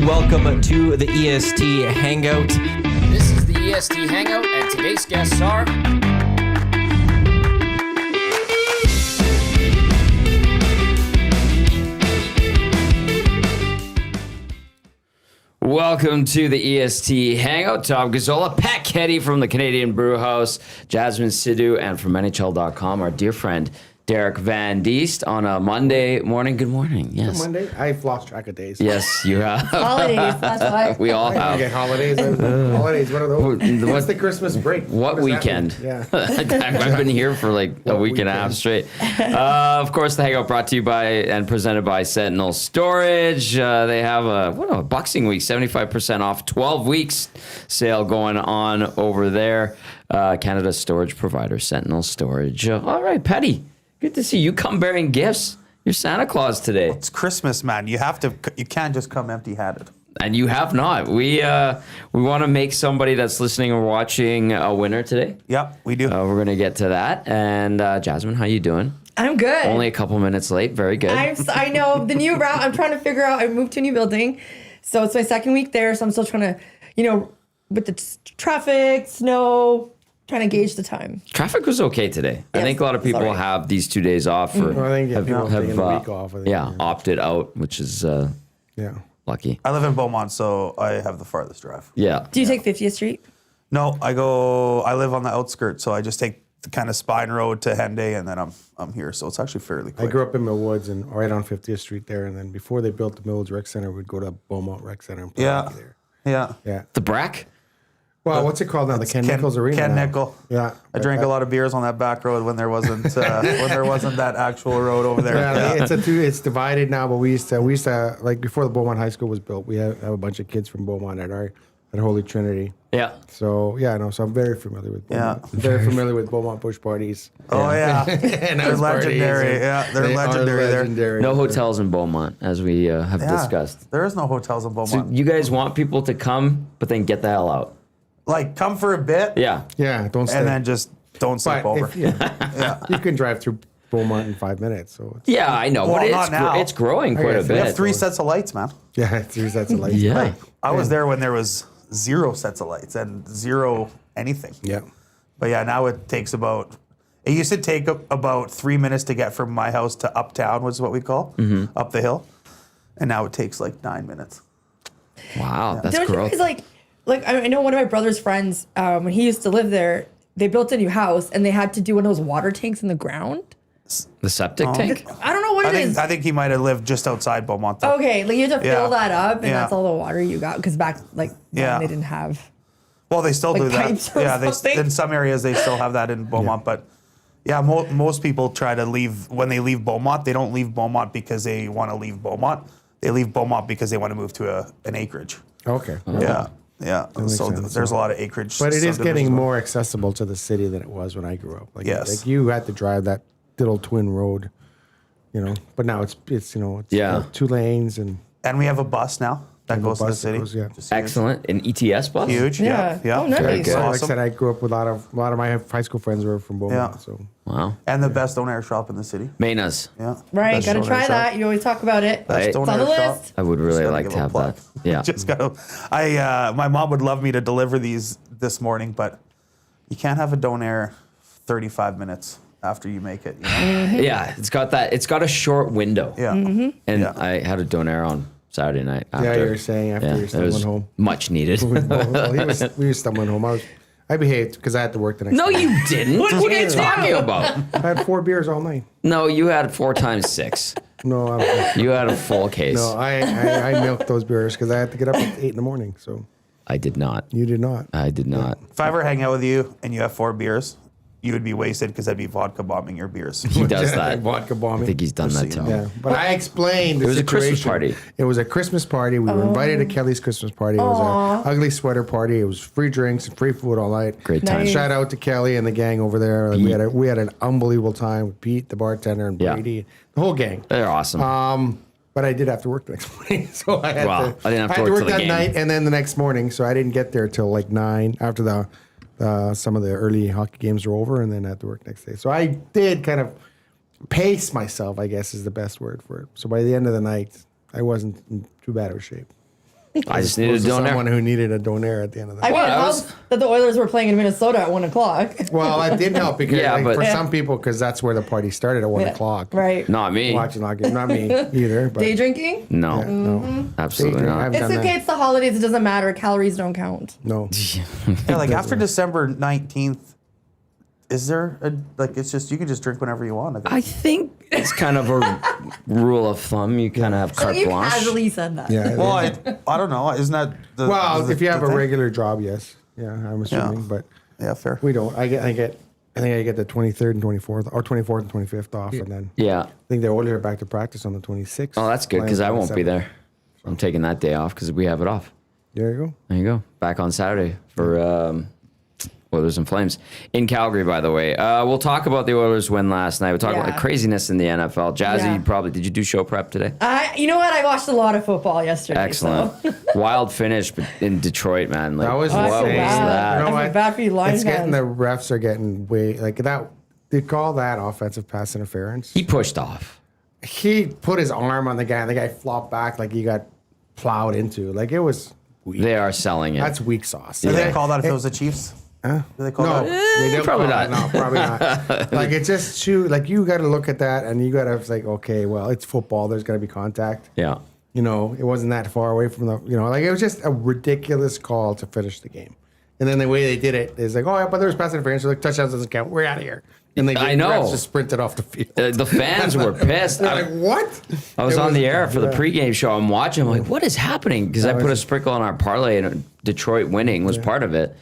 Welcome to the EST Hangout. This is the EST Hangout, and today's guests are... Welcome to the EST Hangout. Tom Gazzola, Pat Kehdy from the Canadian Brewhouse Jasmine Sidhu, and from NHL.com, our dear friend Derek Van Diest on a Monday morning. Good morning. Yes. Monday? I've lost track of days. Yes, you have. Holidays, that's why. We all I have. get holidays. Holidays, what are those? What's the Christmas break? What does that weekend? mean? Yeah. I've been here for like a week and a half straight. Of course, the Hangout brought to you by and presented by Sentinel Storage. They have a Boxing Week, 75% off, 12 weeks sale going on over there. Canada's storage provider, Sentinel Storage. All right, Patty, good to see you. Come bearing gifts. You're Santa Claus today. It's Christmas, man. You can't just come empty-handed. And you have not. We want to make somebody that's listening or watching a winner today. Yep, we do. We're going to get to that. And Jasmine, how you doing? I'm good. Only a couple minutes late. Very good. I know the new route. I'm trying to figure out. I moved to a new building, so it's my second week there. So I'm still trying to, with the traffic, snow, trying to gauge the time. Traffic was okay today. I Yes, think a lot of people sorry. have these 2 days off. Or Well, I think people have taken a week off. I think, opted out, which is Yeah. lucky. I live in Beaumont, so I have the farthest drive. Yeah. Do you take 50th Street? No, I live on the outskirts, so I just take the kind of spine road to Henday, and then I'm here. So it's actually fairly I quick. grew up in Millwoods and right on 50th Street there. And then before they built the Millwoods Rec Center, we'd go to Beaumont Rec Center and play hockey there. Yeah. Yeah. The Brack? Well, what's it called now? The Ken Nichols Arena. Ken now. Nickel. Yeah. I drank a lot of beers on that back road when there wasn't that actual road over there. Yeah, it's divided now, but we used to like before the Beaumont High School was built, we have a bunch of kids from Beaumont at Holy Trinity. Yeah. So so I'm very familiar with Beaumont. Yeah. I'm very familiar with Beaumont Bush parties. Oh yeah, And they're house parties legendary. and Yeah, they're they are legendary there. legendary. No hotels in Beaumont, as we have Yeah, discussed. there is no hotels in Beaumont. So you guys want people to come, but then get the hell out. Like, come for a bit, Yeah. Yeah, don't stay. and then just don't sleep But over. if- yeah. You can drive through Beaumont in 5 minutes. So it's, Yeah, I know, Well, but not now. it's growing quite a guess We bit. have 3 sets of lights, man. yeah, it's that's a light. Yeah. I was there when there was 0 sets of lights and 0 anything. Yeah. But yeah, now it takes it used to take about 3 minutes to get from my house to uptown, which is what we call, up the hill. And now it takes like 9 minutes. Wow, that's Don't you growth. guys like I know one of my brother's friends, when he used to live there, they built a new house and they had to do one of those water tanks in the ground. The septic tank? I don't know what it is. I think he might have lived just outside Beaumont, though. Okay, like you have to Yeah. fill that up, and Yeah. that's all the water you got. Because back then Yeah. they didn't have. Well, they still Like do pipes that. or Yeah, something? in some areas they still have that in Beaumont, but yeah, most people try to leave when they leave Beaumont. They don't leave Beaumont because they want to leave Beaumont. They leave Beaumont because they want to move to an acreage. Okay. Yeah, yeah. makes So sense. there's a lot of acreage. But it is getting subdivisions. more accessible to the city than it was when I grew up. Yes. Like you had to drive that little twin road, but now it's Yeah. 2 lanes and And we have a bus now that And a goes to the bus that city. goes, yeah. Just huge. Excellent. An ETS bus? Huge. Yeah. Yeah. Oh, nice. Very So good. like I Awesome. said, I grew up with a lot of my high school friends were from Beaumont. Yeah. So Wow. And the best donair shop in the city. Maina's. Yeah. Right, Best gotta donair try shop. that. You always talk about it. Right. It's on the Donair shop. list. I would really gotta like give to a have plug. that. Yeah. Just gotta. My mom would love me to deliver these this morning, but you can't have a donair 35 minutes after you make it. You know? Yeah, it's got a short window. Yeah. And Yeah. I had a donair on Saturday night. After, you were saying after you it stumbling was home. much needed. we were stumbling home. I bebehaved because I had to work the next No, day. you didn't. What are you talking about? I had 4 beers all night. No, you had 4 times 6. No, I don't. You had a full case. No, I milked those beers because I had to get up at 8 in the morning. So I did not. you did not. I did not. If I ever hang out with you and you have 4 beers, you would be wasted because I'd be vodka bombing your beers. He does that. Vodka bombing. I think he's done Just so that you to know. me. Yeah, but I explained the It was a Christmas situation. party. It was a Christmas party. We were invited to Kelly's Christmas party. It was an ugly sweater party. It was free drinks and free food all night. Great time. Nice. Shout out to Kelly and the gang over there. Like, we had an unbelievable time with Pete, the bartender, and Yeah. Brady, the whole gang. They're awesome. But I did have to work the next morning, so I had Wow, to. I didn't have to work till the that game. night and then the next morning, so I didn't get there till like 9 after some of the early hockey games were over, and then I had to work next day. So I did kind of pace myself, I guess is the best word for it. So by the end of the night, I wasn't in too bad of a shape. I just needed a Someone donaire. who needed a donaire at the end of the I day. mean, it I helps was- that the Oilers were playing in Minnesota at 1 o'clock. Well, that did help because Yeah, but- for some people, because that's where the party started at 1 o'clock. Right. Not me. Watching hockey. Not me either. But Day drinking? No, yeah, no. absolutely Day drink, I not. haven't It's done okay. that. It's the holidays. It doesn't matter. Calories don't count. No. Yeah, like after December 19th, is there it's just you can just drink whenever you want. I think. I think it's kind of a rule of thumb. You kind of have So carte you blanche. casually said that. Yeah. Well, I don't know. Isn't that the Well, is if you have the a thing? regular job, yes. Yeah, I'm assuming, but Yeah, fair. we don't. I think I get the 23rd and 24th, or 24th and 25th off, and then Yeah. I think the Oilers are back to practice on the 26th. Oh, that's good because I won't be there. I'm taking that day off because we have it off. There you go. There you go. Back on Saturday for Oilers and Flames in Calgary. By the way, we'll talk about the Oilers win last night. We'll talk about the Yeah. craziness in the NFL. Jazzy, Yeah. you probably did you do show prep today? You know what? I watched a lot of football yesterday. Excellent. So. Wild finish in Detroit, man. Like, That was Oh, I what feel was bad. that? I You know feel what? bad for you Lions It's getting fans. the refs are getting way like that. They call that offensive pass interference. He pushed off. He put his arm on the guy, and the guy flopped back like he got plowed into. Like it was weak. They are selling it. That's weak sauce. Do Yeah. they call that if it was the Chiefs? Do they call No, that? they don't probably call it. not. No, probably not. Like it's just like you got to look at that, and you got to like, okay, well, it's football. There's got to be contact. yeah. You know, it wasn't that far away from the. You know, like it was just a ridiculous call to finish the game. And then the way they did it is like, oh, yeah, but there was pass interference. So like touchdowns doesn't count. We're out of here. And they I know. refs just sprinted off the field. The fans were pissed. They're like, what? I was It on the air for the yeah. pregame show. I'm watching. I'm like, what is happening? Because I put a was- sprinkle on our parlay, and Detroit winning was part of it.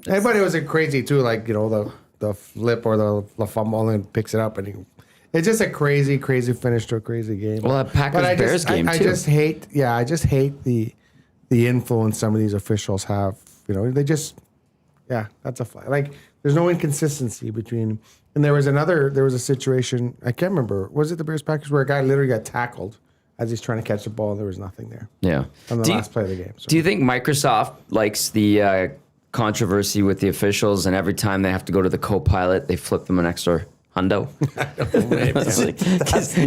Hey, but it was a crazy too, like you know the flip or the fumble and picks it up, and it's just a crazy finish to a crazy game. Well, that Packers But Bears game I too. just hate, I just hate the influence some of these officials have. You know, they just, that's a flag. Like there's no inconsistency between. And there was a situation I can't remember. Was it the Bears Packers where a guy literally got tackled as he's trying to catch the ball and there was nothing there Yeah. on the Do you- last play of the game. So. Do you think Microsoft likes the controversy with the officials, and every time they have to go to the co-pilot, they flip them an extra hundo?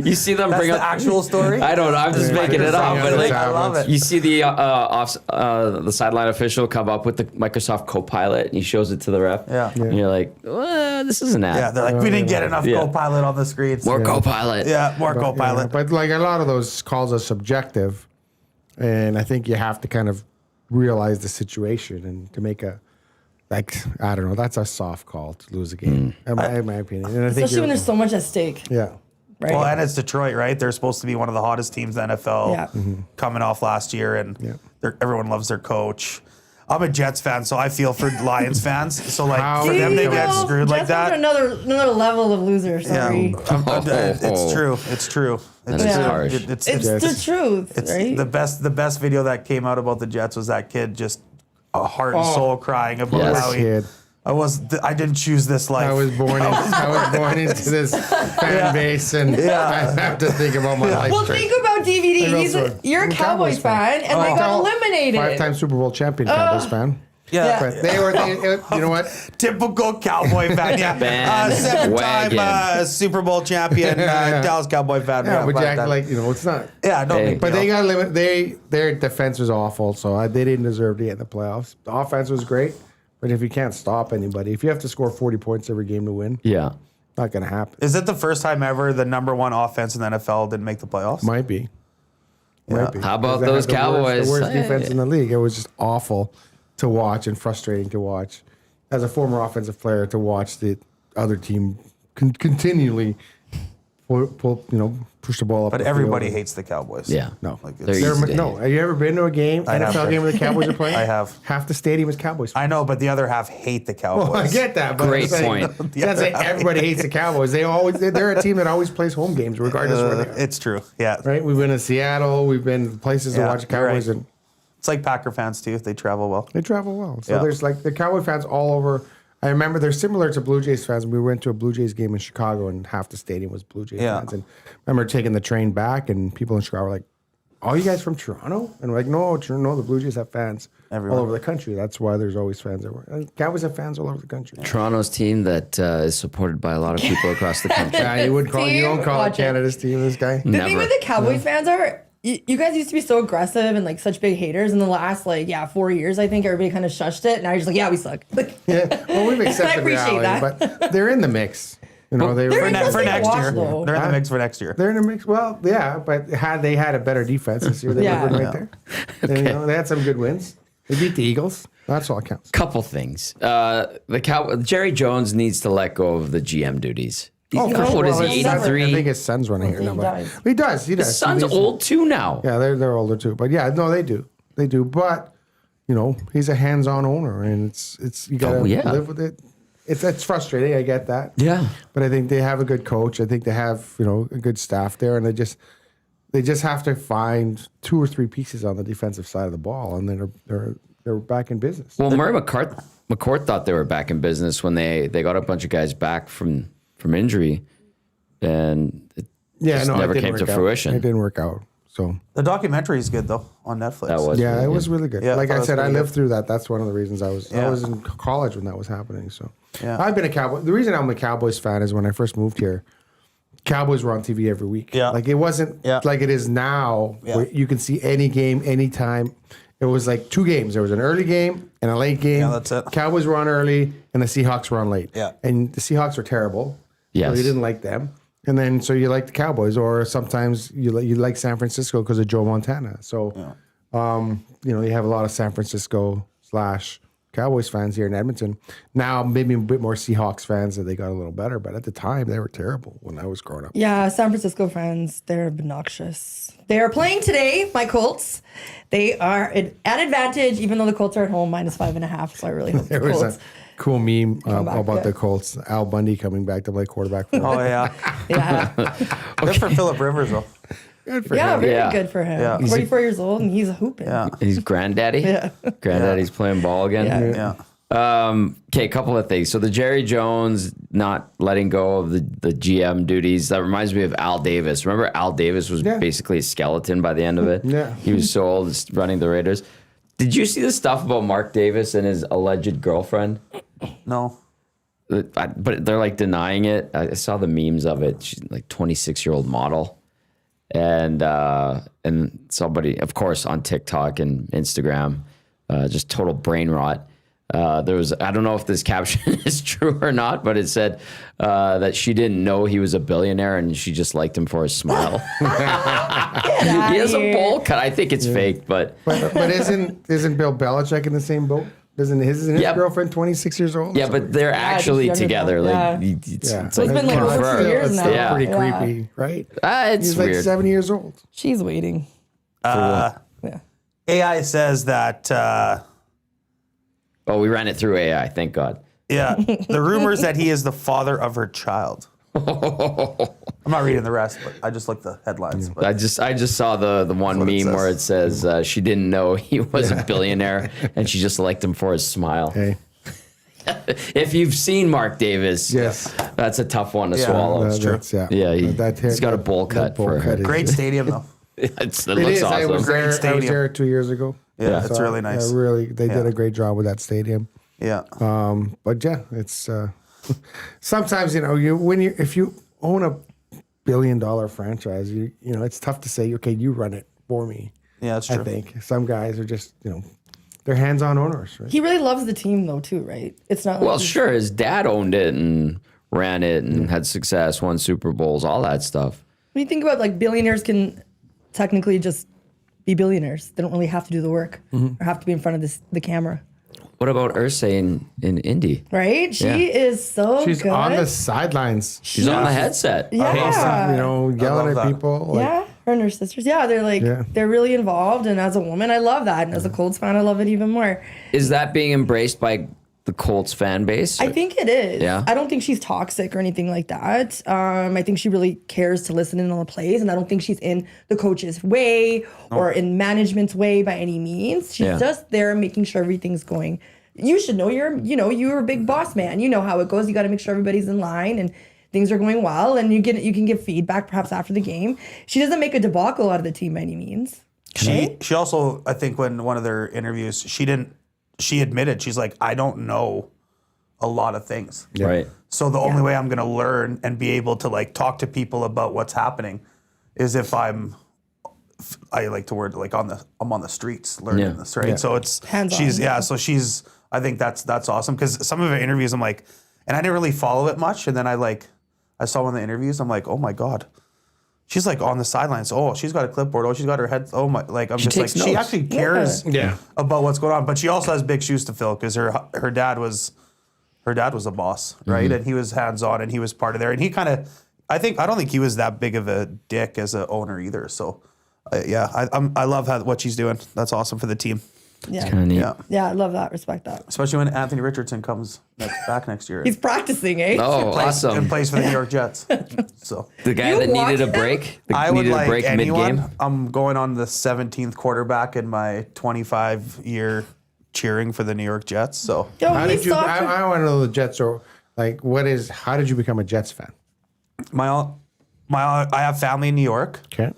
You see them That's bring the up actual story? I don't know. I'm just making it up. But like, I love it. you see the sideline official come up with the Microsoft co-pilot, and he shows it to the ref. Yeah. And you're like, well, this is an ad. Yeah, they're like, we didn't get enough Yeah. co-pilot on the screens. More co-pilot. Yeah, more But, co-pilot. yeah, but like a lot of those calls are subjective, and I think you have to kind of realize the situation and to make a I don't know. That's a soft call to lose a game, in my opinion. And I think Especially when there's so much at stake. yeah. Right? Well, and it's Detroit, right? They're supposed to be one of the hottest teams in the NFL Yeah. coming off last year, and Yeah. everyone loves their coach. I'm a Jets fan, so I feel for Lions fans. So, like, How for do them you to get know? screwed like Jets are that. Another level of loser. Yeah, Sorry. it's true. It's true. It's is true. harsh. It's It's Yes. the truth, It's right? the best video that came out about the Jets was that kid just a heart and Oh. soul crying about Yes. how Kid. I didn't choose this life. I was born into this fan base, and I have to think about my life. well, choice. think about DVD. And also, You're a I'm Cowboys fan, and they got eliminated. 5-time Super Bowl champion Cowboys fan. yeah. But you know what? Typical Cowboy fan, yeah. Bandwagon. 7-time Super Bowl champion, Dallas Cowboy fan. Yeah, but you act 5-time. like it's not. Yeah, no Hey. big But deal. they got limit. Their defense was awful, so they didn't deserve to get in the playoffs. The offense was great, but if you can't stop anybody, if you have to score 40 points every game to win, Yeah. not going to happen. Is it the first time ever the number one offense in the NFL didn't make the playoffs? Might be. Might be. How about Because they those had the Cowboys? worst defense in the league. It was just awful to watch and frustrating to watch. As a former offensive player, to watch the other team continually push the ball up. But the everybody field. hates the Cowboys. Yeah. No, Like, They're it's- easy to no. hate. Have you ever been to a game, I have NFL been. game where the Cowboys are playing? I have. Half the stadium is Cowboys. I know, but the other half hate the Cowboys. Well, I get that, but Great I'm saying, point. That's like everybody hates the Cowboys. They're a team that always plays home games, regardless of where they are. It's true. Yeah. Right? We've been to Seattle. We've been places to Yeah, watch the you're Cowboys, right. and It's like Packer fans too. They travel well. they travel well. So Yeah. there's like the Cowboy fans all over. I remember they're similar to Blue Jays fans. We went to a Blue Jays game in Chicago, and half the stadium was Blue Jays Yeah. fans. And I remember taking the train back, and people in Chicago were like, "Are you guys from Toronto?" And we're like, "No, the Blue Jays have fans Everywhere. all over the country. That's why there's always fans everywhere. And Cowboys have fans all over the country." Toronto's team that is supported by a lot of people across the country. Yeah, you don't call Watch it it. Canada's team, this guy. The thing with the Cowboys fans are, you guys used to be so aggressive and like such big haters. In the last 4 years, I think everybody kind of shushed it. And now you're just like, yeah, we suck. Like, Yeah, well, we've accepted appreciate reality, that. but they're in the mix. You know, They're For interesting to next watch, year, though. they're in the mix for next year. they're in the mix. Well, yeah, but had they had a better defense this year, they would have been right there. And, you know, they had some good wins. They beat the Eagles. That's all that counts. Couple things. Jerry Jones needs to let go of the GM duties. What is he, his son- 83? I think his son's running here He now. But does. he does. He does. His son's He needs- old too now. Yeah, they're older too. But yeah, no, they do. They do. But you know, he's a hands-on owner, and it's you gotta live with it. It's frustrating. I get that. Yeah. But I think they have a good coach. I think they have a good staff there, and they just have to find 2 or 3 pieces on the defensive side of the ball, and then they're back in business. Well, Murray McCourt thought they were back in business when they got a bunch of guys back from injury, and it just never didn't came to work out. fruition. It didn't work out. So The documentary is good though on Netflix. That was yeah, really it was good. really good. Yeah, Like I I thought it said, was I really lived good. through that. That's one of the reasons I was in college when that was happening. So Yeah. I've been a Cowboy. The reason I'm a Cowboys fan is when I first moved here, Cowboys were on TV every week. Yeah. Like it wasn't Yeah. like it is now Yeah. where you can see any game, anytime. It was like 2 games. There was an early game and a late game. Yeah, that's it. Cowboys were on early and the Seahawks were on late. Yeah. And the Seahawks were terrible. Yes. So you didn't like them. And then so you like the Cowboys, or sometimes you like San Francisco because of Joe Montana. So you have a lot of San Francisco / Cowboys fans here in Edmonton. Now maybe a bit more Seahawks fans that they got a little better, but at the time they were terrible when I was growing up. Yeah, San Francisco fans, they're obnoxious. They are playing today, my Colts. They are at advantage, even though the Colts are at home, -5.5. So I really hope the There was Colts. a cool meme back, about yeah. the Colts. Al Bundy coming back to play quarterback. For them. Oh yeah. Yeah, Good for Phillip Rivers though. Good for yeah, him. very Yeah. good for him. Yeah. 44 years old and he's a hooping. Yeah. He's granddaddy. Yeah. Granddaddy's playing ball again. Yeah. Yeah. Okay, a couple of things. So the Jerry Jones not letting go of the GM duties, that reminds me of Al Davis. Remember Al Davis was Yeah. basically a skeleton by the end of it? Yeah. He was so old running the Raiders. Did you see the stuff about Mark Davis and his alleged girlfriend? No. But they're like denying it. I saw the memes of it. She's like 26-year-old model. And somebody, of course, on TikTok and Instagram, just total brain rot. There was, I don't know if this caption is true or not, but it said that she didn't know he was a billionaire and she just liked him for his smile. He has a bowl cut. I think it's fake, but But isn't Bill Belichick in the same boat? Isn't his Yeah. girlfriend 26 years old? yeah, but they're actually just younger together. than- Like, yeah. it's, Yeah. it's It's been like confirmed. 6 years It's now. still Yeah. pretty Yeah. creepy, right? It's He's like weird. 7 years old. She's waiting. Uh, Yeah. AI says that Oh, we ran it through AI. Thank God. the rumors that he is the father of her child. I'm not reading the rest, but I just looked the headlines. But I just saw the one what it meme where it says. says she didn't know he was a billionaire and she just liked him for his smile. Hey, If you've seen Mark Davis, yes, that's a tough one to Yeah, swallow. that's yeah. Yeah, That he's got a bowl that cut bowl for her. is- great stadium though. it It looks is. I awesome. was there. I was stadium. there 2 years ago. Yeah, Yeah. it's really nice. They did a great job with that stadium. Yeah. But yeah, it's sometimes if you own a $1 billion franchise, it's tough to say, okay, you run it for me. Yeah, that's true. I think some guys are just they're hands-on owners, right? He really loves the team though too, right? It's not like Well, he's- sure, his dad owned it and ran it and had success, won Super Bowls, all that stuff. When you think about like billionaires can technically just be billionaires. They don't really have to do the work or have to be in front of the camera. What about Ursay in Indy? Right? She Yeah. is so She's good. on the sidelines. She's on the headset. Yeah. Yelling love at that. people. Like, Yeah, her and her sisters. Yeah, they're like Yeah. they're really involved, and as a woman, I love that. And as a Colts fan, I love it even more. Is that being embraced by the Colts fan base? I think it is. Yeah. I don't think she's toxic or anything like that. I think she really cares to listen in on the plays, and I don't think she's in the coach's way or in management's way by any means. She's Yeah. just there making sure everything's going. You should know you're a big boss man. You know how it goes. You got to make sure everybody's in line and things are going well, and you can give feedback perhaps after the game. She doesn't make a debacle out of the team by any means. She also, I think, when one of their interviews, she admitted, she's like, I don't know a lot of things. Right. So the only way I'm going to learn and be able to like talk to people about what's happening is if I'm I like to word like I'm on the streets learning Yeah. this, right? Yeah. So it's Hands-on. so she's I think that's awesome because some of her interviews I'm like, and I didn't really follow it much, and then I saw one of the interviews, I'm like, oh my god. She's like on the sidelines. Oh, she's got a clipboard. Oh, she's got her head. Oh my! Like I'm just like takes she notes. actually cares Yeah. about what's going on. But she also has big shoes to fill because her dad was a boss, right? And he was hands on and he was part of there. And he kind of, I don't think he was that big of a dick as an owner either. So I love what she's doing. That's awesome for the team. Yeah. Kind of neat. Yeah, Yeah, I love that. Respect that. especially when Anthony Richardson comes back next year. He's practicing, eh? Oh, and awesome. plays for the New York Jets. So The guy You that needed a watched break. I would needed a like break anyone. mid-game. I'm going on the 17th quarterback in my 25-year cheering for the New York Jets. So Yo, How he's did you? soft. I want to know the Jets are like. How did you become a Jets fan? I have family in New York. Okay.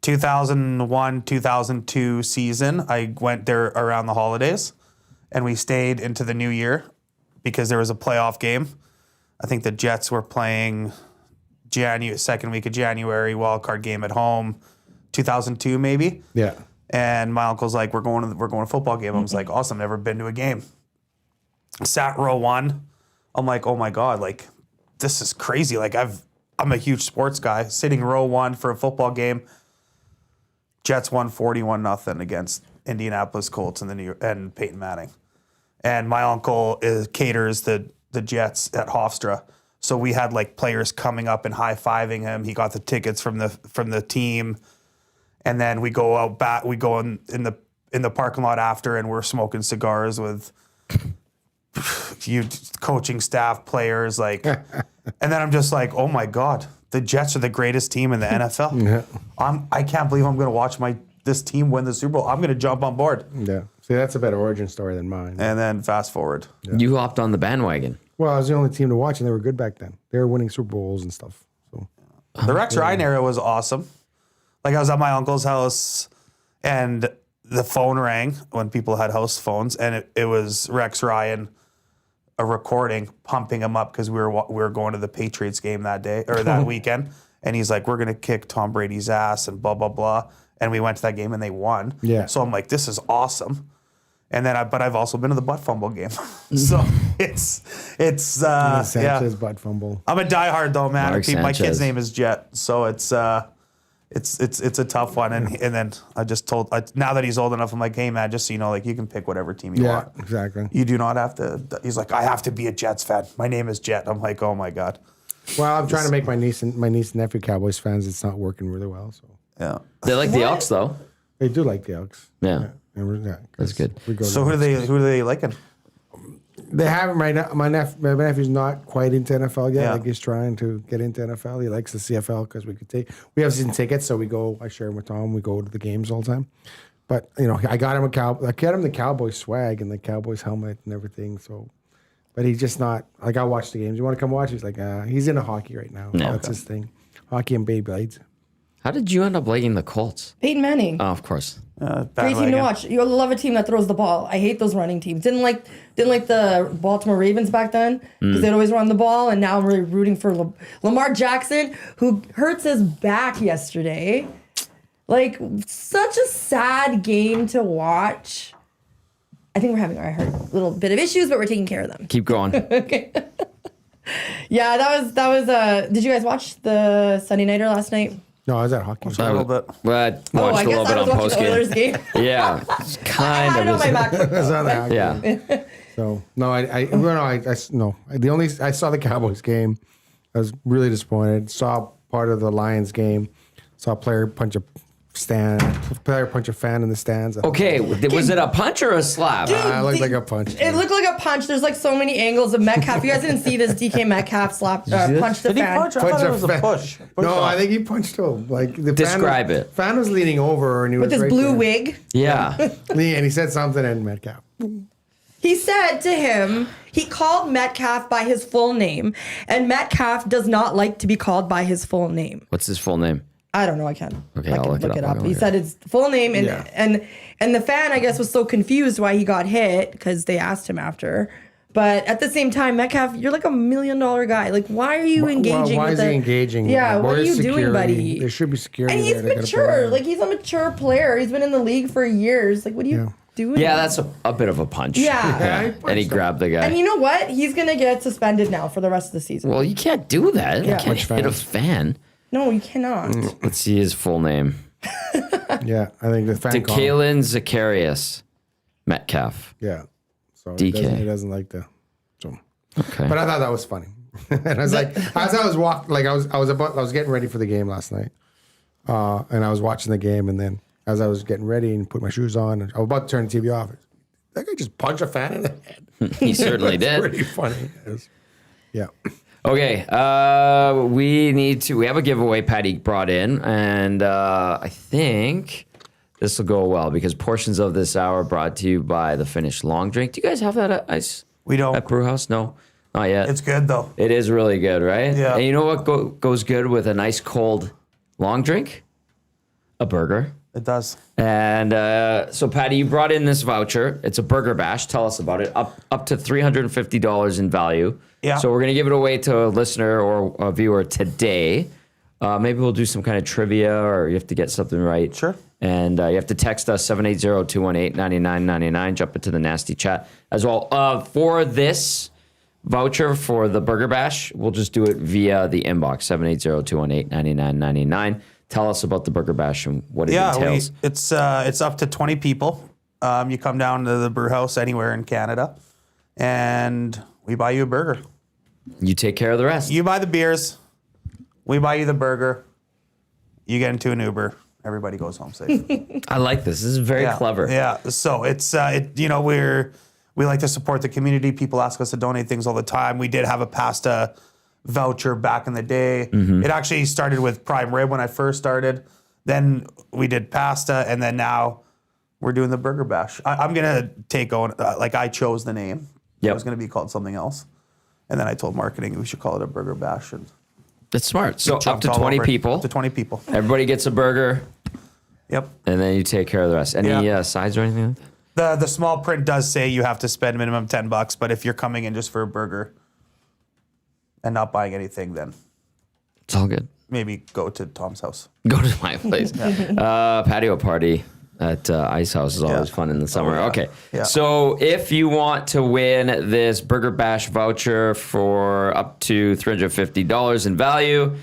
2001, 2002 season, I went there around the holidays, and we stayed into the new year because there was a playoff game. I think the Jets were playing second week of January, wild card game at home, 2002 maybe. Yeah. And my uncle's like, we're going to a football game. I was like, awesome, never been to a game. Sat row one. I'm like, oh my God, like this is crazy. Like I'm a huge sports guy, sitting row one for a football game. Jets won 41-0 against Indianapolis Colts and Peyton Manning. And my uncle caters the Jets at Hofstra. So we had like players coming up and high-fiving him. He got the tickets from the team. And then we go out back, we go in the parking lot after, and we're smoking cigars with coaching staff, players, like, and then I'm just like, oh my God, the Jets are the greatest team in the NFL. Yeah. I can't believe I'm going to watch this team win the Super Bowl. I'm going to jump on board. Yeah. See, that's a better origin story than mine. And then fast forward. You hopped on the bandwagon. Well, I was the only team to watch, and they were good back then. They were winning Super Bowls and stuff. So The Rex Ryan era was awesome. Like I was at my uncle's house, and the phone rang when people had house phones, and it was Rex Ryan, a recording, pumping him up because we were going to the Patriots game that day or that weekend, and he's like, "We're gonna kick Tom Brady's ass," and blah blah blah. And we went to that game and they won. Yeah. So I'm like, this is awesome. And then I've also been to the butt fumble game, so it's Sanchez yeah. butt fumble. I'm a diehard though, man. Mark My Sanchez. kid's name is Jet, so it's a tough one. And then I just now that he's old enough, I'm like, hey man, just so you know, like you can pick whatever team you Yeah, want. exactly. You do not have to. He's like, I have to be a Jets fan. My name is Jet. I'm like, oh my God. Well, I'm trying to make my niece and nephew Cowboys fans. It's not working really well. So Yeah. They like the Elks, though. they do like the Elks. Yeah. Yeah, That's good. we go So to who do they liking? They haven't right now. My nephew's not quite into NFL yet. Yeah. Like he's trying to get into NFL. He likes the CFL because we have season tickets, so we go. I share them with Tom. We go to the games all the time. But I got him I got him the Cowboys swag and the Cowboys helmet and everything. So, but he's just not like I watch the games. You want to come watch? He's like, he's into hockey right now. Yeah. That's his thing. Hockey and Beyblades. How did you end up liking the Colts? Peyton Manning. Oh, of course. Great team to watch. You'll love a team that throws the ball. I hate those running teams. Didn't like the Baltimore Ravens back then because they'd always run the ball. And now I'm really rooting for Lamar Jackson, who hurts his back yesterday. Like such a sad game to watch. I think I heard a little bit of issues, but we're taking care of them. Keep going. Okay. Yeah, that was. Did you guys watch the Sunday Nighter last night? No, I was at hockey. A little bit. But Oh, watched I a guess little bit I was on watching post the Oilers game. game. Yeah, it's I kind had of. on my back. I was on the hockey. Yeah. So no, I saw the Cowboys game. I was really disappointed. Saw part of the Lions game. Saw a player punch a fan in the stands. Okay, was it a punch or a slap? I looked like a punch. It looked like a punch. There's like so many angles of Metcalf. You guys didn't see this DK Metcalf punch the Did he fan. punch? I thought it was a fan. push. No, I think he punched him. Like the Describe it. Fan was leaning over and he With was his right blue there. wig. Yeah. And he said something and Metcalf. He said to him, he called Metcalf by his full name, and Metcalf does not like to be called by his full name. What's his full name? I don't know. I can't. Okay, I I'll can look it up. I'll He look it said his full name, and Yeah. and the fan, I guess, was so confused why he got hit because they asked him after. But at the same time, Metcalf, you're like $1 million guy. Like, why are you engaging? Why with is he engaging? Yeah, what are Where's you doing, security? buddy? There should be security. And he's there. They gotta put mature. him- Like, he's a mature player. He's been in the league for years. Like, what are you doing? Yeah, that's a bit of a punch. Yeah. And he grabbed the guy. And you know what? He's gonna get suspended now for the rest of the season. Well, you can't do that. You Yeah. can't hit a fan. No, you cannot. Let's see his full name. Yeah, I think the fan call. Kalen Zacharias Metcalf. Yeah. So DK. He doesn't like the. So. Okay. But I thought that was funny. And I was like, as I was I was getting ready for the game last night, and I was watching the game, and then as I was getting ready and put my shoes on, and I was about to turn the TV off. That guy just punched a fan in the head. He certainly It's did. Pretty funny. Yeah. Okay, we have a giveaway Patty brought in, and I think this will go well because portions of this hour brought to you by the Finnish Long Drink. Do you guys have that at Ice? We don't. At Brewhouse? No, not yet. It's good though. It is really good, right? Yeah. And you know what goes good with a nice cold long drink? A burger. It does. And so, Patty, you brought in this voucher. It's a burger bash. Tell us about it. Up to $350 in value. Yeah. So we're going to give it away to a listener or a viewer today. Maybe we'll do some kind of trivia or you have to get something right. Sure. And you have to text us 780-218-9999. Jump into the nasty chat as well. For this voucher for the burger bash, we'll just do it via the inbox, 780-218-9999. Tell us about the burger bash and what it entails. It's up to 20 people. You come down to the brew house anywhere in Canada, and we buy you a burger. You take care of the rest. You buy the beers, we buy you the burger. You get into an Uber. Everybody goes home safe. I like this. This is very clever. Yeah. So it's we like to support the community. People ask us to donate things all the time. We did have a pasta voucher back in the day. Mm-hmm. It actually started with prime rib when I first started. Then we did pasta, and then now we're doing the burger bash. I'm gonna take on I chose the name. Yep. It was gonna be called something else, and then I told marketing we should call it a burger bash. And That's smart. So up jumped to all 20 over it. people. Up to 20 people. Everybody gets a burger, Yep. and then you take care of the rest. Any sides or anything like that? The small print does say you have to spend minimum $10, but if you're coming in just for a burger and not buying anything, then It's all good. maybe go to Tom's house. Go to my place. Patio party at Ice House is always fun in the summer. yeah. Okay. Yeah. So if you want to win this Burger Bash voucher for up to $350 in value,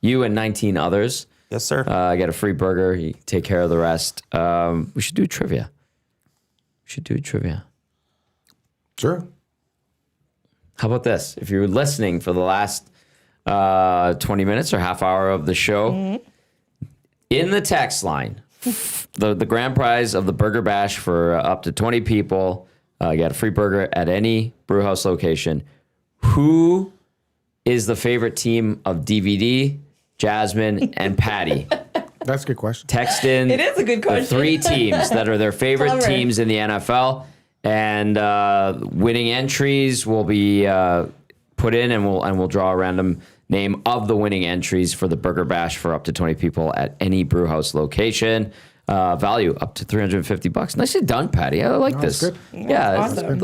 you and 19 others Yes, sir. get a free burger. You take care of the rest. We should do trivia. Sure. How about this? If you're listening for the last 20 minutes or half hour of the show, in the text line, the grand prize of the Burger Bash for up to 20 people, you get a free burger at any brewhouse location. Who is the favorite team of DVD, Jasmine, and Patty? That's a good question. Text in It is a good the question. 3 teams that are their favorite Clever. teams in the NFL. And winning entries will be put in, and we'll draw a random name of the winning entries for the Burger Bash for up to 20 people at any brewhouse location. Value up to $350. Nicely done, Patty. I like this. good. Yeah, Awesome.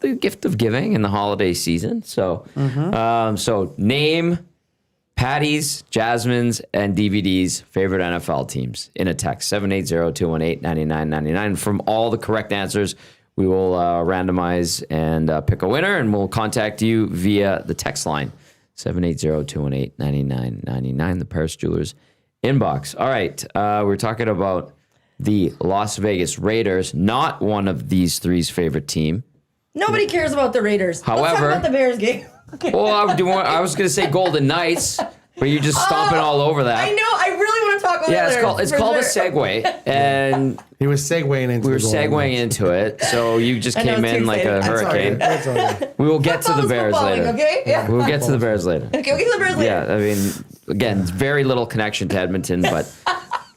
the gift of giving in the holiday season. So, so name Patty's, Jasmine's, and DVD's favorite NFL teams in a text, 780-218-9999. From all the correct answers, we will randomize and pick a winner, and we'll contact you via the text line, 780-218-9999, the Paris Jewelers inbox. All right, we're talking about the Las Vegas Raiders, not one of these three's favorite team. Nobody cares about the Raiders. Let's However- talk about the Bears game. Okay. Well, I was going to say Golden Knights, but you're just stomping all over that. I know. I really want to talk about Yeah, Oilers, it's for called a sure. segue, and He was segueing into we were the Golden segueing Knights. into it. So you just I know, came it's too in like a exciting. That's all hurricane. good. That's all good. We will get to the Football is Bears footballing, later. Okay. Yeah. We'll get to the Bears later. Okay. We'll get to the Bears later. Yeah, I mean, again, very little connection to Edmonton, but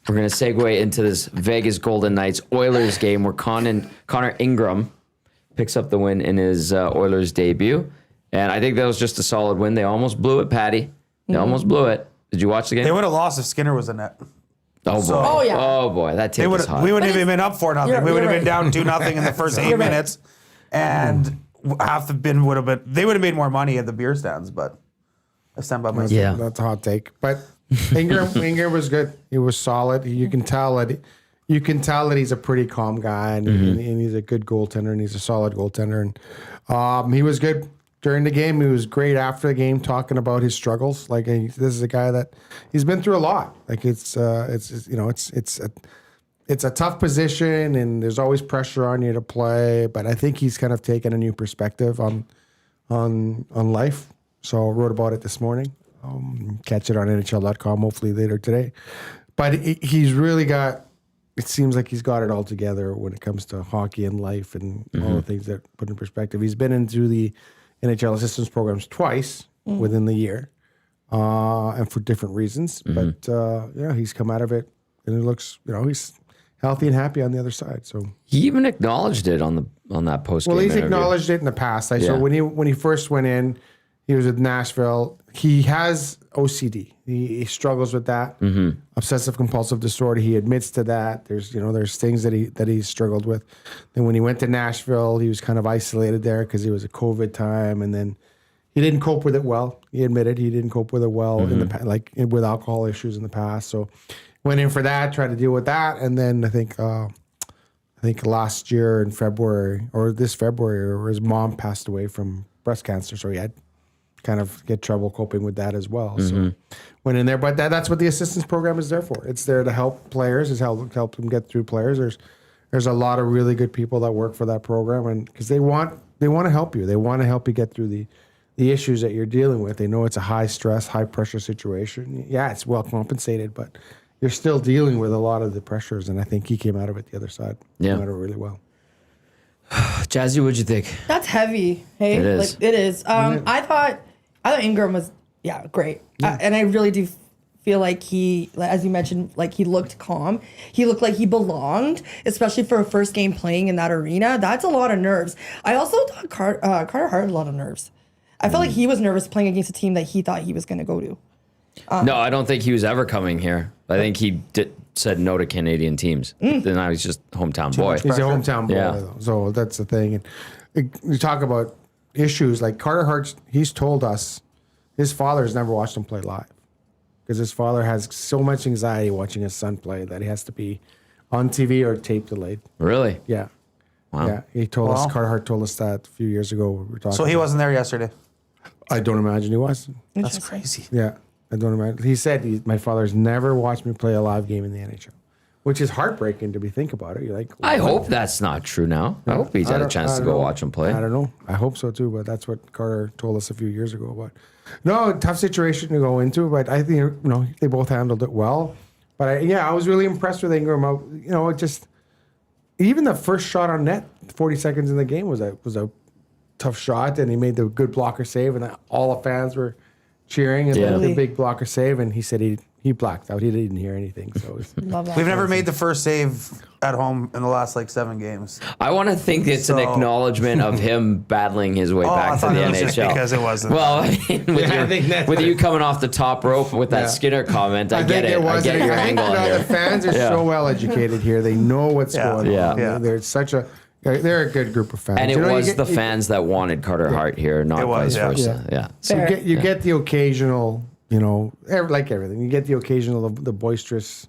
we're going to segue into this Vegas Golden Knights Oilers game where Connor Ingram picks up the win in his Oilers debut. And I think that was just a solid win. They almost blew it, Patty. They almost blew it. Did you watch the game? They would have lost if Skinner was in net. Oh boy! So- Oh, yeah. Oh boy! That take They was would. hot. We wouldn't have even been up 4-0. You're We would have right. been down 2-0 in the first 8 You're right. minutes. and half the bin would have been. They would have made more money at the beer stands, but I stand by myself. Yeah. That's a hot take. But Ingram was good. He was solid. You can tell that he's a pretty calm guy, and he's a good goaltender, and he's a solid goaltender. And he was good during the game. He was great after the game, talking about his struggles. Like, this is a guy that he's been through a lot. Like, it's a tough position, and there's always pressure on you to play. But I think he's kind of taken a new perspective on life. So I wrote about it this morning. Catch it on NHL.com hopefully later today. But he's really got. It seems like he's got it all together when it comes to hockey and life and all the things that put in perspective. He's been into the NHL assistance programs twice within the year, and for different reasons. But he's come out of it, and it looks, he's healthy and happy on the other side. So He even acknowledged it on that post game. well, he's interview. acknowledged it in the past. So when he first went in, he was with Nashville. He has OCD. He struggles with that obsessive compulsive disorder. He admits to that. There's things that he struggled with. Then when he went to Nashville, he was kind of isolated there because it was a COVID time, and then he didn't cope with it well. He admitted he didn't cope with it well in the like with alcohol issues in the past. So went in for that, tried to deal with that, and then I think last year in February or this February, his mom passed away from breast cancer, so he had kind of get trouble coping with that as well. So went in there, but that's what the assistance program is there for. It's there to help players, is help them get through players. There's a lot of really good people that work for that program, and because they want to help you. They want to help you get through the issues that you're dealing with. They know it's a high stress, high pressure situation. Yeah, it's well compensated, but you're still dealing with a lot of the pressures, and I think he came out of it the other side. Yeah. Came out of it really well. Jazzy, what'd you think? That's heavy. Hey, It is. Like, it is. I thought Ingram was great, and I really do feel like he, as you mentioned, like he looked calm. He looked like he belonged, especially for a first game playing in that arena. That's a lot of nerves. I also thought Carter Hart had a lot of nerves. I felt like he was nervous playing against a team that he thought he was going to go to. No, I don't think he was ever coming here. I think he said no to Canadian teams. Then now he's just hometown boy. He's a hometown boy, Yeah. though, so that's the thing. And you talk about issues like Carter Hart. He's told us his father has never watched him play live because his father has so much anxiety watching his son play that he has to be on TV or tape delayed. Really? Yeah. Wow. Yeah, he told us. Wow. Carter Hart told us that a few years ago. We were talking. So he about- wasn't there yesterday. I don't imagine he was. That's crazy. Yeah, I don't imagine. He said my father's never watched me play a live game in the NHL, which is heartbreaking to be think about it. You're like, I what? hope that's not true now. I hope he's had a chance to go watch him play. I don't know. I hope so too, but that's what Carter told us a few years ago. But no, tough situation to go into, but I think they both handled it well. But I was really impressed with Ingram. It just even the first shot on net, 40 seconds in the game was a tough shot, and he made the good blocker save, and all the fans were cheering and Yeah. the big blocker save, and he said he blacked out. He didn't hear anything. So it was, Love that. We've never made the first save at home in the last 7 games. I want to think it's an So- acknowledgement of him battling his way I back to thought the it was NHL. just because it wasn't. Well, I mean, I think that's with what you it- coming off the top rope with that Yeah. Skinner comment, I get think it. I was. get And your I think, angle the here. fans are Yeah. so well educated here. They know what's Yeah. going Yeah. on. Yeah. They're a good group of fans. And it You was get- the fans that wanted Carter Hart here, not It was, vice yeah. versa. Yeah. So Fair. you get the occasional, like everything. You get the occasional, the boisterous.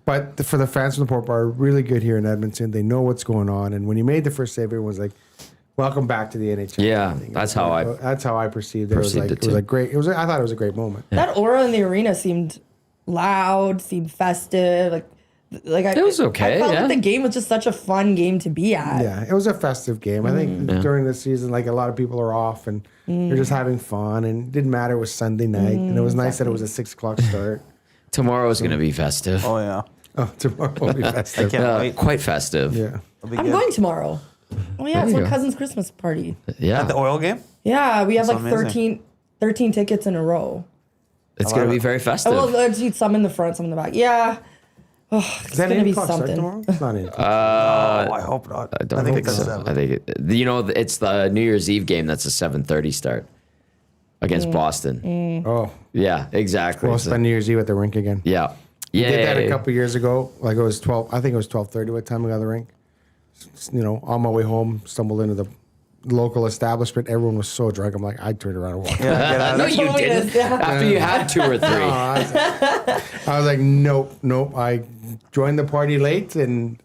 But for the fans from the Port Bar, really good here in Edmonton. They know what's going on. And when he made the first save, everyone was like, "Welcome back to the NHL." Yeah, I think that's how I perceived it. perceived it It was a too. great. I thought it was a great moment. That aura in the arena seemed loud, seemed festive. It was okay, I felt yeah. like the game was just such a fun game to be at. Yeah, it was a festive game. I think during the season, like a lot of people are off and they're just having fun, and it didn't matter. It was Sunday night, and it was nice that it was a 6:00 start. Tomorrow is going to be festive. Oh, yeah. Oh, tomorrow will be festive. Can't wait. Quite festive. Yeah. It'll be I'm good. going tomorrow. Oh yeah, it's you my go. cousin's Christmas party. Yeah. At the oil game? Yeah, we have That's like amazing. 13 tickets in a row. It's going to be very festive. Oh, well, let's some in the front, some in the back. Yeah. Oh, it's Is that gonna 8 be o'clock start something. tomorrow? It's not 8 o'clock. Oh, I hope not. I don't think it's so. 7. I think it's the New Year's Eve game. That's a 7:30 start against Boston. Oh, Yeah, exactly. we'll So- spend New Year's Eve at the rink again. yeah, yeah. Did that a couple years ago. Like it was 12. I think it was 12:30 by the time we got to the rink. On my way home, stumbled into local establishment. Everyone was so drunk. I'm like, I turned around and walked. Yeah, get out No, of you totally didn't. is, yeah. After you had 2 or 3. I was like, nope. I joined the party late, and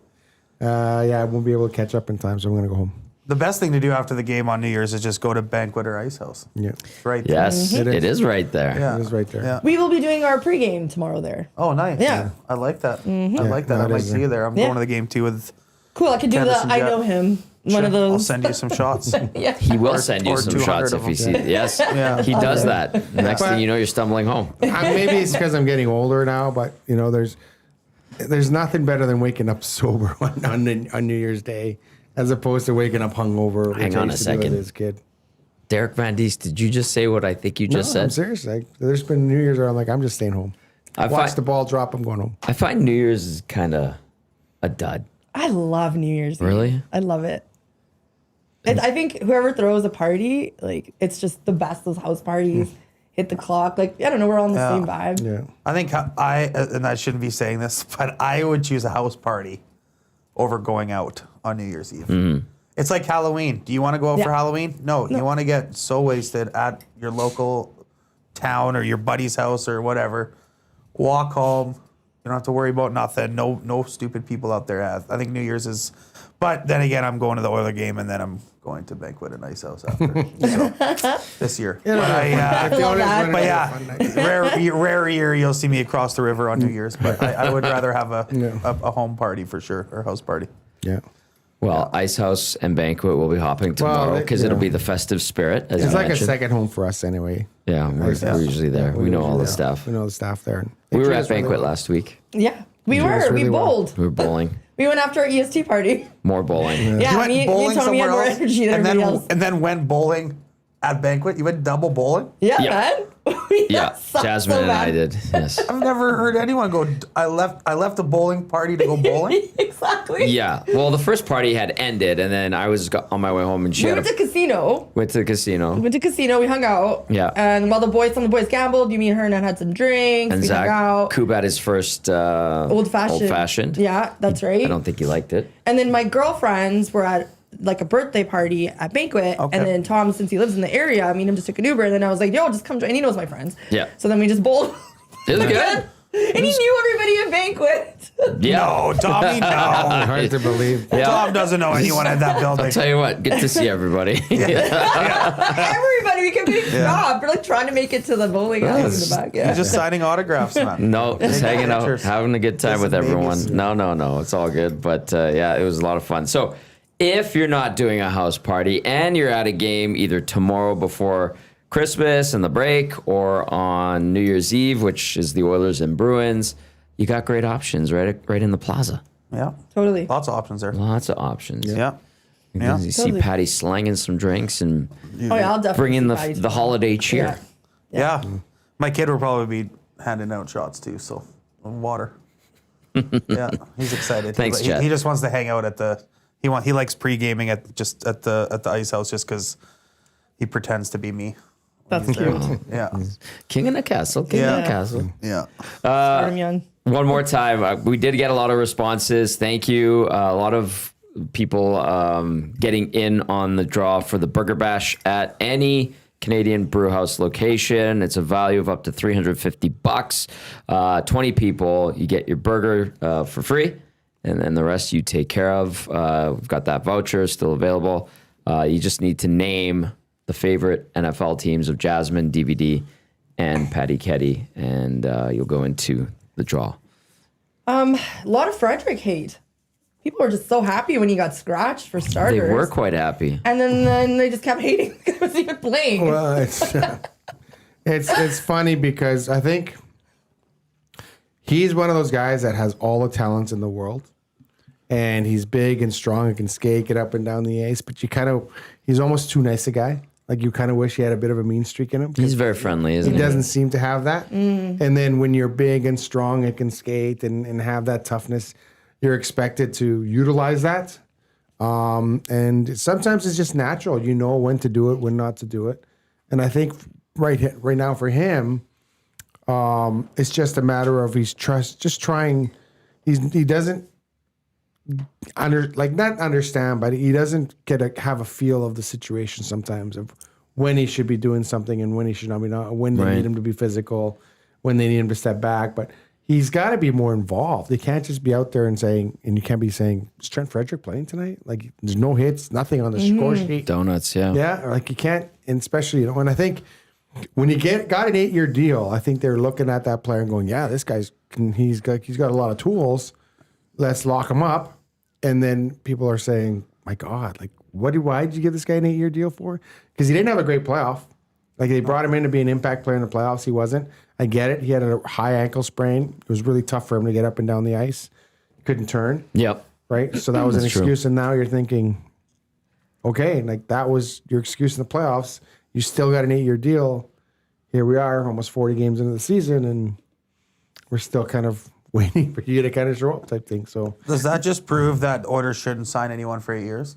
I won't be able to catch up in time, so I'm gonna go home. The best thing to do after the game on New Year's is just go to Banquet or Ice House. Yeah, Right. there. Yes, it is right there. Yeah. it is right there. Yeah. We will be doing our pregame tomorrow there. Oh, nice. Yeah. I like that. Mm-hmm. I like that. no, I it might is see you there. I'm Yeah. going to the game too with. Cool. I could do Tennis the and I jet. know him. One of those. I'll send you some shots. Yeah. He will send you or some 200 shots of if he them. sees. Yes, Yeah. he does that. Next thing you know, you're stumbling home. Maybe it's because I'm getting older now, but there's nothing better than waking up sober on New Year's Day, as opposed to waking up hungover. which Hang I on a used to do second. as a kid. Derek Van Diest, did you just say what I think you just I'm said? serious. There's been New Year's where I'm like, I'm just staying home. I Watch find, the ball drop. I'm going home. I find New Year's is kind of a dud. I love New Year's Eve. Really? I love it. I think whoever throws a party, like, it's just the best. Those house parties, hit the clock. Like, I don't know, we're all on the Yeah. same vibe. Yeah. I think and I shouldn't be saying this, but I would choose a house party over going out on New Year's Eve. Mm-hmm. It's like Halloween. Do you want to go out for Yeah. Halloween? No, you want to get so wasted at your local town or your buddy's house or whatever. Walk home. You don't have to worry about nothing. No stupid people out there. I think New Year's is. But then again, I'm going to the Oiler game and then I'm going to Banquet and Ice House after. So, this year. If the love Oilers that. win, But it'll be yeah, a fun night. rare year you'll see me across the river on New Year's. But I would rather have a home party for sure, or house party. Yeah. Well, Ice House and Banquet will be hopping tomorrow because it'll be the festive spirit. As It's you like mentioned. a second home for us anyway. Yeah, we're usually there. We know all the stuff. We know the staff there. We were treat at us really Banquet well. last week. Yeah. We Enjoy were. us We really well. bowled. We were bowling. We went after our EST party. More bowling. Yeah, You went me and bowling Tommy had somewhere more else, energy than and then everybody else. and then went bowling at Banquet. You went double bowling. Yeah, Yeah. man. We Yeah, got sucked Jasmine so and I bad. did. Yes. I've never heard anyone go. I left a bowling party to go bowling. Exactly. Yeah. Well, the first party had ended, and then I was on my way home, and she We had went to casino. went to the casino. Went to casino. We hung out. Yeah. And while some of the boys gambled, me and her and had some drinks. And we Zach hung out. Coop had his first Old fashioned. Old fashioned. Yeah, that's right. I don't think he liked it. And then my girlfriends were at like a birthday party at Banquet. Okay. And then Tom, since he lives in the area, me and him just took an Uber. And then I was like, yo, just come join. And he knows my friends. Yeah. So then we just bowled. It was good. And he knew everybody at Banquet. Yeah. No, Tommy, no. Hard to believe. Yeah. Tom doesn't know anyone at that building. I'll tell you what, good to see everybody. Everybody, we kept getting stopped. We're like trying to make it to the bowling alley in the back. Yeah. You're just signing autographs, man. No, just hanging out, pictures. having a good time with Kissing everyone. babies. No, it's all good. But yeah, it was a lot of fun. So if you're not doing a house party and you're at a game either tomorrow before Christmas and the break or on New Year's Eve, which is the Oilers and Bruins, you got great options right in the plaza. Yeah, Totally. lots of options there. Lots of options. Yeah, You yeah. see Totally. Patty slanging some drinks and Oh, yeah, I'll definitely bring in see Patty's the holiday cheer. Yeah. Yeah. My kid will probably be handing out shots too, so water. Yeah, he's excited. Thanks, he, Chad. he just wants to hang out at the. He likes pre-gaming at the ice house just because he pretends to be me. That's He's there. cute. Yeah, King in the castle, king in Yeah. the castle. yeah. Start him young. One more time, we did get a lot of responses. Thank you. A lot of people getting in on the draw for the Burger Bash at any Canadian Brewhouse location. It's a value of up to $350. 20 people, you get your burger for free, and then the rest you take care of. We've got that voucher still available. You just need to name the favorite NFL teams of Jasmine, DVD, and Patty Kehdy, and you'll go into the draw. A lot of Frederick hate. People were just so happy when he got scratched for They starters. were quite happy. And then they just kept hating because he wasn't even playing. Well, it's funny because I think he's one of those guys that has all the talents in the world, and he's big and strong and can skate, get up and down the ice. But he's almost too nice a guy. Like you kind of wish he had a bit of a mean streak in him. He's very friendly, isn't He he? doesn't seem to have that. And then when you're big and strong and can skate and have that toughness, you're expected to utilize that. And sometimes it's just natural. You know when to do it, when not to do it. And I think right now for him, it's just a matter of just trying. He doesn't not understand, but he doesn't have a feel of the situation sometimes of when he should be doing something and when he should not be when they need him to be physical, when they need him to step back. But he's got to be more involved. He can't just be out there and you can't be saying, is Trent Frederick playing tonight? Like, there's no hits, nothing on the score sheet. Donuts, yeah. Yeah, like you can't, and especially, and I think when you got an 8-year deal, I think they're looking at that player and going, yeah, this guy's, he's got a lot of tools. Let's lock him up. And then people are saying, my God, like, why did you give this guy an 8-year deal for? Because he didn't have a great playoff. Like, they brought him in to be an impact player in the playoffs. He wasn't. I get it. He had a high ankle sprain. It was really tough for him to get up and down the ice. Couldn't turn. Yep. Right? So that was an excuse. True. And now you're thinking, okay, like that was your excuse in the playoffs. You still got an 8-year deal. Here we are, almost 40 games into the season, and we're still kind of waiting for you to kind of show up type thing. So does that just prove that Oilers shouldn't sign anyone for 8 years?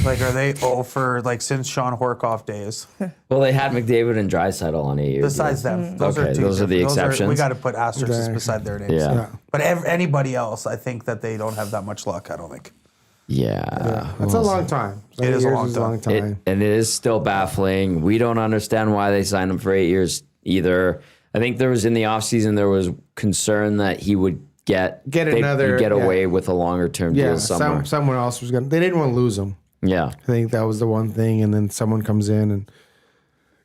Like, are they for like since Sean Horkoff days? Well, they had McDavid and Draisaitl on 8 years. Besides them, those are the exceptions. We got to put asterisks beside their names. Yeah. But anybody else, I think that they don't have that much luck. I don't think. Yeah. That's a long time. It is a long time. And it is still baffling. We don't understand why they signed him for 8 years either. I think there was in the offseason, there was concern that he would get away with a longer term deal somewhere. Someone else was they didn't want to lose him. Yeah. I think that was the one thing. And then someone comes in and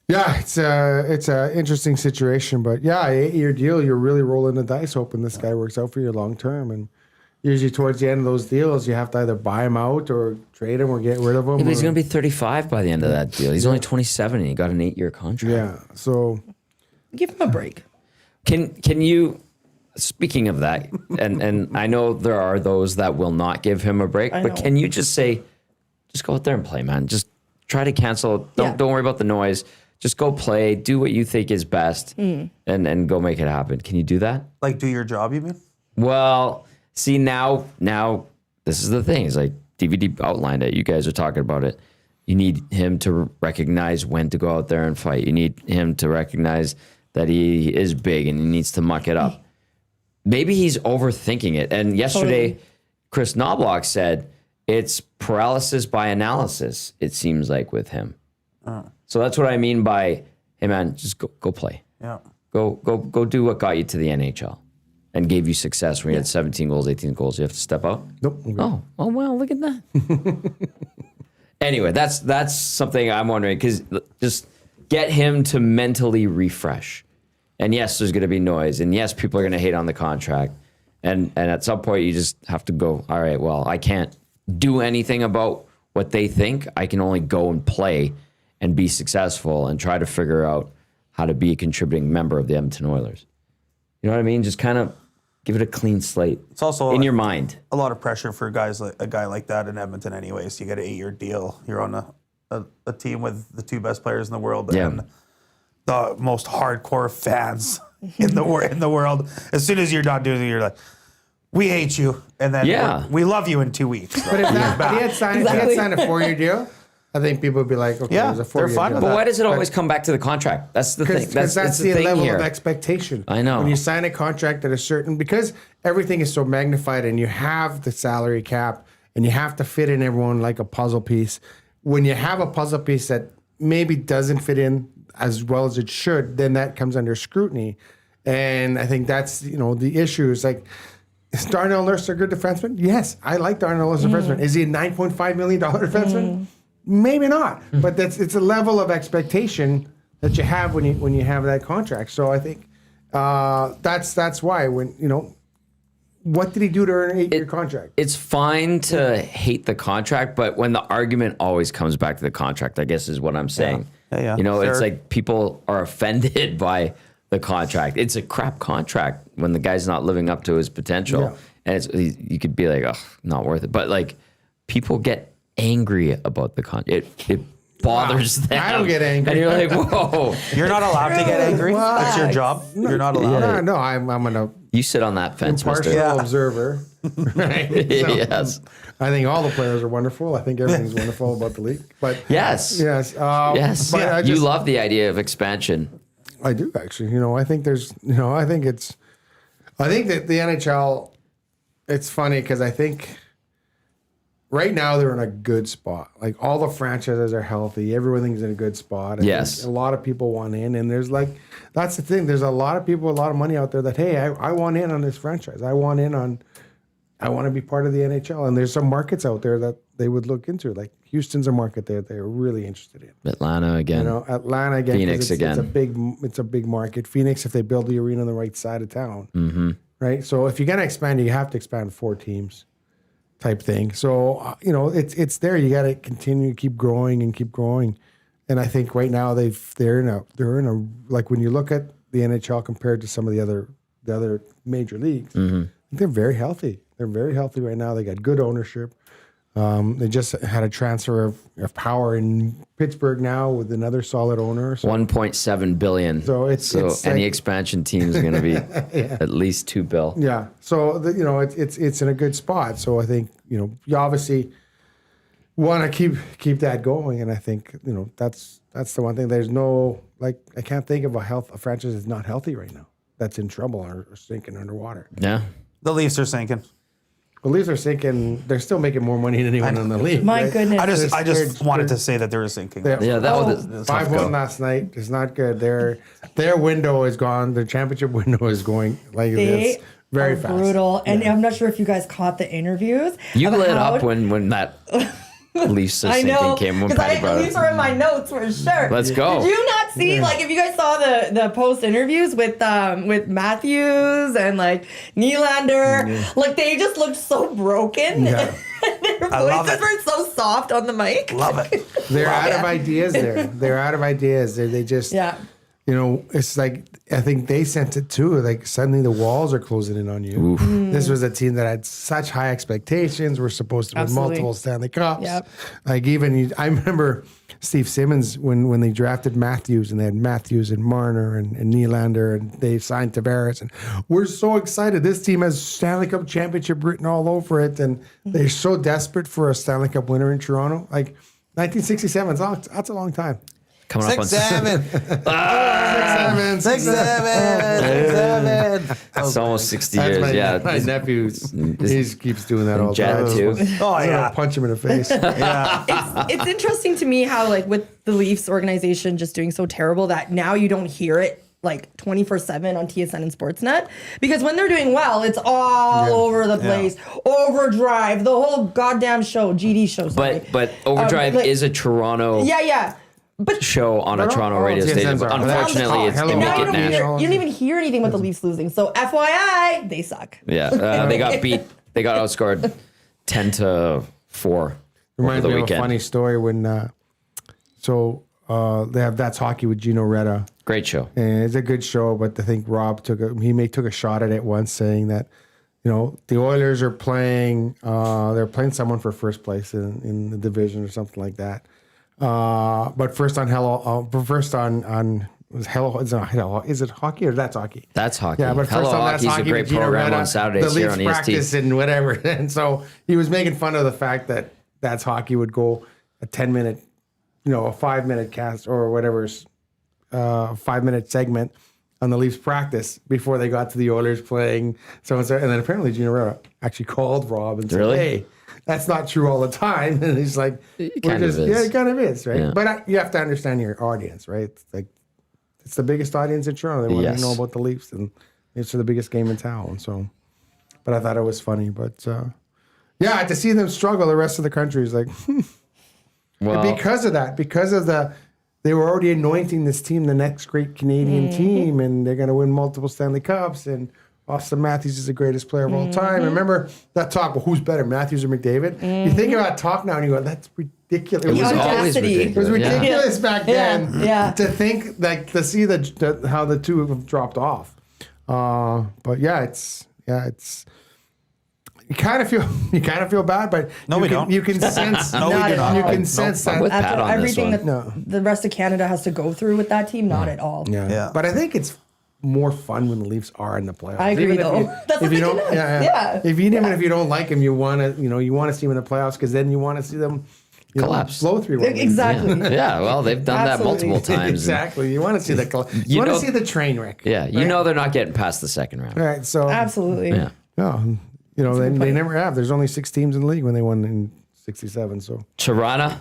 it's a interesting situation, but 8-year deal, you're really rolling the dice hoping this guy works out for you long term. And usually towards the end of those deals, you have to either buy him out or trade him or get rid of him. Yeah, but he's going to be 35 by the end of that deal. He's only 27 and he got an 8-year contract. Yeah. So give him a break. Can you, speaking of that, and I know there are those that will not give him a break, but can you just say, just go out there and play, man. Just try to cancel. Don't worry about the noise. Just go play. Do what you think is best and go make it happen. Can you do that? Like, do your job, you mean? Well, see, now this is the thing. It's like DVD outlined it. You guys are talking about it. You need him to recognize when to go out there and fight. You need him to recognize that he is big and he needs to muck it up. Maybe he's overthinking it. And yesterday, Chris Knobloch said it's paralysis by analysis, it seems like, with him. So that's what I mean by, hey, man, just go play. Yeah. Go do what got you to the NHL and gave you success when you had 17 goals, 18 goals. You have to step out? Nope. Oh, well, look at that. Anyway, that's something I'm wondering, because just get him to mentally refresh. And yes, there's going to be noise. And yes, people are going to hate on the contract. And at some point, you just have to go, all right, well, I can't do anything about what they think. I can only go and play and be successful and try to figure out how to be a contributing member of the Edmonton Oilers. You know what I mean? Just kind of give it a clean slate. It's also in your mind. A lot of pressure for a guy like that in Edmonton anyways. You get an 8-year deal. You're on a team with the 2 best players in the world and the most hardcore fans in the world. As soon as you're not doing it, you're like, we hate you, and then we love you in 2 weeks. But if he had signed a 4-year deal, I think people would be like, okay, there's a 4-year deal. But why does it always come back to the contract? That's the thing. Because that's the thing level here. of expectation. I know. When you sign a contract at a certain, because everything is so magnified and you have the salary cap and you have to fit in everyone like a puzzle piece. When you have a puzzle piece that maybe doesn't fit in as well as it should, then that comes under scrutiny. And I think that's, the issue is like, is Darnell Nurse a good defenseman? Yes, I like Darnell Nurse as a defenseman. Is he a $9.5 million defenseman? Maybe not. But it's a level of expectation that you have when you have that contract. So I think that's why what did he do to earn an 8-year contract? It's fine to hate the contract, but when the argument always comes back to the contract, I guess is what I'm saying. Yeah. It's like people are offended by the contract. It's a crap contract when the guy's not living up to his potential. And you could be like, oh, not worth it. But like, people get angry about the contract. It bothers them. I don't get angry. And you're like, whoa. You're not allowed to get angry. That's your job. You're not allowed. No, I'm gonna. You sit on that fence, impartial mister. observer. Right? So, Yes. I think all the players are wonderful. I think everything's wonderful about the league. But Yes. yes. Yes. But You love the idea of expansion. I do actually. I think that the NHL it's funny because I think right now they're in a good spot. Like all the franchises are healthy. Everything's in a good spot. I Yes. think a lot of people want in, and there's like that's the thing. There's a lot of people with a lot of money out there that hey, I want in on this franchise. I want to be part of the NHL, and there's some markets out there that they would look into. Like Houston's a market that they're really interested in. Atlanta again. You know, Atlanta again. 'cause Phoenix again. It's a big market. Phoenix, if they build the arena on the right side of town, right? So if you're gonna expand, you have to expand 4 teams, type thing. So it's there. You got to continue to keep growing. And I think right now they're in a like when you look at the NHL compared to some of the other major leagues, they're very healthy. They're very healthy right now. They got good ownership. They just had a transfer of power in Pittsburgh now with another solid owner. So, 1.7 billion. So it's any like- expansion team is going to be at least $2 billion. yeah. So it's in a good spot. So I think you obviously want to keep that going, and I think that's the one thing. There's no I can't think of a franchise that's not healthy right now that's in trouble or sinking underwater. Yeah. The Leafs are sinking. The Leafs are sinking. They're still making more money than anyone in the league. My right? goodness. I just they're- wanted to say that they're sinking. Yeah, that was a tough 5-1 go. last night. It's not good. Their window is gone. Their championship window is going like They this very are fast. brutal. And I'm not sure if you guys caught the interviews. You of lit how- up when that Leafs are I sinking know, came when because Patty brought these it. are in my notes for sure. Let's go. Did you not see, like, if you guys saw the post interviews with Matthews and like Nylander, like they just looked so broken. Yeah. Their love voices it. were so soft on the mic. Love it. They're out of ideas there. They're out of ideas. They just Yeah. it's like I think they sent it too. Like suddenly the walls are closing in on you. This was a team that had such high expectations. We're supposed to win Absolutely. multiple Stanley Cups. Yep. Like I remember Steve Simmons when they drafted Matthews and they had Matthews and Marner and Nylander and they signed Tavares and we're so excited. This team has Stanley Cup championship written all over it and they're so desperate for a Stanley Cup winner in Toronto. Like 1967, that's a long time. Coming up on 6-7. 6-7. It's almost 60 That's years. my nephew. He keeps doing that all the Jet time. too. Oh I'm gonna yeah. punch him in the face. It's interesting to me how, like, with the Leafs organization just doing so terrible that now you don't hear it like 24/7 on TSN and Sportsnet, because when they're doing well, it's all over the place. Overdrive, the whole goddamn show, GD show. Sorry. But Overdrive like- is a Toronto yeah. But show on a They're Toronto all radio TSNs station. are. Unfortunately, Hello. they Hello. make now it you don't national. you don't even hear anything with the Leafs losing. So FYI, they suck. Yeah, they got beat. They got outscored 10-4 over Reminds the me of a weekend. funny story when they have That's Hockey with Gino Retta. Great show. And it's a good show, but I think Rob took a shot at it once, saying that the Oilers are playing they're playing someone for first place in the division or something like that. But first on is it hockey or That's Hockey? That's hockey. Yeah, but Hello first on That's Hockey's a Hockey great with Gino program Retta, on Saturdays the here Leafs on EST. practice and whatever. And so he was making fun of the fact that That's Hockey would go a 10-minute, a 5-minute cast or whatever, 5-minute segment on the Leafs practice before they got to the Oilers playing so and so. And then apparently Gino Retta actually called Rob and said, Really? hey, that's not true all the time. And he's like, kind of is. Yeah, it kind of is, right? Yeah. But you have to understand your audience, right? It's the biggest audience in Toronto. They want Yes. to know about the Leafs, and it's the biggest game in town. So, but I thought it was funny. But to see them struggle, the rest of the country is like, Well, because of that, they were already anointing this team the next great Canadian team, and they're going to win multiple Stanley Cups. And Austin Matthews is the greatest player of all time. Remember that talk? Well, who's better, Matthews or McDavid? You think about talk now, and you go, "That's ridiculous." it was The always audacity. It was ridiculous. Yeah. ridiculous back then. Yeah. To think to see how the two have dropped off. But it's you kind of feel bad, but No, we don't. You can sense No, we do not. You can Nope. sense I'm that. with Pat After on this everything one. that the rest of Canada has to go through with that team, not at all. Yeah. But I think it's more fun when the Leafs are in the playoffs. I agree, Even if though. you- That's the if you thing don't, it is. yeah. Yeah. Even if you don't like them, you want to see them in the playoffs because then you want to see them Collapse. blow through. Exactly. Yeah, well, they've done that Absolutely. multiple times. Exactly. You want to see the You see the train wreck. Yeah, you know they're not getting past the second round. All right. So Absolutely. Yeah. yeah, You know, That's a good they point. never have. There's only 6 teams in the league when they won in '67. So Toronto,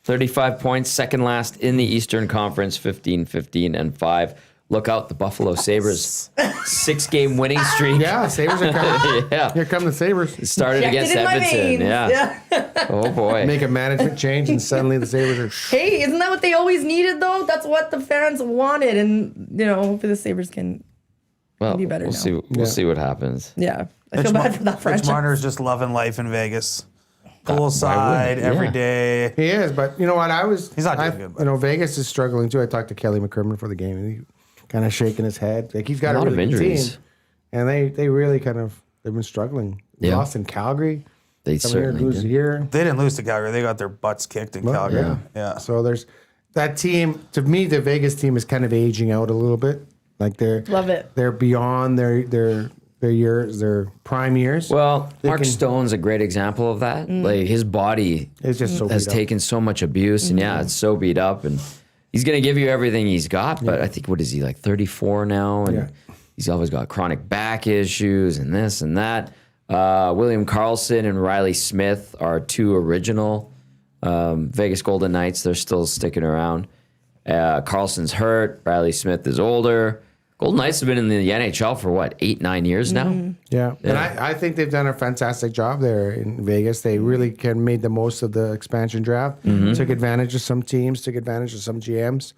35 points, second last in the Eastern Conference, 15-15-5. Look out, the Buffalo Sabres, 6-game winning streak. yeah, Sabres are coming. Yeah. Here come the Sabres. Started Injected against in my Edmonton. veins. Yeah. Oh boy. Make a management change, and suddenly the Sabres are. Hey, isn't that what they always needed though? That's what the fans wanted, and hopefully the Sabres can. Well, be better we'll now. see. We'll see what happens. Yeah, I feel bad for that Mitch franchise. Marner's just loving life in Vegas. Poolside Yeah. every day. He is, but you know what? He's not doing good, but- You know, Vegas is struggling too. I talked to Kelly McCrimmon for the game, and he kind of shaking his head. Like he's got A lot of really good injuries. team, and they really they've been struggling. Yeah. Lost in Calgary. They Some here, certainly lose did. here. They didn't lose to Calgary. They got their butts kicked in Calgary. Yeah. So there's that team. To me, the Vegas team is kind of aging out a little bit. Like Love it. They're beyond their years, their prime years. Well, They Mark can- Stone's a great example of that. Like his body It's just so has beat up. taken so much abuse, and yeah, it's so beat up, and he's gonna give you everything he's got. But I think what is he like 34 now, and Yeah. he's always got chronic back issues and this and that. William Karlsson and Riley Smith are 2 original Vegas Golden Knights. They're still sticking around. Carlson's hurt. Riley Smith is older. Golden Knights have been in the NHL for what, 8-9 years now? Yeah, and I think they've done a fantastic job there in Vegas. They really made the most of the expansion draft. Took advantage of some teams, took advantage of some GMs,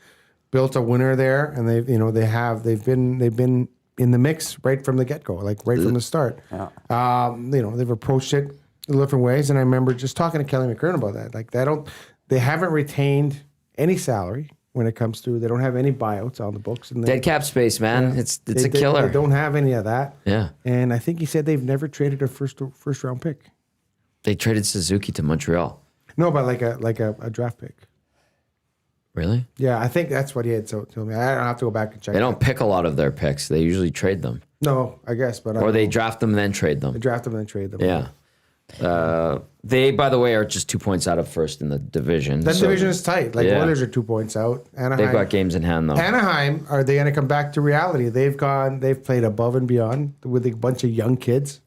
built a winner there, and they've been in the mix right from the get go, like right from the start. They've approached it in different ways, and I remember just talking to Kelly McCurran about that. Like they haven't retained any salary. When it comes to, they don't have any buyouts on the books. And Dead cap space, man. Yeah. It's They a killer. They don't have any of that. Yeah. And I think he said they've never traded a first round pick. They traded Suzuki to Montreal. No, but like a draft pick. Really? Yeah, I think that's what he had told me. I don't have to go back and check. They don't pick a lot of their picks. They usually trade them. No, I guess, but Or they draft them, then trade they them. draft them and then trade them. Yeah. They, by the way, are just 2 points out of first in the division. That so division is tight. Like Yeah. Oilers are 2 points out. Anaheim. They've got games in hand, though. Anaheim, are they going to come back to reality? They've played above and beyond with a bunch of young kids.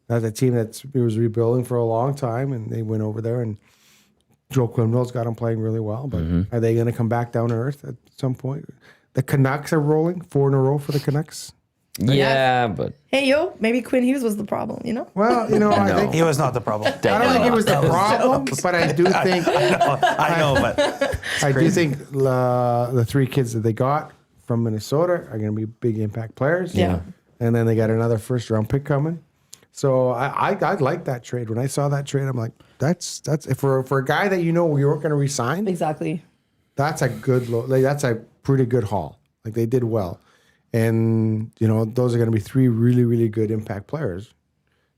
That's a team that was rebuilding for a long time, and they went over there, and Joe Quenneville's got them playing really well. But Mm-hmm. are they going to come back down to earth at some point? The Canucks are rolling 4 in a row for the Canucks. Yeah, but Hey, yo, maybe Quinn Hughes was the problem, Well, I think He was not the problem. I don't think it was the problem, but I do think I know, but I do think the 3 kids that they got from Minnesota are going to be big impact players. Yeah. And then they got another first round pick coming. So I like that trade. When I saw that trade, I'm like, that's for a guy that you weren't going to resign. exactly. That's a good that's a pretty good haul. Like they did well. And those are going to be 3 really, really good impact players.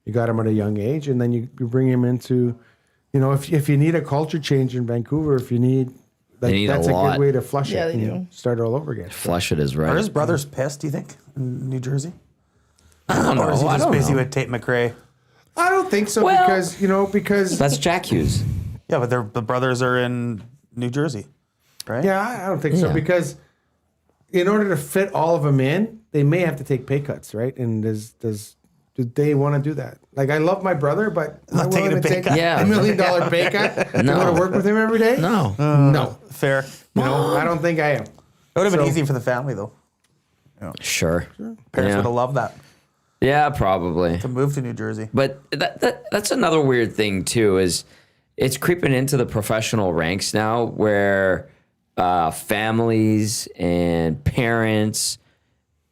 You got them at a young age, and then you bring him into, if you need a culture change in Vancouver, if you need, need that's a a lot. good way to flush Yeah, it they and do. start all over again. flush it is are right. his brothers pissed, do you think, in New Jersey? I don't know. Or is he I just don't busy know. with Tate McRae? I don't think so Well- because That's Jack Hughes. Yeah, but the brothers are in New Jersey, right? I don't think so Yeah. because in order to fit all of them in, they may have to take pay cuts, right? And do they want to do that? Like I love my brother, but Not am I taking willing a to pay take cut. Yeah. $1 million pay cut to go to work with him every day? No. No. Fair. I don't think I am. It would have been So- easy for the family, though. Sure. Parents Yeah. would have loved that Yeah, probably. to move to New Jersey. But that's another weird thing too. Is it's creeping into the professional ranks now, where families and parents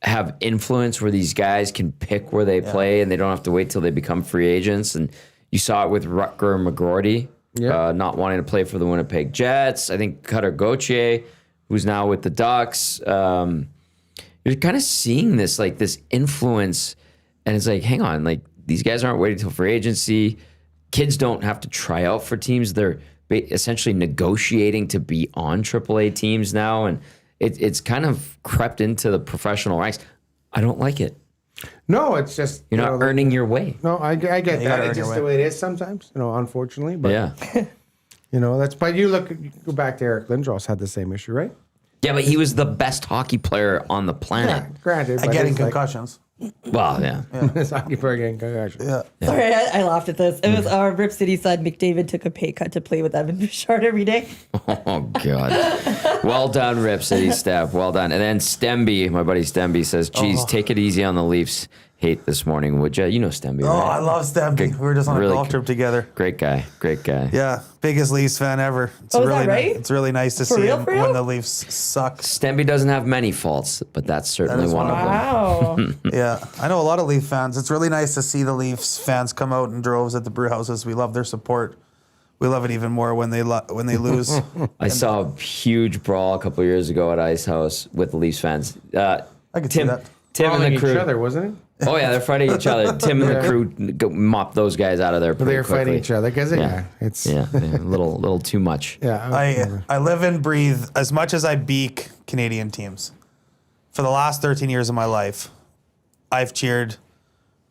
have influence, where these guys can pick where they play, and they don't have to wait till they become free agents. And you saw it with Rutger McGroarty, not wanting to play for the Winnipeg Jets. I think Cutter Gauthier, who's now with the Ducks. You're kind of seeing this influence, and it's like, hang on, like these guys aren't waiting till free agency. Kids don't have to try out for teams. They're essentially negotiating to be on AAA teams now, and it's kind of crept into the professional ranks. I don't like it. No, it's just You're not earning your way. No, I get gotta that. earn It's your just way. the way it is sometimes. Unfortunately, but Yeah. that's. But you go back to Eric Lindros had the same issue, right? Yeah, but he was the best hockey player on the planet. Granted, but Getting it's like- concussions. Well, yeah. This hockey player getting concussion. Yeah. Sorry, I laughed at this. It was our Rip City son, McDavid, took a pay cut to play with Evan Bouchard every day. Oh, God. Well done, Rip City Steph. Well done. And then Stemby, my buddy Stemby, says, geez, take it easy on the Leafs hate this morning, would you? You know Stemby, Oh, right? I love Stempy. We were just on a Really golf trip together. Great guy. Great guy. Yeah, biggest Leafs fan ever. It's Oh, is that really right? It's really nice to For see real, him for real? when the Leafs suck. Stemby doesn't have many faults, but that's certainly is one one of of them. them. Wow. Yeah, I know a lot of Leaf fans. It's really nice to see the Leafs fans come out in droves at the brew houses. We love their support. We love it even more when they lose. I saw a huge brawl a couple years ago at Ice House with the Leafs fans. I could see that. Tim and the crew. each other, wasn't it? Oh yeah, they're fighting each other. Tim and the crew mop those guys out of there But pretty they were quickly. fighting each other because it's Yeah, a little too much. yeah. I live and breathe as much as I beak Canadian teams. For the last 13 years of my life, I've cheered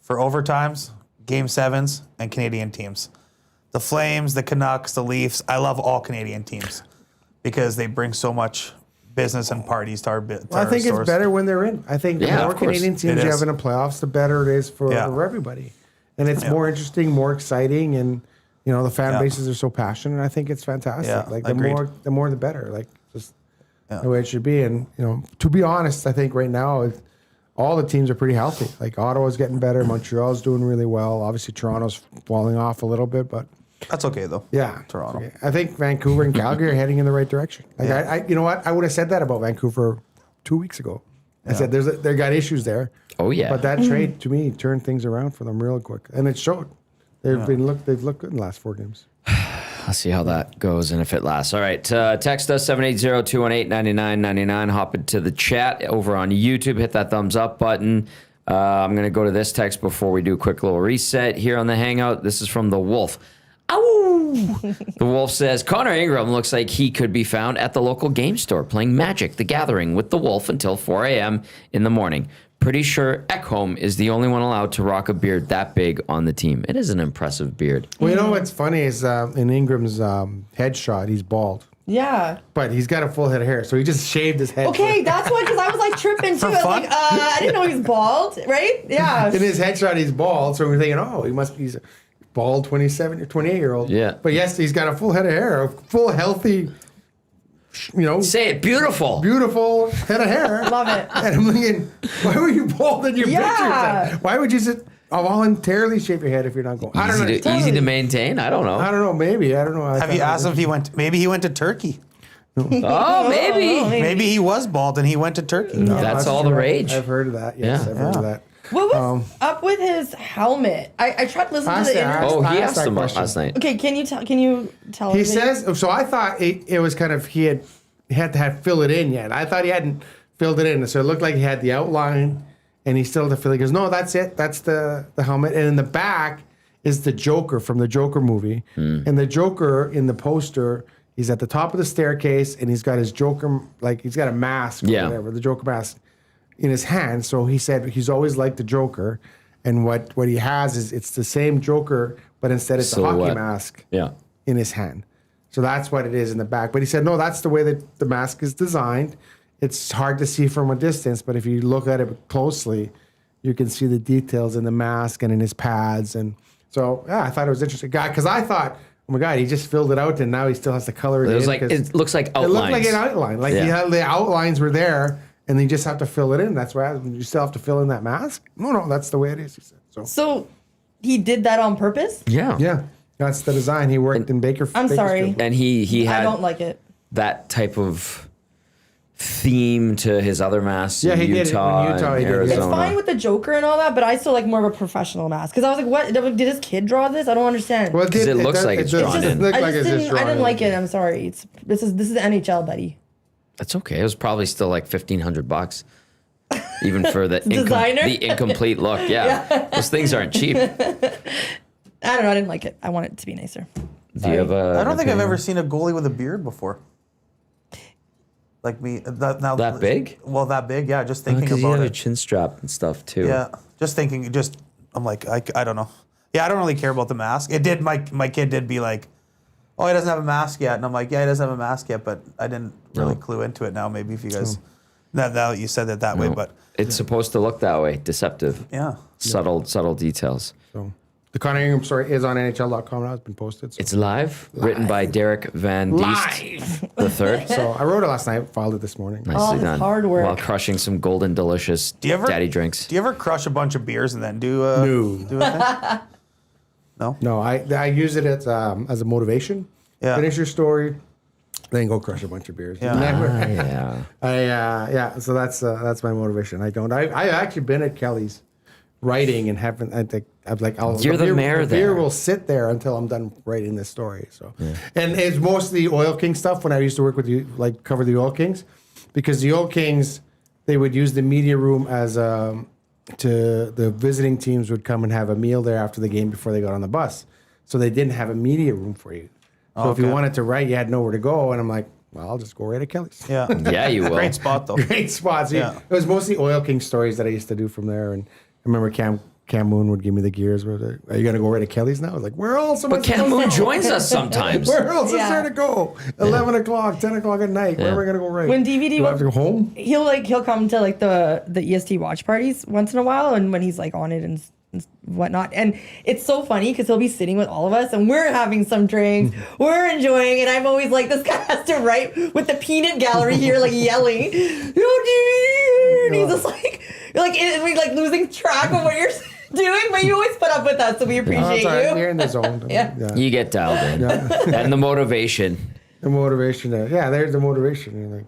for overtimes, game sevens, and Canadian teams. The Flames, the Canucks, the Leafs. I love all Canadian teams because they bring so much business and parties to our I think it's better when they're in. I think the Yeah, more of course. Canadian It teams you is. have in the playoffs, the better it is for Yeah. everybody. And it's more interesting, more exciting, and the fan Yeah. bases are so passionate. I think it's fantastic. Yeah, Like the agreed. more the better. Like just Yeah. the way it should be. And to be honest, I think right now all the teams are pretty healthy. Like Ottawa's getting better, Montreal's doing really well. Obviously Toronto's falling off a little bit, but That's okay though. yeah, Toronto. okay. I think Vancouver and Calgary are heading in the right direction. Like I you know what? I would have said that about Vancouver 2 weeks ago. I said they got issues there. Oh yeah. But that trade to me turned things around for them real quick, and it showed. They've looked good in the last 4 games. I'll see how that goes and if it lasts. All right. Text us 780-218-9999. Hop into the chat over on YouTube. Hit that thumbs up button. I'm going to go to this text before we do a quick little reset here on the Hangout. This is from the Wolf. Ow! The Wolf says, Connor Ingram looks like he could be found at the local game store playing Magic: The Gathering with the Wolf until 4 a.m. in the morning. Pretty sure Ekholm is the only one allowed to rock a beard that big on the team. It is an impressive beard. Well, you know what's funny is in Ingram's headshot, he's bald, Yeah. but he's got a full head of hair, so he just shaved his head. Okay, that's why, because I was like tripping too. I was like, I didn't know he was bald, right? Yeah. In his headshot, he's bald, so we're thinking, he's a bald 27 or 28-year-old. Yeah. But yes, he's got a full head of hair, a full healthy, Say it. Beautiful. beautiful head of hair. Love it. And I'm thinking, why were you bald in your Yeah. pictures? Why would you voluntarily shave your head if you're not going? I don't know. Easy to maintain. I don't know. I don't know. Maybe. I don't know. Have you asked him if he went? Maybe he went to Turkey. Oh, maybe. Maybe he was bald and he went to Turkey. That's all the rage. I've heard of that. Yes, Yeah. I've heard of that. What was up with his helmet? I tried to listen to the interview. Oh, I he asked asked that him question. last night. Okay, can you tell? He me? says, so I thought it was kind of, he had to fill it in yet. I thought he hadn't filled it in. So it looked like he had the outline and he still had to fill it. He goes, no, that's it. That's the helmet. And in the back is the Joker from the Joker movie. And the Joker in the poster, he's at the top of the staircase and he's got his Joker, like he's got a mask or whatever, the Joker mask in his hand. So he said he's always liked the Joker. And what he has is it's the same Joker, but instead it's a hockey Silhouette. mask Yeah. in his hand. So that's what it is in the back. But he said, no, that's the way that the mask is designed. It's hard to see from a distance, but if you look at it closely, you can see the details in the mask and in his pads. And so, yeah, I thought it was interesting. Because I thought, oh my God, he just filled it out and now he still has to color it It was in. like 'cause it looks like it outlines. looked like an outline. Like Yeah. the outlines were there and then you just have to fill it in. That's why you still have to fill in that mask. No, that's the way it is, he said. So he did that on purpose? Yeah, that's the design. He worked in I'm sorry. Bakersfield. And he I had don't like it. that type of theme to his other masks Yeah, in he did it in Utah, Utah, and he did, yeah. It's Arizona. It's fine with the Joker and all that, but I still like more of a professional mask. Because I was like, what? Did his kid draw this? I don't understand. Well, 'Cause it looks like it's drawn in. Look I like just it's just didn't, I drawn didn't in. like it. I'm sorry. This is NHL, buddy. That's okay. It was probably still like $1,500, even for the Designer? the incomplete look. Yeah. Those things aren't cheap. Do I don't know. I didn't like it. I want it to be nicer. you have a? I don't think I've ever seen a goalie with a beard before. Like me, that big? Well, that big, yeah. Just thinking Because you about have a it. chin strap and stuff too. Yeah, just thinking. I'm like, I don't know. Yeah, I don't really care about the mask. It did. My kid did be like, oh, he doesn't have a mask yet, and I'm like, yeah, he doesn't have a mask yet, but I didn't really clue into it. Now maybe if you guys Now that you said it that way, but It's supposed to look that way. Deceptive. yeah. Subtle details. So the Connor Ingram story is on NHL.com now. It's been posted. So. It's live, written by Derek Van Diest the third. So I wrote it last night, filed it this morning. Nicely it's done. hard work. While crushing some golden delicious Do you ever daddy drinks. Do you ever crush a bunch of beers and then do No. do a thing? No. No, I use it as a motivation. Yeah. Finish your story, then go crush a bunch of beers. Yeah. Yeah. So that's my motivation. I've actually been at Kelly's writing and haven't. I think I'm like, You're the mayor the beer there. will sit there until I'm done writing this story. So, and it's mostly Oil King stuff. When I used to work with you, like cover the Oil Kings, because the Oil Kings, they would use the media room as to the visiting teams would come and have a meal there after the game before they got on the bus. So they didn't have a media room for you. So if you Okay. wanted to write, you had nowhere to go. And I'm like, well, I'll just go right at Kelly's. Yeah. Yeah, you will. Great spot though. Great spots. Yeah. It was mostly Oil King stories that I used to do from there. And I remember Cam Moon would give me the gears. Are you going to go right at Kelly's now? I was like, where else am I But Cam supposed to Moon go? joins us sometimes. Where else is Yeah. there to go? 11 o'clock, 10 o'clock at night. Where am I going to go right? When DVD Do I have to go home? he'll come to like the EST watch parties once in a while, and when he's like on it and whatnot, and it's so funny because he'll be sitting with all of us and we're having some drinks, we're enjoying, and I'm always like, this guy has to write with the peanut gallery here, like yelling, and he's just like losing track of what you're doing, but you always put up with us, so we Oh, appreciate it's all right. you. You're in the zone. Yeah. You get dialed in. And the motivation. The motivation. There's the motivation. You're like,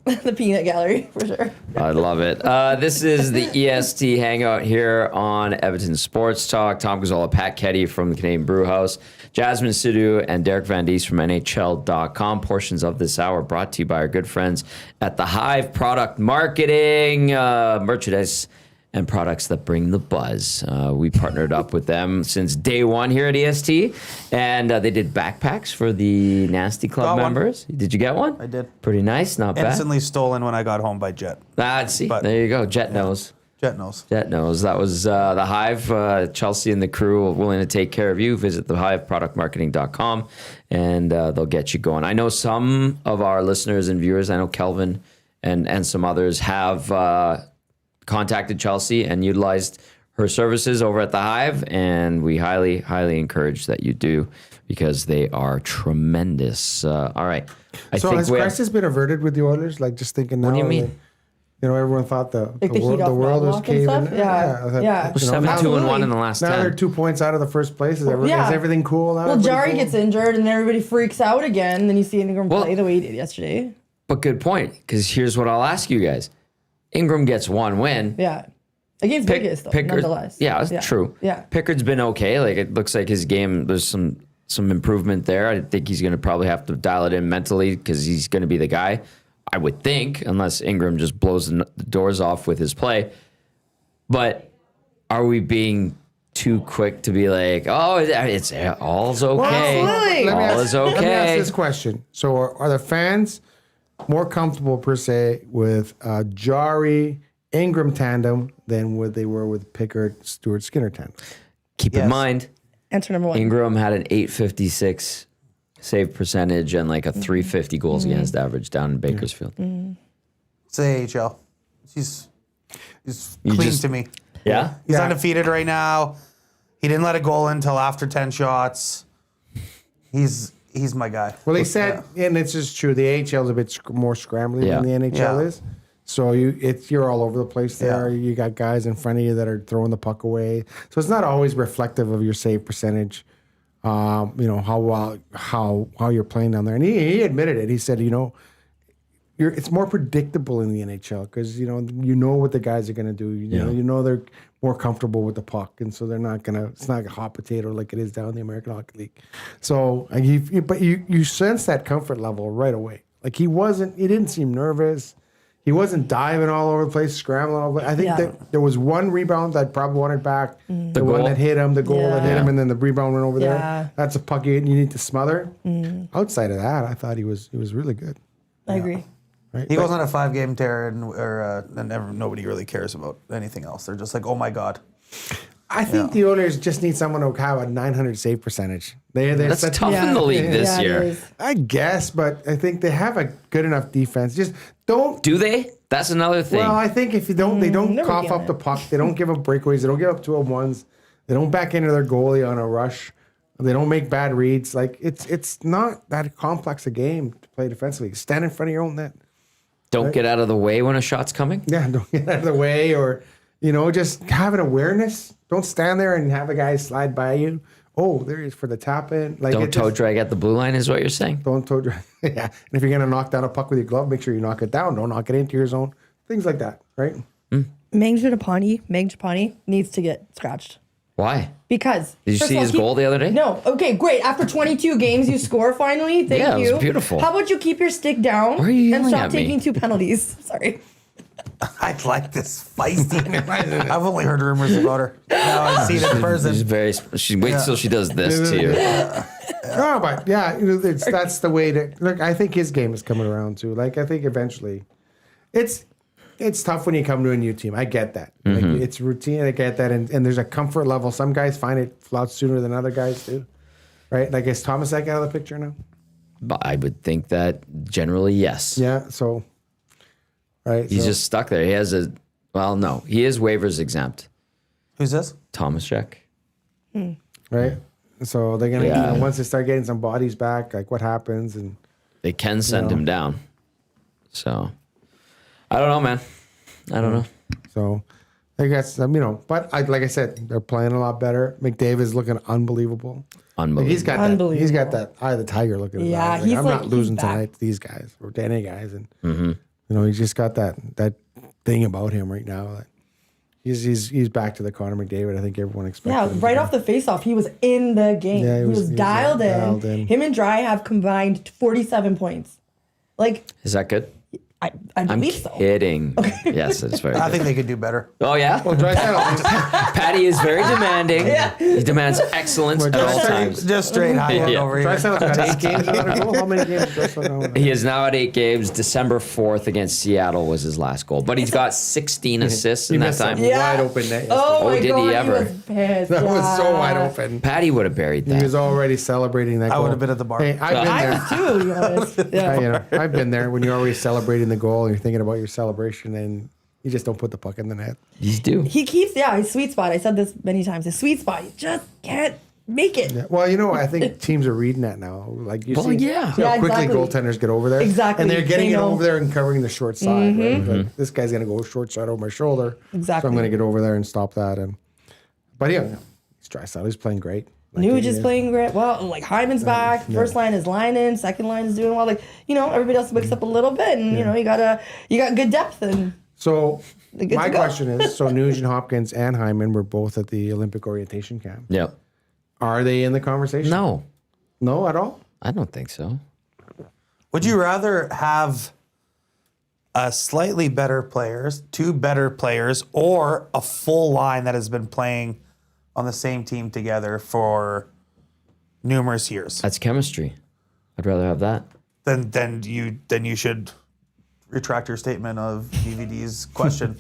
Yeah. The peanut gallery for sure. I love it. This is the EST Hangout here on Edmonton Sports Talk. Tom Gazzola, Pat Kehdy from the Canadian Brewhouse, Jasmine Sidhu, and Derek Van Diest from NHL.com. Portions of this hour brought to you by our good friends at The Hive Product Marketing, merchandise and products that bring the buzz. We partnered up with them since day one here at EST, and they did backpacks for the Nasty Club Got one. members. Did you get one? I did. Pretty nice, not bad. Instantly stolen when I got home by Jet. See, But- there you go. Jet knows. Jet knows. Jet knows. That was the Hive. Chelsea and the crew are willing to take care of you. Visit thehiveproductmarketing.com and they'll get you going. I know some of our listeners and viewers, I know Kelvin and some others have contacted Chelsea and utilized her services over at the Hive, and we highly, highly encourage that you do because they are tremendous. All right. so has crisis been averted with the Oilers? Like just thinking now. What do you mean? like, everyone thought the the heat off world was Matlock and stuff? caving. Yeah. Yeah. We're 7-2-1 in the last Now 10. they're 2 points out of the first place. Is everything cool now? Well, Everybody Jari cool? gets injured and everybody freaks out again. And then you see Ingram play the way he did yesterday. But good point, because here's what I'll ask you guys. Ingram gets one win. Yeah. Against Vegas, though, nonetheless. Yeah, it's true. Yeah. Pickard's been okay. Like, it looks like his game, there's some improvement there. I think he's going to probably have to dial it in mentally because he's going to be the guy, I would think, unless Ingram just blows the doors off with his play. But are we being too quick to be like, oh, it's all's okay. absolutely. All is Let me ask okay. this question. So are the fans more comfortable, per se, with Jari Ingram tandem than what they were with Pickard Stuart Skinner tandem? Keep in Yes. mind, Answer number one. Ingram had an 856 save percentage and like a 350 goals against average down in Bakersfield. It's the AHL. He's You clean just- to me. Yeah? He's Yeah. undefeated right now. He didn't let a goal in until after 10 shots. He's my guy. Well, they said, and it's just true, the AHL is a bit more scrambly Yeah. than the NHL Yeah. is. So you're all over the place there. Yeah. You got guys in front of you that are throwing the puck away. So it's not always reflective of your save percentage. How you're playing down there. And he admitted it. He said, it's more predictable in the NHL because you know what the guys are going to do. You know they're more comfortable with the puck, and so they're not gonna. It's not a hot potato like it is down in the American Hockey League. So, but you sense that comfort level right away. Like he didn't seem nervous. He wasn't diving all over the place, scrambling all over. I think that there was one rebound that I probably wanted back. The one goal? that hit him, the goal that hit him, and then the rebound went over Yeah. there. That's a puck you need to smother. Outside of that, I thought he was really good. I agree. Right? He goes on a 5-game tear, and nobody really cares about anything else. They're just like, oh my God. I think the Oilers just need someone to have a 900 save percentage. They're That's such- tough in the league this Yeah, it year. is. I guess, but I think they have a good enough defense. Just don't. Do they? That's another thing. Well, I think if you don't, they don't never cough get up it. the puck. They don't give up breakaways. They don't give up 2-on-1s. They don't back into their goalie on a rush. They don't make bad reads. Like it's not that complex a game to play defensively. Stand in front of your own net. Don't get out of the way when a shot's coming. Yeah, don't get out of the way, or just have an awareness. Don't stand there and have a guy slide by you. Oh, there he is for the tap in. Like Don't toe drag at the blue line is what you're saying. Don't toe drag. Yeah, and if you're gonna knock down a puck with your glove, make sure you knock it down. Don't knock it into your zone. Things like that, right? Meg Japani needs to get scratched. Why? Because Did you first see of all, his goal the other day? No. Okay, great. After 22 games, you score finally. Thank Yeah, it you. was beautiful. How about you keep your stick down Why are you and yelling stop at me? taking 2 penalties? Sorry. I like this feisty. I've only heard rumors about her. Now I see it in person. She's very. She waits till she does this to you. No, but yeah, that's the way to look. I think his game is coming around too. Like I think eventually, it's tough when you come to a new team. I get that. Like, it's routine. I get that, and there's a comfort level. Some guys find it out sooner than other guys do, right? Like is Thomas out of the picture now? But I would think that generally yes. Yeah. So, right. He's so, just stuck there. He has a. Well, no, he is waivers exempt. Who's this? Thomas Check. right. So they're gonna Yeah. once they start getting some bodies back, like what happens and. They can send him down. So, I don't know, man. I don't know. So, I guess but like I said, they're playing a lot better. McDavid's looking unbelievable. Like Unbelievable. he's got that. He's got that eye of the tiger looking. at his Yeah, eyes. Like, he's I'm like- not he's losing back. tonight to these guys or to any guys, and he's just got that thing about him right now. Like, he's back to the Connor McDavid. I think everyone expected. Yeah, him to right be. off the faceoff, he was in the game. Yeah, he was dialed in. Him and Dry have combined 47 points. Like, Is that good? I I'm believe so. kidding. Yes, it's very I good. think they could do better. Oh, yeah? Patty is very demanding. He demands excellence at all times. Just straight high end Yeah. over here. Draisaitl got 8 games without a goal. How many games? Draisaitl got? He is now at 8 games. December 4th against Seattle was his last goal. But he's got 16 assists in that missed time. some wide open net. Oh, Oh, my did he God, ever? was pissed. That was so Yeah. wide open. Patty would have buried He that. was already celebrating that. I goal. would have been at the bar. Hey, I've been I there. was too, to be honest. Yeah. I've been there when you're already celebrating the goal and you're thinking about your celebration and you just don't put the puck in the net. He's due. He keeps, his sweet spot. I said this many times. His sweet spot, he just can't make it. Yeah. Well, I think teams are reading that now. Like you Well, see, yeah. see how Yeah, quickly exactly. goaltenders get over there. Exactly. And they're getting They it know. over there and covering the short side. Right? Like, this guy's gonna go short side over my shoulder. Exactly. So I'm gonna get over there and stop that. But yeah, he's Draisaitl. He's playing great. Like, Nuge he is playing great. Well, like Hyman's back. First line is Linen. Second line is doing well. Like, everybody else wakes up a little bit, and you got good depth. And So They're good my to go. question is: so Nugent Hopkins and Hyman were both at the Olympic orientation camp. Yep. Are they in the conversation? No, No, at all. I don't think so. Would you rather have a slightly better players, 2 better players, or a full line that has been playing on the same team together for numerous years? That's chemistry. I'd rather have that. Then you should retract your statement of DVD's question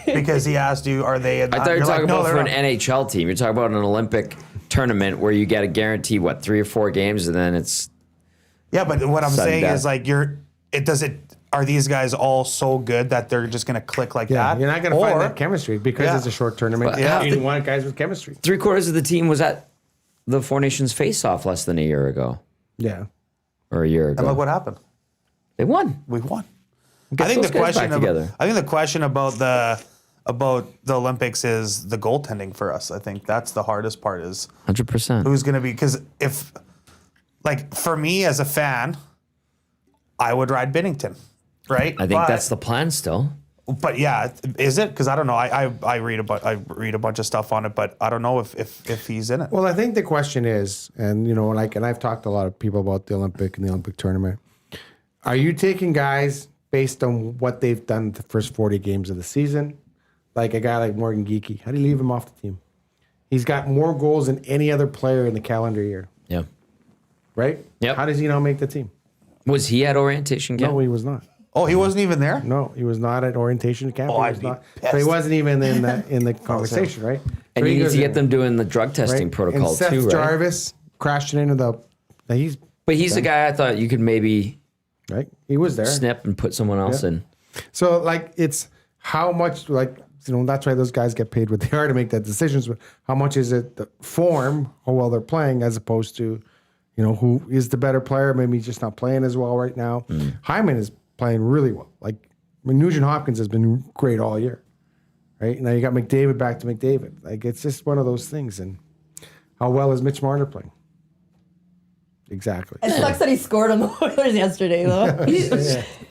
because he asked you, "Are they?" I thought you were talking about for an not." NHL team. You're talking about an Olympic tournament where you get to guarantee 3 or 4 games, and then it's Yeah, but what I'm Sudden saying death. is like are these guys all so good that they're just going to click like Yeah, that? you're not going to find Or- that chemistry because Yeah. it's a short tournament. But Yeah, half you the- want guys with chemistry. 3/4 of the team was at the Four Nations face-off less than a year ago Yeah. or a year And ago. look what happened. They won. We won. Get I think those the guys question back together. I think the question about the Olympics is the goaltending for us. I think that's the hardest part is 100%. who's going to be, because if, like, for me as a fan, I would ride Binnington, right? I think that's the plan still. But yeah, is it? Because I don't know. I read a bunch of stuff on it, but I don't know if he's in it. Well, I think the question is, and and I've talked to a lot of people about the Olympic and the Olympic tournament. Are you taking guys based on what they've done the first 40 games of the season? Like a guy like Morgan Geekie, how do you leave him off the team? He's got more goals than any other player in the calendar year, Yeah. right? Yep. How does he not make the team? Was he at orientation camp? No, he was not. Oh, he wasn't even there? No, he was not at orientation camp. Oh, He I'd was be not. pissed. So he wasn't even in the conversation, right? And So you he need goes to get in, them doing the drug testing right? protocol and Seth too, right? Jarvis crashing into the. But he's the guy I thought you could maybe right. He was there. snip and put someone else Yeah. in. So like it's how much like that's why those guys get paid what they are to make that decisions. But how much is it the form, how well they're playing, as opposed to, who is the better player? Maybe he's just not playing as well right now. Hyman is playing really well. Like Nugent Hopkins has been great all year. Right now you got McDavid back to McDavid. Like it's just one of those things. And how well is Mitch Marner playing? Exactly. It sucks that he scored on the Oilers yesterday, though.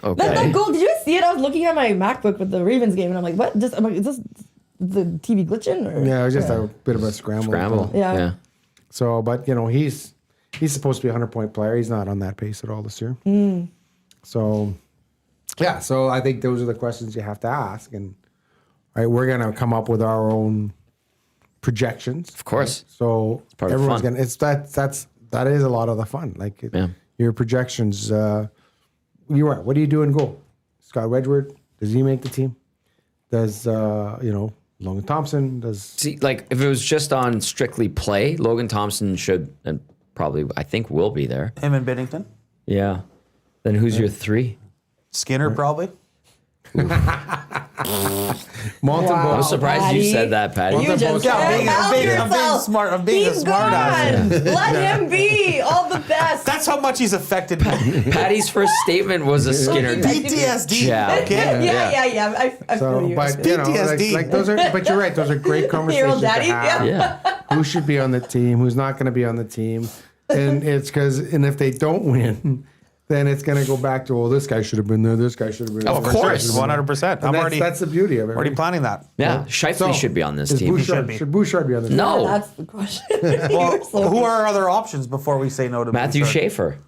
Okay. That goal, did you see it? I was looking at my MacBook with the Ravens game, and I'm like, what? Is this the TV glitching? Or? Yeah, it was just a bit of a scramble. Yeah. So, but, he's supposed to be a 100-point player. He's not on that pace at all this year. So, yeah. So I think those are the questions you have to ask. And, right, we're going to come up with our own projections. Of course. So part of the everyone's fun. going to, that is a lot of the fun. Like your projections, what do you do in goal? Scott Wedgwood, does he make the team? Does, Logan Thompson, See, like if it was just on strictly play, Logan Thompson should and probably I think will be there. Him and Binnington. Yeah. Then who's your 3? Skinner probably. Montembeault. I was surprised Patty. you said that, Patty. You just I'm being smart. I'm being a smart ass. Let him be. All the best. That's how much he's affected me. Patty's first statement was a Skinner. PTSD. Yeah. Okay. Yeah. I feel So, you. but PTSD. like those are. But you're right; those are great conversations to daddy, have. Yeah. Who should be on the team? Who's not going to be on the team? And it's and if they don't win, then it's going to go back to this guy should have been there. This guy should have been there. Of course, 100%. That's the beauty of it. already planning that. Yeah. Shifley should be on this is team. Bouchard, should Bouchard be on the team? No. That's the question. Well, You're so who are our other options before we say no to Matthew Bouchard? Schaefer.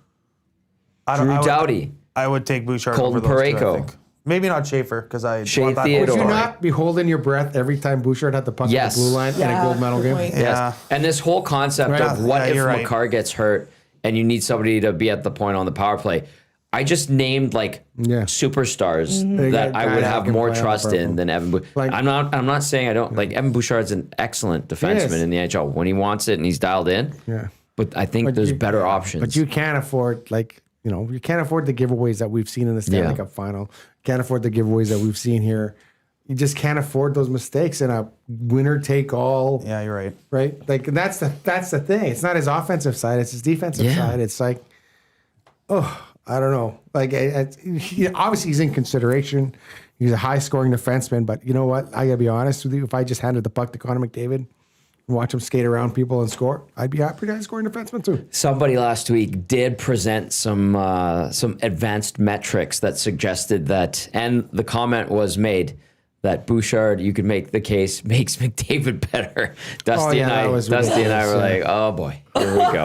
I Drew Doughty. I would take Bouchard Colton over those two, I Parayko. think. Maybe not Schaefer because I Shea want that Theodore. Would you All not be holding your breath every time Bouchard had the puck Yes. at the blue line in a gold medal good game? point. Yeah. Yes. And this whole concept Right. of what Yeah, if you're right. Makar gets hurt and you need somebody to be at the point on the power play. I just named superstars that I would guy have can more play on the trust power in play. than Evan Bouchard. Like- I'm not saying I don't like Evan Bouchard's an excellent defenseman is. in the NHL when he wants it and he's dialed in. Yeah. But I think But there's you- better options. But you can't afford you can't afford the giveaways that we've seen in the Stanley Yeah. Cup final. Can't afford the giveaways that we've seen here. You just can't afford those mistakes in a winner take all. Yeah, you're right. Right. Like that's the thing. It's not his offensive side. It's his defensive Yeah. side. It's like, I don't know. Like obviously he's in consideration. He's a high scoring defenseman. But you know what? I gotta be honest with you. If I just handed the puck to Connor McDavid, watch him skate around people and score, I'd be happy to scoring defenseman too. Somebody last week did present some advanced metrics that suggested that, and the comment was made that Bouchard, you could make the case, makes McDavid better. Dusty and I were ridiculous, like, oh boy, here we go.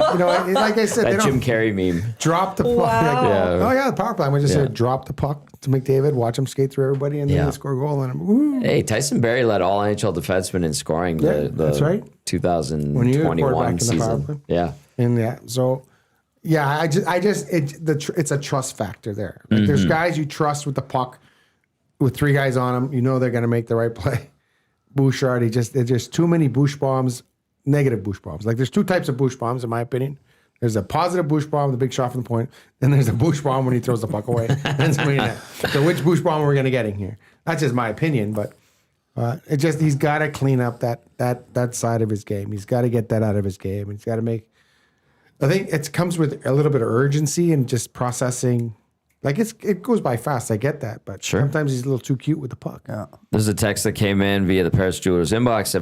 Like I said, they That Jim don't Carrey meme. drop the puck. Wow. Oh yeah, the power play. We just Yeah. said drop the puck to McDavid, watch him skate through everybody, and then Yeah. they score a goal. And woo. Hey, Tyson Barrie led all NHL defensemen in scoring Yeah, the that's right. 2021 quarterback in the power season. play. Yeah. And so it's a trust factor there. Like there's guys you trust with the puck, with 3 guys on them. You know they're going to make the right play. Bouchard, there's just too many Bush bombs, negative Bush bombs. Like there's 2 types of Bush bombs in my opinion. There's a positive Bush bomb, the big shot from the point. Then there's a Bush bomb when he throws the puck away. And somebody net. So which Bush bomb are we going to get in here? That's just my opinion, but he's got to clean up that side of his game. He's got to get that out of his game. He's got to make. I think it comes with a little bit of urgency and just processing. Like it goes by fast. I get that, but sometimes he's a little too cute with the puck. Yeah. There's a text that came in via the Paris Jewelers inbox,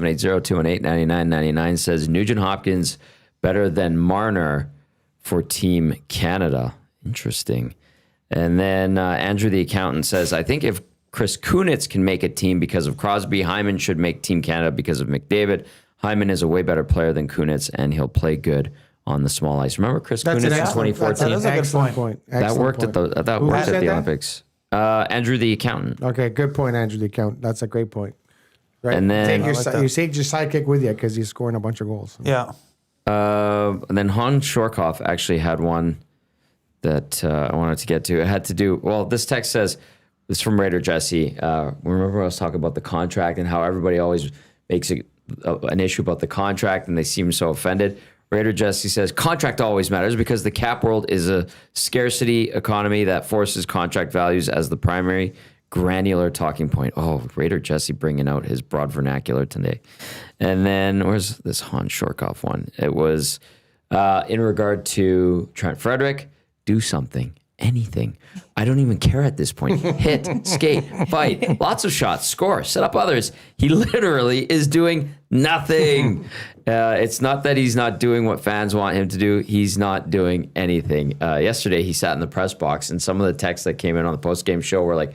780-218-9999 says Nugent Hopkins better than Marner for Team Canada. Interesting. And then Andrew the accountant says, I think if Chris Kunitz can make a team because of Crosby, Hyman should make Team Canada because of McDavid. Hyman is a way better player than Kunitz, and he'll play good on the small ice. Remember Chris Kunitz in 2014? That's a good Excellent point. That worked at the Who worked said at the that? Olympics. Andrew the accountant. Okay, good point, Andrew the accountant. That's a great point. Right? And then- take I like that. you take your sidekick with you because he's scoring a bunch of goals. Yeah. And then Han Shorkoff actually had one that I wanted to get to. It had to do, well, this text says, this is from Raider Jesse. Remember I was talking about the contract and how everybody always makes an issue about the contract and they seem so offended. Raider Jesse says, contract always matters because the cap world is a scarcity economy that forces contract values as the primary granular talking point. Oh, Raider Jesse bringing out his broad vernacular today. And then where's this Hans Shorkoff one? It was in regard to Trent Frederick, do something. Anything. I don't even care at this point. Hit, skate, fight, lots of shots, score, set up others. He literally is doing nothing. It's not that he's not doing what fans want him to do. He's not doing anything. Yesterday, he sat in the press box, and some of the texts that came in on the post-game show were like,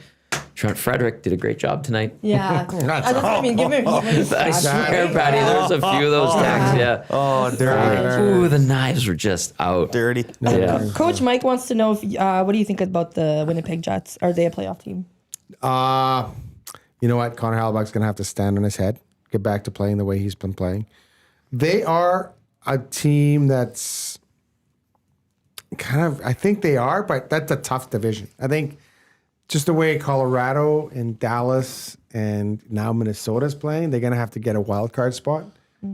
Trent Frederick did a great job tonight. Yeah. I mean, give him. I swear, Patty, there's a few of those texts. Yeah. Oh, dirty. Ooh, the knives were just out. Dirty. Yeah. Coach Mike wants to know if what do you think about the Winnipeg Jets? Are they a playoff team? You know what? Connor Hellebuyck's going to have to stand on his head, get back to playing the way he's been playing. They are a team that's kind of, I think they are, but that's a tough division. I think just the way Colorado and Dallas and now Minnesota's playing, they're going to have to get a wild card spot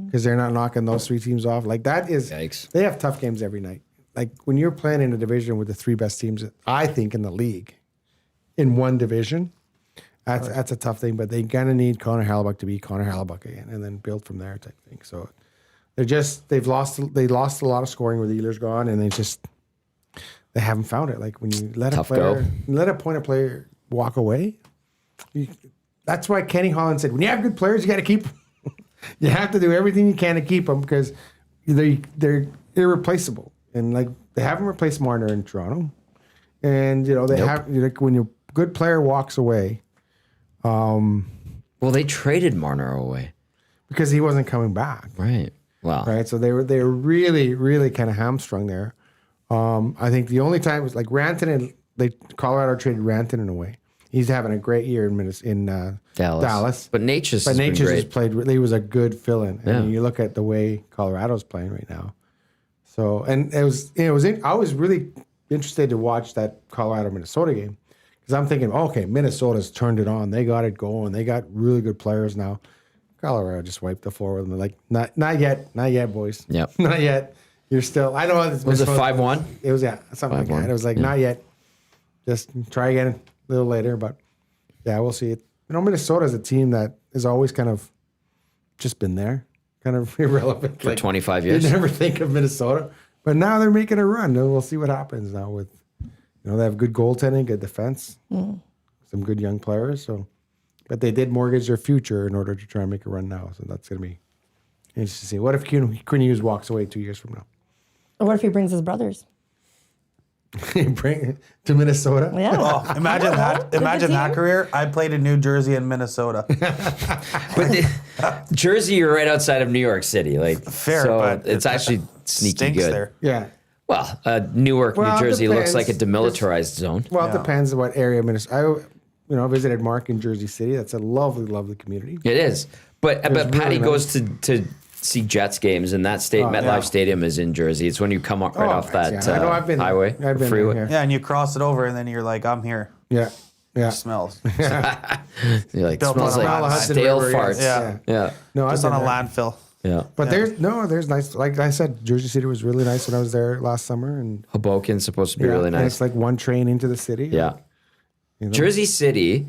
because they're not knocking those three teams off. Like that is, Yikes. They have tough games every night. Like when you're playing in a division with the three best teams, I think in the league, in one division, that's a tough thing. But they're gonna need Connor Hellebuyck to be Connor Hellebuyck again, and then build from there type thing. So they lost a lot of scoring where the Oilers gone, and they haven't found it. Like when you let Tough a point player walk away, that's why Kenny Holland said, when you have good players, you got to keep them. You have to do everything you can to keep them because they're irreplaceable. And like they haven't replaced Marner in Toronto, and have like when your good player walks away. Well, they traded Marner away because he wasn't coming back. Right. Wow. Right. So they were really, really kind of hamstrung there. I think the only time was like Rantanen. Colorado traded Rantanen away. He's having a great year in Dallas. But Natchez has played. He was a good fill-in. And you look at the way Colorado's playing right now. So and I was really interested to watch that Colorado Minnesota game because I'm thinking, okay, Minnesota's turned it on. They got it going. They got really good players now. Colorado just wiped the floor with them. Like not yet, boys. Yep. Not yet. You're still. I know. Was it 5-1? It was something like that. It was like not yet. Just try again a little later, but yeah, we'll see it. Minnesota is a team that has always kind of just been there, kind of irrelevant For 25 years. You never think of Minnesota, but now they're making a run. We'll see what happens now with, they have good goaltending, good defense, some good young players. So, but they did mortgage their future in order to try and make a run now. So that's going to be interesting to see. What if Quinn Hughes walks away 2 years from now? Or what if he brings his brothers? Bring it to Minnesota. Yeah. Oh, imagine that. Imagine that career. I played in New Jersey and Minnesota. But Jersey, you're right outside of New York City. Like Fair, so but it's actually sneaky stinks good. there. Yeah. Well, Newark, Well, New it Jersey looks like a depends. demilitarized zone. Well, it depends what area of Minnesota. I visited Mark in Jersey City. That's a lovely, lovely community. It is. But really Patty nice. goes to see Jets games, and that MetLife yeah. Stadium is in Jersey. It's when you come up right off that I know, I've been there. highway, I've been freeway. there, Yeah, and you cross it over, and then you're like, I'm here. Yeah. It smells. You're like, Built smells on a like Hudson stale River, farts. yes. Yeah. No, Just I've on been a there. landfill. Yeah. But there's nice. Like I said, Jersey City was really nice when I was there last summer, and Hoboken's supposed to be really and nice. it's like one train into the city. Yeah. You know? Jersey City,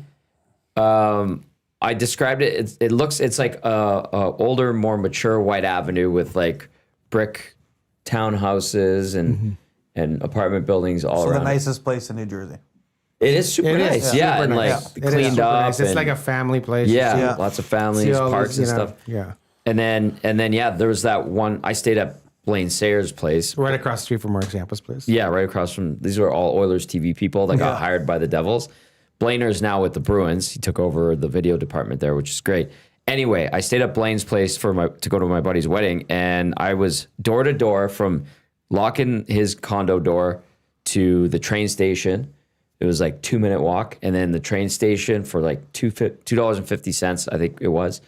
I described it. It's like a older, more mature White Avenue with like brick townhouses and apartment buildings all So around. the nicest place in New Jersey. It is super It is nice, super yeah, and nice. like It is cleaned super up. nice. It's and- like a family place. yeah, Yeah. lots of See families, all parks these, and stuff. Yeah, And then yeah, there was that one. I stayed at Blaine Sayers' place. right across the street from Mark Zampa's place. Yeah, right across from. These were all Oilers TV people that got hired by the Devils. Blainer's now with the Bruins. He took over the video department there, which is great. Anyway, I stayed at Blaine's place to go to my buddy's wedding, and I was door to door from locking his condo door to the train station. It was like 2-minute walk, and then the train station for like $2.50, I think it was,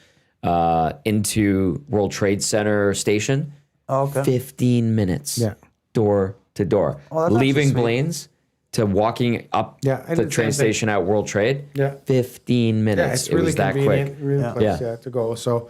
into World Trade Center station. Oh, okay. 15 minutes. Yeah. Door to door. Oh, that's Leaving actually sweet. Blaine's to walking up Yeah, I the did the train same thing. station at World Trade. Yeah. 15 minutes. Yeah, it's it really was that convenient, quick. really Yeah. close, Yeah. to go. So,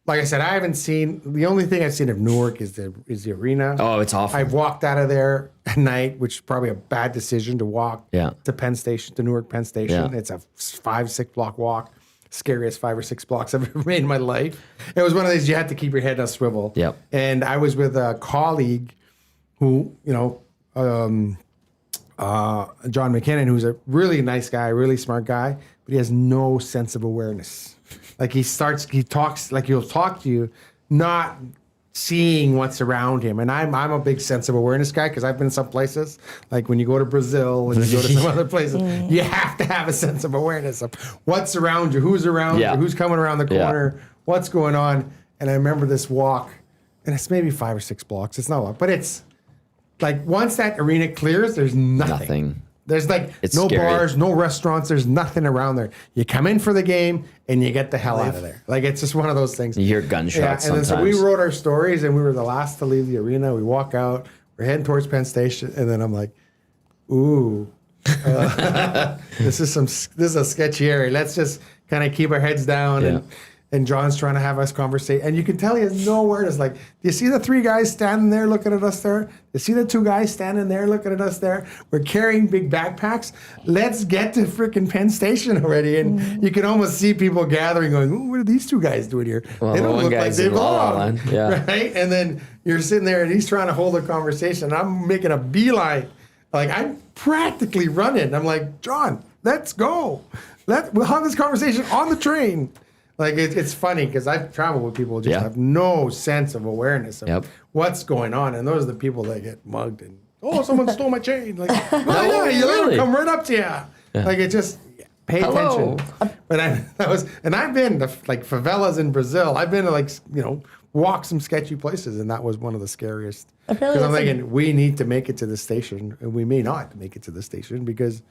like I said, I haven't seen. The only thing I've seen of Newark is the arena. Oh, it's awful. I've walked out of there at night, which is probably a bad decision to walk Yeah. to Penn Station, to Newark Penn Station. Yeah. It's a 5-6 block walk. Scariest 5 or 6 blocks I've ever made in my life. It was one of these you had to keep your head on a swivel. Yep. And I was with a colleague who, John McKinnon, who's a really nice guy, really smart guy, but he has no sense of awareness. Like he talks, like he'll talk to you, not seeing what's around him. And I'm a big sense of awareness guy because I've been some places, like when you go to Brazil and you go to some other places, you have to have a sense of awareness of what's around you, who's around Yeah. you, who's coming around the corner, what's going on. And I remember this walk, and it's maybe 5 or 6 blocks. It's not a lot, but it's like once that arena clears, there's nothing. There's like It's no scary. bars, no restaurants. There's nothing around there. You come in for the game and you get the hell out of there. Like it's just one of those things. You hear gunshots and then so we sometimes. wrote our stories, and we were the last to leave the arena. We walk out. We're heading towards Penn Station, and then I'm like, "Ooh, this is a sketchy area. Let's just kind of keep our heads down." And John's trying to have us conversate, and you can tell he has no awareness. Like, do you see the 3 guys standing there looking at us there? You see the 2 guys standing there looking at us there? We're carrying big backpacks. Let's get to freaking Penn Station already. And you can almost see people gathering, going, "Ooh, what are these 2 guys doing here? Well, they don't one look like guy's they in La La belong." Land. Yeah. Right? And then you're sitting there, and he's trying to hold a conversation. And I'm making a beeline. Like, I'm practically running. I'm like, "John, let's go. We'll have this conversation on the train." Like, it's funny because I've traveled with people who just have no sense of awareness of what's going on. And those are the people that get mugged and, "Oh, someone stole my chain." Like, you let them come right up to you. Like, it just, pay attention. But I've been to like favelas in Brazil. I've been to walk some sketchy places. And that was one of the scariest. Because I'm thinking, we need to make it to the station. And we may not make it to the station because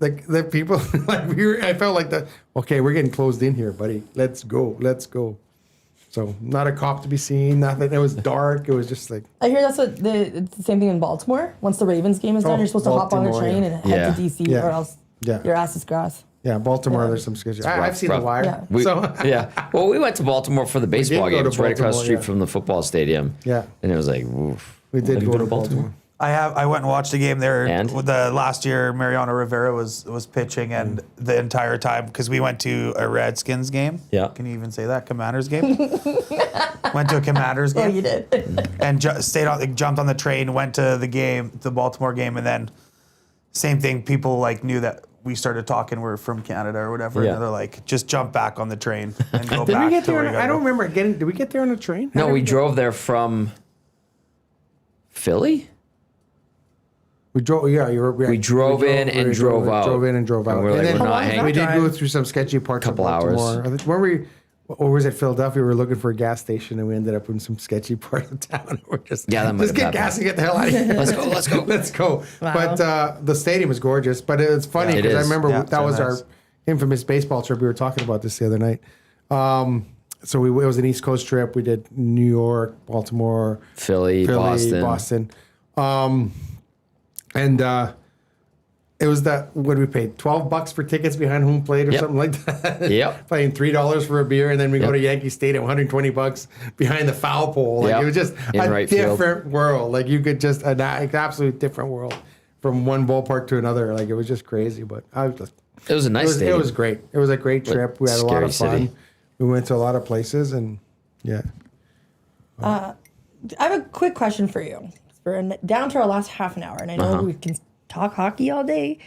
like the people, I felt like okay, we're getting closed in here, buddy. Let's go. So not a cop to be seen, nothing. It was dark. It was just like. I hear it's the same thing in Baltimore. Once the Ravens game is done, you're supposed to hop on the Baltimore, train yeah. and head to DC or else your ass is grass. Yeah, Baltimore, there's some sketchy. I've seen rough. The Wire. Yeah. Well, we went to Baltimore for the baseball go game. to It's right across the Baltimore, street from the football stadium. Yeah. And it was like, oof. We did Have you go been to Baltimore. I went and watched a game there. And? With the last year Mariano Rivera was pitching, and the entire time because we went to a Redskins game. Yeah. Can you even say that? Commanders game. Went to a Commanders game. Oh, you did. And jumped on the train, went to the game, the Baltimore game, and then same thing. People knew that we started talking. We're from Canada or whatever. Yeah. And they're like, just jump back on the train and go Did back. we get to where there? you I gotta don't go. remember getting. Did we get there on a train? No, we drove there from Philly. We drove. Yeah, We drove in and drove out. Drove in and drove out. And we're like, then we're not hanging. we did go through some sketchy parts Couple of hours. Baltimore. I think, when we, or was it Philadelphia? We were looking for a gas station, and we ended up in some sketchy part of town. We're just Yeah, that might just have get happened. gas and get the hell out of here. Let's go. Let's go. Wow. But the stadium was gorgeous. But it's funny Yeah, it because I is. remember Yeah, that so was nice. our infamous baseball trip. We were talking about this the other night. So it was an East Coast trip. We did New York, Baltimore, Philly, Boston. And it was that, what we paid? $12 for tickets behind home plate or Yep. something like that. Yep. Paying $3 for a beer, and then we go Yep. to Yankee Stadium, $120 behind the foul pole. Like Yep. it was just In a right field. different world. Like you could just an absolute different world from one ballpark to another. Like it was just crazy. But I was just, It was a nice it stadium. was great. It was a great trip. We had a lot scary of fun. city. We went to a lot of places, and yeah. I have a quick question for you. We're down to our last half an hour, and I know we can talk hockey all day.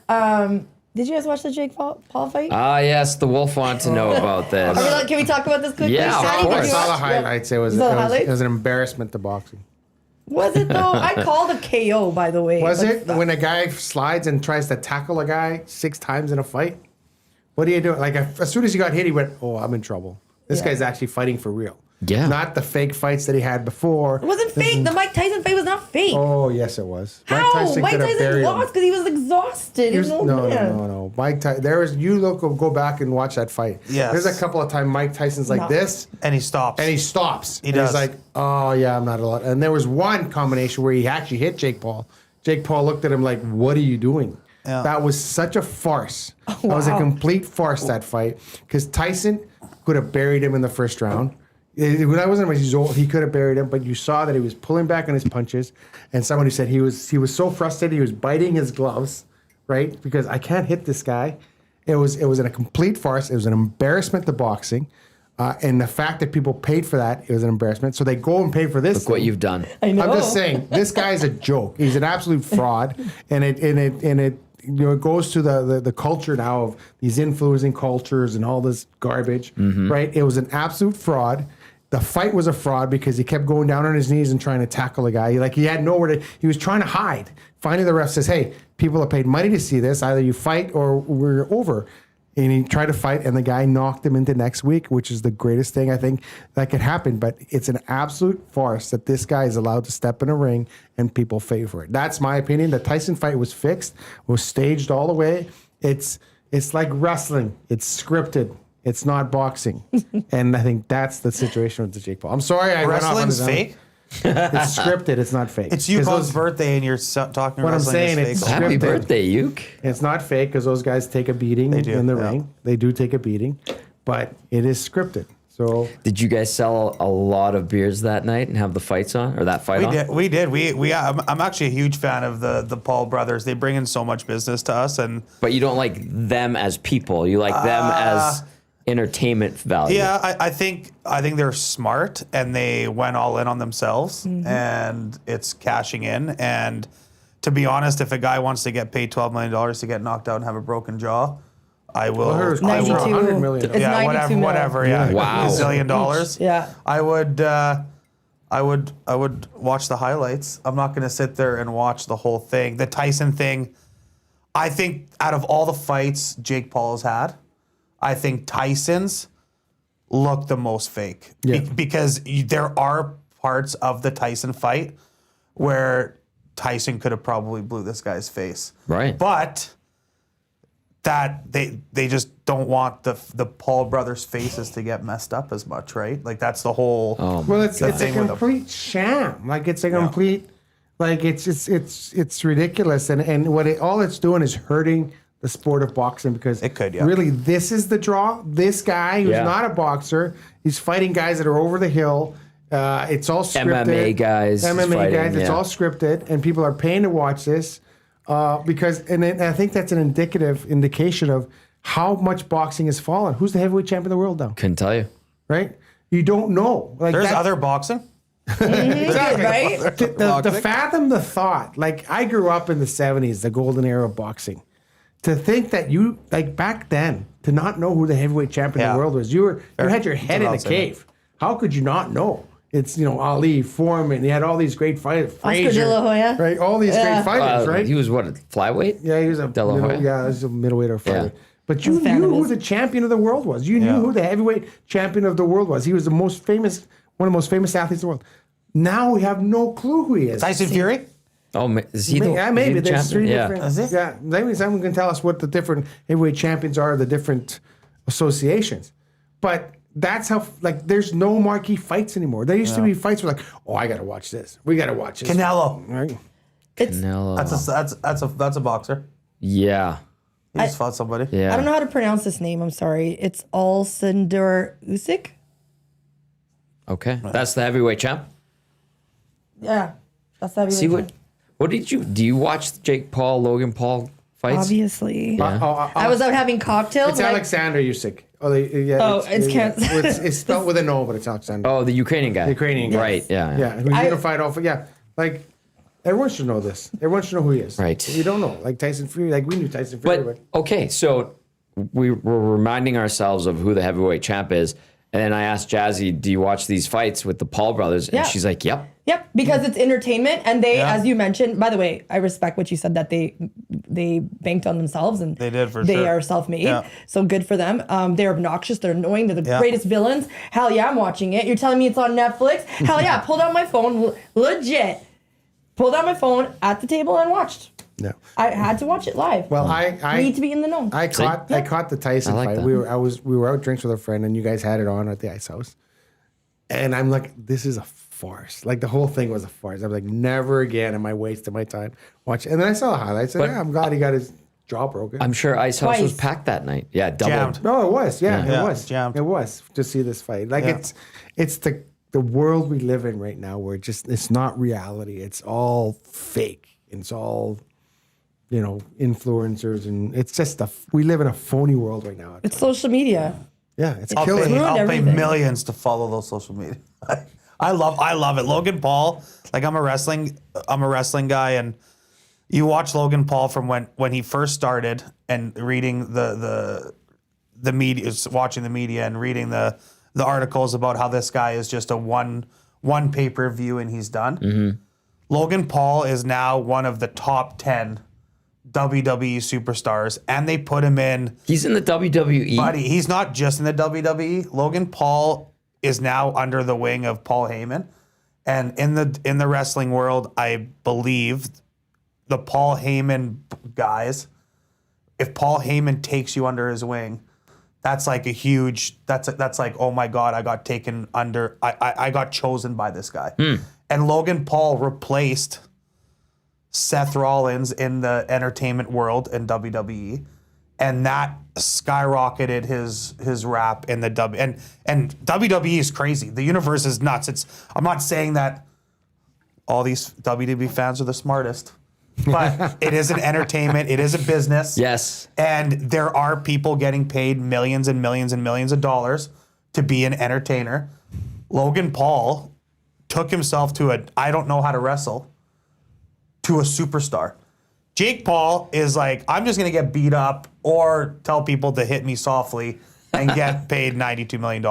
Did you guys watch the Jake Paul fight? Yes, the Wolf wanted to know about this. Can we talk about this quickly? Yeah, of Shadi, did course. you I saw the watch- highlights. It was, You saw the highlights? it was an embarrassment to boxing. Was it though? I called a KO, by the way. Was Like, it when a guy slides and tries to tackle a guy 6 times in a fight? What do you do? Like as soon as he got hit, he went, "Oh, I'm in trouble. This Yeah. guy's actually fighting for real." Yeah. Not the fake fights that he had before. It wasn't fake. The Mike Tyson fight was not fake. Oh, yes, it was. How? Mike could have Tyson buried him. lost because he was exhausted. He was an old man. No. Mike Tyson. Go back and watch that fight. Yes. There's a couple of times Mike Tyson's like No. this, And he stops. and he stops. He And does. He's like, "Oh yeah, I'm not allowed." And there was one combination where he actually hit Jake Paul. Jake Paul looked at him like, "What are you doing?" Yeah. That was such a farce. That was a wow. complete farce, that fight, because Tyson could have buried him in the first round. When I wasn't he's old, he could have buried him, but you saw that he was pulling back on his punches. And somebody said he was so frustrated, he was biting his gloves, right? Because I can't hit this guy. It was in a complete farce. It was an embarrassment to boxing. And the fact that people paid for that, it was an embarrassment. So they go and pay for this. Look what you've done. I know. I'm just saying, this guy's a joke. He's an absolute fraud, and it it goes to the culture now of these influencing cultures and all this garbage, right? It was an absolute fraud. The fight was a fraud because he kept going down on his knees and trying to tackle the guy. He had nowhere to. He was trying to hide. Finally, the ref says, "Hey, people have paid money to see this. Either you fight or we're over." And he tried to fight, and the guy knocked him into next week, which is the greatest thing I think that could happen. But it's an absolute farce that this guy is allowed to step in a ring and people favor it. That's my opinion. The Tyson fight was fixed, was staged all the way. It's like wrestling. It's scripted. It's not boxing. And I think that's the situation with the Jake Paul. I'm sorry. Wrestling's fake? It's scripted. It's not fake. It's Yuko's birthday and you're talking What I'm wrestling saying, is it's fake. Happy scripted. birthday, Uke. It's not fake because those guys take a beating They do, in the yeah. ring. They do take a beating, but it is scripted. So Did you guys sell a lot of beers that night and have the fights on, or that fight on? We did. I'm actually a huge fan of the Paul brothers. They bring in so much business to us, and But you don't like them as people. You like them as entertainment value. yeah, I think they're smart and they went all in on themselves, and it's cashing in. And to be honest, if a guy wants to get paid $12 million to get knocked out and have a broken jaw, I will. Well, her was I will 92. 100 million. It's yeah, 92 mil. whatever. Yeah, Wow. $1 zillion. Yeah. I would watch the highlights. I'm not going to sit there and watch the whole thing. The Tyson thing, I think out of all the fights Jake Paul has had, I think Tyson's looked the most fake. Yeah. Because there are parts of the Tyson fight where Tyson could have probably blew this guy's face. Right. But that they just don't want the Paul brothers' faces to get messed up as much, right? Like that's the whole. Well, it's a thing with them. complete sham. Like it's a complete, like it's ridiculous, and all it's doing is hurting the sport of boxing because It could, yeah. really this is the draw. This guy who's Yeah. not a boxer, he's fighting guys that are over the hill. It's all scripted. MMA guys MMA fighting, guys. It's yeah. all scripted, and people are paying to watch this because, and I think that's an indication of how much boxing has fallen. Who's the heavyweight champion of the world now? Couldn't tell you. Right? You don't know. Like There's that- other boxing. Exactly. Right? To fathom the thought, like I grew up in the 70s, the golden era of boxing. To think that you, like back then, to not know who the heavyweight champion of Yeah. the world was, you had your head in a I'll say cave. How could you not know? It's, Ali, Foreman, you had all these great fighters. Frazier, De La Hoya. right? All these great fighters, right? He was what, a flyweight? Yeah, he was a De La Hoya? he was a middleweight or flyweight. Yeah. But you I'm a fan knew of who his. the champion of the world was. You knew who the heavyweight champion of the world was. He was the most famous, one of the most famous athletes in the world. Now we have no clue who he is. Tyson Fury. Oh, is he the Yeah, is he maybe the there's champion? three Yeah. different. Is it? Yeah, maybe someone can tell us what the different heavyweight champions are, the different associations. But that's how, like, there's no marquee fights anymore. There used to be fights where, like, oh, I got to watch this. We got to watch this. Canelo. Right? Canelo. That's a boxer. Yeah. He just fought somebody. Yeah. I don't know how to pronounce this name. I'm sorry. It's Alcindor Usyk. Okay. That's the heavyweight champ. Yeah, that's that. See what did you do? You watch Jake Paul, Logan Paul fights? Obviously, Yeah. I was out having cocktails. It's and I- Alexander Usyk. Oh, yeah, Oh, it's can't- it's spelled with an O, but it's Alexander. Oh, the Ukrainian guy. The Ukrainian guy. Right. Yeah. Yeah, who unified all. Yeah, like everyone should know this. Everyone should know who he is. Right. You don't know, like Tyson Fury. Like we knew Tyson Fury, But okay, so we were reminding ourselves of who the heavyweight champ is, and then I asked Jazzy, "Do you watch these fights with the Paul brothers?" And Yeah. she's like, "Yep." Yep, because it's entertainment, and they, Yeah. as you mentioned, by the way, I respect what you said that they banked on themselves and They did, for they sure. are self-made, Yeah. so good for them. They're obnoxious, they're annoying, they're the Yeah. greatest villains. Hell yeah, I'm watching it. You're telling me it's on Netflix? Hell yeah, pulled out my phone, legit, pulled out my phone at the table and watched. No. I had to watch it live. Well, I need to be in the know. I caught the Tyson I like fight. that. We were out drinks with a friend, and you guys had it on at the ice house. And I'm like, this is a farce. Like the whole thing was a farce. I was like, never again am I wasting my time watching. And then I saw the highlights. And But- I'm glad he got his jaw broken. I'm sure Ice House was Twice. packed that night. Yeah, doubled. Jammed. No, it was. Yeah, Yeah. it was. Jammed. It was to see this fight. Like Yeah. it's the world we live in right now, where it's not reality. It's all fake. It's all, influencers, and it's just we live in a phony world right now. It's social media. Yeah, it's I'll killing. pay, ruined I'll pay everything. millions to follow those social media. I love it. Logan Paul, like I'm a wrestling guy, and you watch Logan Paul from when he first started and reading the media, watching the media and reading the articles about how this guy is just a one pay-per-view and he's done. Mm-hmm. Logan Paul is now one of the top 10 WWE superstars, and they put him in. He's in the WWE. Buddy, he's not just in the WWE. Logan Paul is now under the wing of Paul Heyman, and in the wrestling world, I believe the Paul Heyman guys. If Paul Heyman takes you under his wing, that's like a huge. That's like, oh my God, I got taken under. I got chosen by this guy, and Logan Paul replaced Seth Rollins in the entertainment world in WWE, and that skyrocketed his rap in the W. And WWE is crazy. The universe is nuts. I'm not saying that all these WWE fans are the smartest, but it is an entertainment. It is a business. Yes. And there are people getting paid millions and millions and millions of dollars to be an entertainer. Logan Paul took himself to I don't know how to wrestle, to a superstar. Jake Paul is like, I'm just going to get beat up or tell people to hit me softly and get paid $92 million.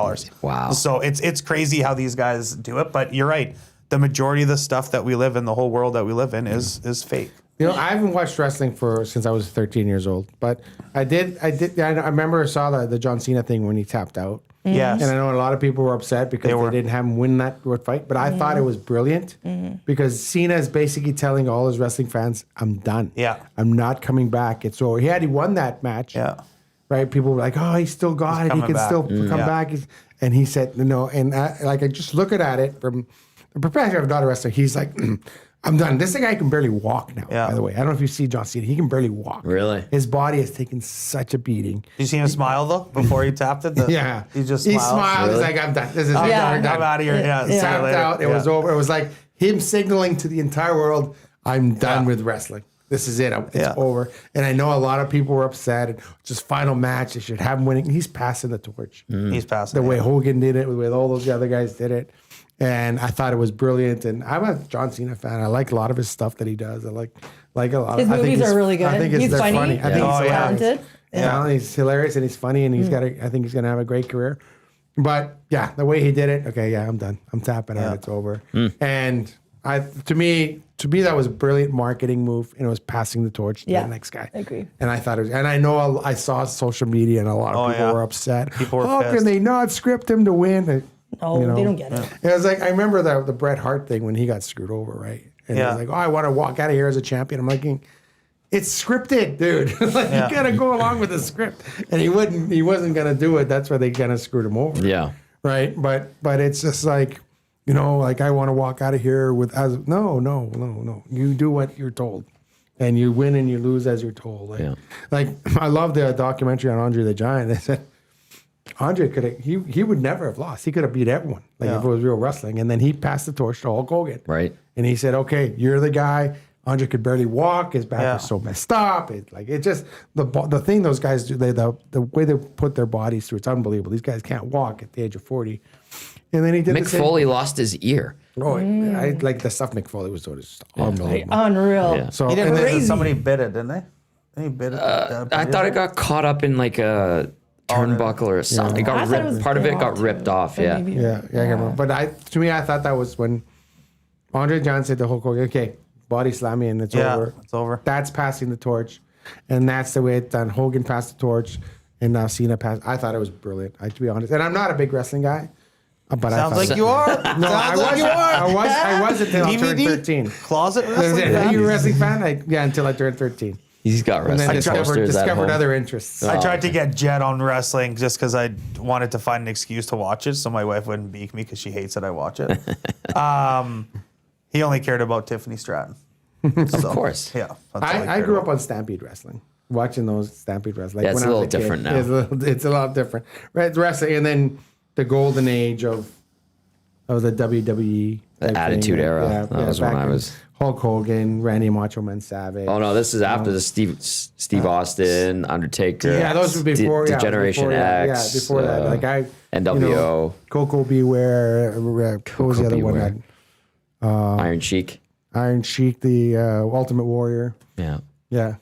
Wow. So it's crazy how these guys do it. But you're right. The majority of the stuff that we live in, the whole world that we live in is fake. I haven't watched wrestling since I was 13 years old, but I remember I saw the John Cena thing when he tapped out. Yes. And I know a lot of people were upset because they didn't have him win that fight, but I thought it was brilliant because Cena is basically telling all his wrestling fans, I'm done. Yeah. I'm not coming back. It's over. He won that match. Yeah. Right? People were like, oh, he's still got it. He coming can back. still come back. And he said, no. And I just looking at it from the perspective of not a wrestler, he's like, I'm done. This guy can barely walk now, by the way. I don't know if you see John Cena. He can barely walk. Really? His body has taken such a beating. Did you see him smile though before he tapped it? Yeah. He just He smiled. smiled. He's like, I'm done. This is I'm it. done. We're done. I'm out of here. Yeah. See you Tapped later. out. It was Yeah. over. It was like him signaling to the entire world, I'm done with wrestling. This is it. It's over. And I know a lot of people were upset. Just final match. They should have him winning. He's passing the torch. He's passing. The way Hogan did it, the way all those other guys did it. And I thought it was brilliant. And I'm a John Cena fan. I like a lot of his stuff that he does. I like a lot. His I think movies are really good. I think He's they're funny. I think Oh, he's yeah. Talented. yeah, he's hilarious and he's funny and he's I think he's gonna have a great career. But yeah, the way he did it, okay, yeah, I'm done. I'm tapping out. It's over. And to me, that was a brilliant marketing move, and it was passing the torch to Yeah, the next guy. I agree. And I thought it was, and I know I saw social media and a lot of people were upset. People were How pissed. can they not script him to win? No, they don't get it. It was like I remember the Bret Hart thing when he got screwed over, right? And he was like, "Oh, I want to walk out of here as a champion." I'm like, "It's scripted, dude. Like you gotta go along with the script." And he wasn't gonna do it. That's why they kind of screwed him over. Yeah. Right. But it's just like, like I want to walk out of here with no. You do what you're told, and you win and you lose as you're told. Like I love the documentary on Andre the Giant. They said Andre he would never have lost. He could have beat everyone, if it was real wrestling. And then he passed the torch to Hulk Hogan. Right. And he said, "Okay, you're the guy." Andre could barely walk. His back was so messed up. It's just the thing those guys do. The way they put their bodies through. It's unbelievable. These guys can't walk at the age of 40. And then he did Mick the same. Foley lost his ear. Oh, I like the stuff Mick Foley was doing. It's just unbelievable. Unreal. Yeah. So He did and then- Crazy. somebody bit it, didn't they? He bit it. I thought it got caught up in like a turnbuckle or something. It got I thought it was ripped. Part of it got blocked, ripped off. but Yeah. maybe- Yeah, I can't remember. But to me, I thought that was when Andre John said to Hulk Hogan, "Okay, body slam me and it's over." It's over. That's passing the torch, and that's the way it's done. Hogan passed the torch, and now Cena passed. I thought it was brilliant. To be honest, and I'm not a big wrestling guy, but Sounds I like thought you are. No, I Sounds like was. you are. I was until I turned DVD 13. Closet Are wrestling. you a wrestling fan? Yeah, until I turned 13, He's got and then wrestling posters at discovered home. other interests. I tried to get Jet on wrestling just because I wanted to find an excuse to watch it, so my wife wouldn't beat me because she hates that I watch it. He only cared about Tiffany Stratton. Of course. Yeah, that's all he I cared grew about. up on Stampede Wrestling. watching those Stampede wrestlers. Like Yeah, it's when a I was little different kid, now. It's a lot different. Right, wrestling, and then the golden age of the WWE. The type Attitude thing. Era. That was when back I in was. Hulk Hogan, Randy Macho Man Savage. Oh no, this is after the Steve Austin, Undertaker. Yeah, those were before. The yeah, Generation before, X. Yeah, before that. Like NWO. Coco Beware. What was the other Beware. one? Iron Sheik. Iron Sheik, the Ultimate Warrior. Yeah. Yeah.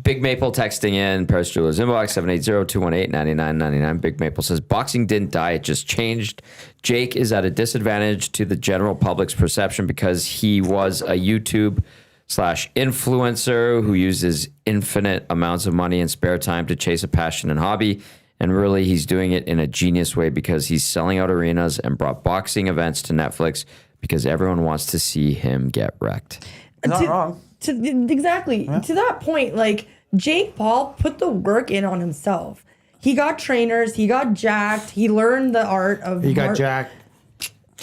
Big Maple texting in Paris Jewelers inbox 780-218-9999. Big Maple says boxing didn't die, it just changed. Jake is at a disadvantage to the general public's perception because he was a YouTube /influencer who uses infinite amounts of money and spare time to chase a passion and hobby. And really, he's doing it in a genius way because he's selling out arenas and brought boxing events to Netflix because everyone wants to see him get wrecked. Not wrong. Exactly. To that point, like Jake Paul put the work in on himself. He got trainers. He got jacked. He learned the art of. He got jacked.